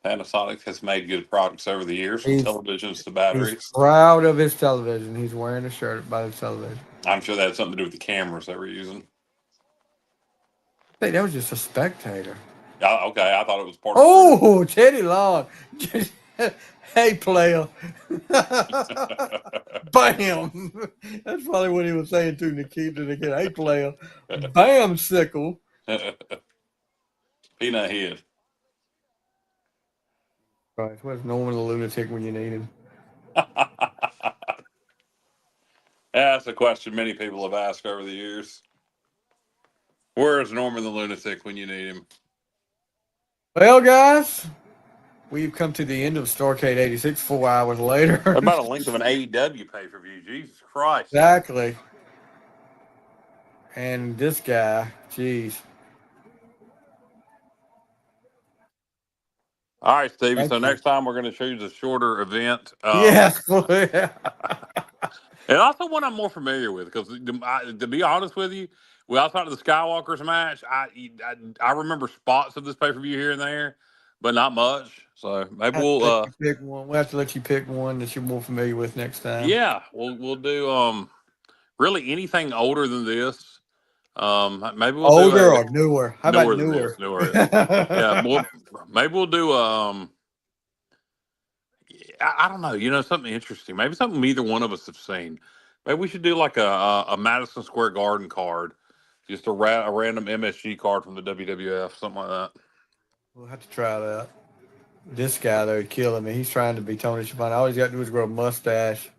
Panasonic has made good products over the years, from televisions to batteries. He's proud of his television. He's wearing a shirt by the television. I'm sure that had something to do with the cameras they were using. I think that was just a spectator. Okay, I thought it was part of the Teddy Long. Hey, player. Bam. That's probably what he was saying to the kid. Hey, player. Bam, sickle. Peanut head. Right. Where's Norman the lunatic when you need him? That's a question many people have asked over the years. Where is Norman the lunatic when you need him? Well, guys, we've come to the end of Starrcade 86 4 hours later. About the length of an AEW pay-per-view. Jesus Christ. Exactly. And this guy, geez. All right, Stevie. So next time we're going to choose a shorter event. Yes. And also one I'm more familiar with, because to be honest with you, outside of the Skywalkers match, I remember spots of this pay-per-view here and there, but not much. So maybe we'll pick one. We'll have to let you pick one that you're more familiar with next time. Yeah, we'll do really anything older than this. Maybe we'll older or newer. How about newer? Newer. Yeah, maybe we'll do I don't know. Something interesting. Maybe something neither one of us have seen. Maybe we should do like a Madison Square Garden card, just a random MSG card from the WWF, something like that. We'll have to try that. This guy though, killing me. He's trying to be Tony Schiavone. All he's got to do is grow a mustache,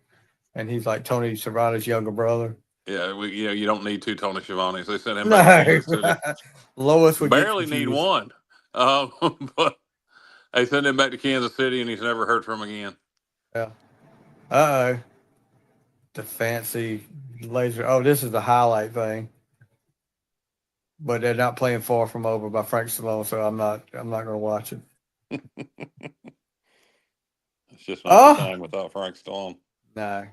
and he's like Tony Schiavone's younger brother. Yeah, you don't need two Tony Schiavones. They sent him back to Kansas City. Lois would barely need one. But they sent him back to Kansas City, and he's never heard from him again. Yeah. Uh-oh. The fancy laser. Oh, this is the highlight thing. But they're not playing Far From Over by Frank Stallone, so I'm not going to watch it. It's just not the same without Frank Stallone. No.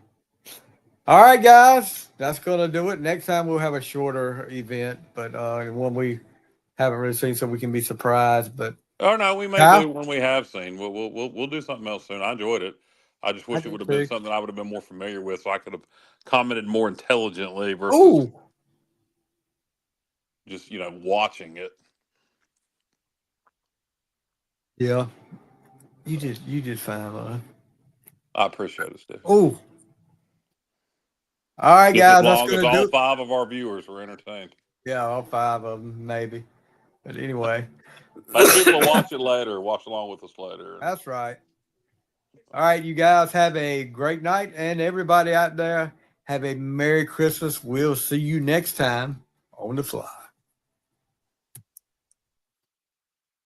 All right, guys. That's going to do it. Next time we'll have a shorter event, but one we haven't really seen, so we can be surprised. But oh no, we may do one we have seen. We'll do something else soon. I enjoyed it. I just wish it would have been something I would have been more familiar with, so I could have commented more intelligently versus just watching it. Yeah, you did fine, man. I appreciate it, Steve. Oh, all right, guys. As long as all 5 of our viewers were entertained. Yeah, all 5 of them, maybe. But anyway, people will watch it later. Watch along with us later. That's right. All right, you guys have a great night, and everybody out there have a Merry Christmas. We'll see you next time on The Fly.